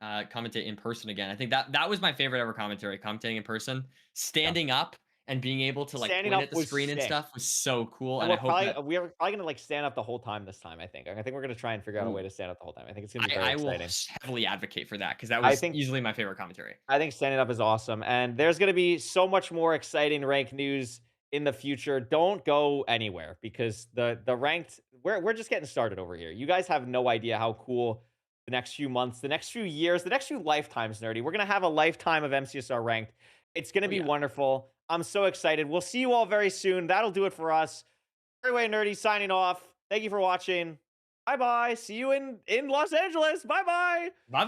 commentate in person again. I think that was my favorite ever commentary. Commentating in person, standing up and being able to like Standing point up at the was screen and sick. stuff was so cool. And And I hope that we're probably gonna like stand up the whole time this time. I think we're gonna try and figure out a way ooh, to stand up the whole time. I think it's gonna be very I will exciting. heavily advocate for that because that I was think easily my favorite commentary. I think standing up is awesome, and there's gonna be so much more exciting ranked news in the future. Don't go anywhere because the ranked we're just getting started over here. You guys have no idea how cool the next few months, the next few years, the next few lifetimes, Nerdy. We're gonna have a lifetime of MCSR ranked. It's gonna Oh be yeah. wonderful. I'm so excited. We'll see you all very soon. That'll do it for us. Anyway, Nerdy signing off. Thank you for watching. Bye bye. See you in Los Angeles. Bye bye. Bye.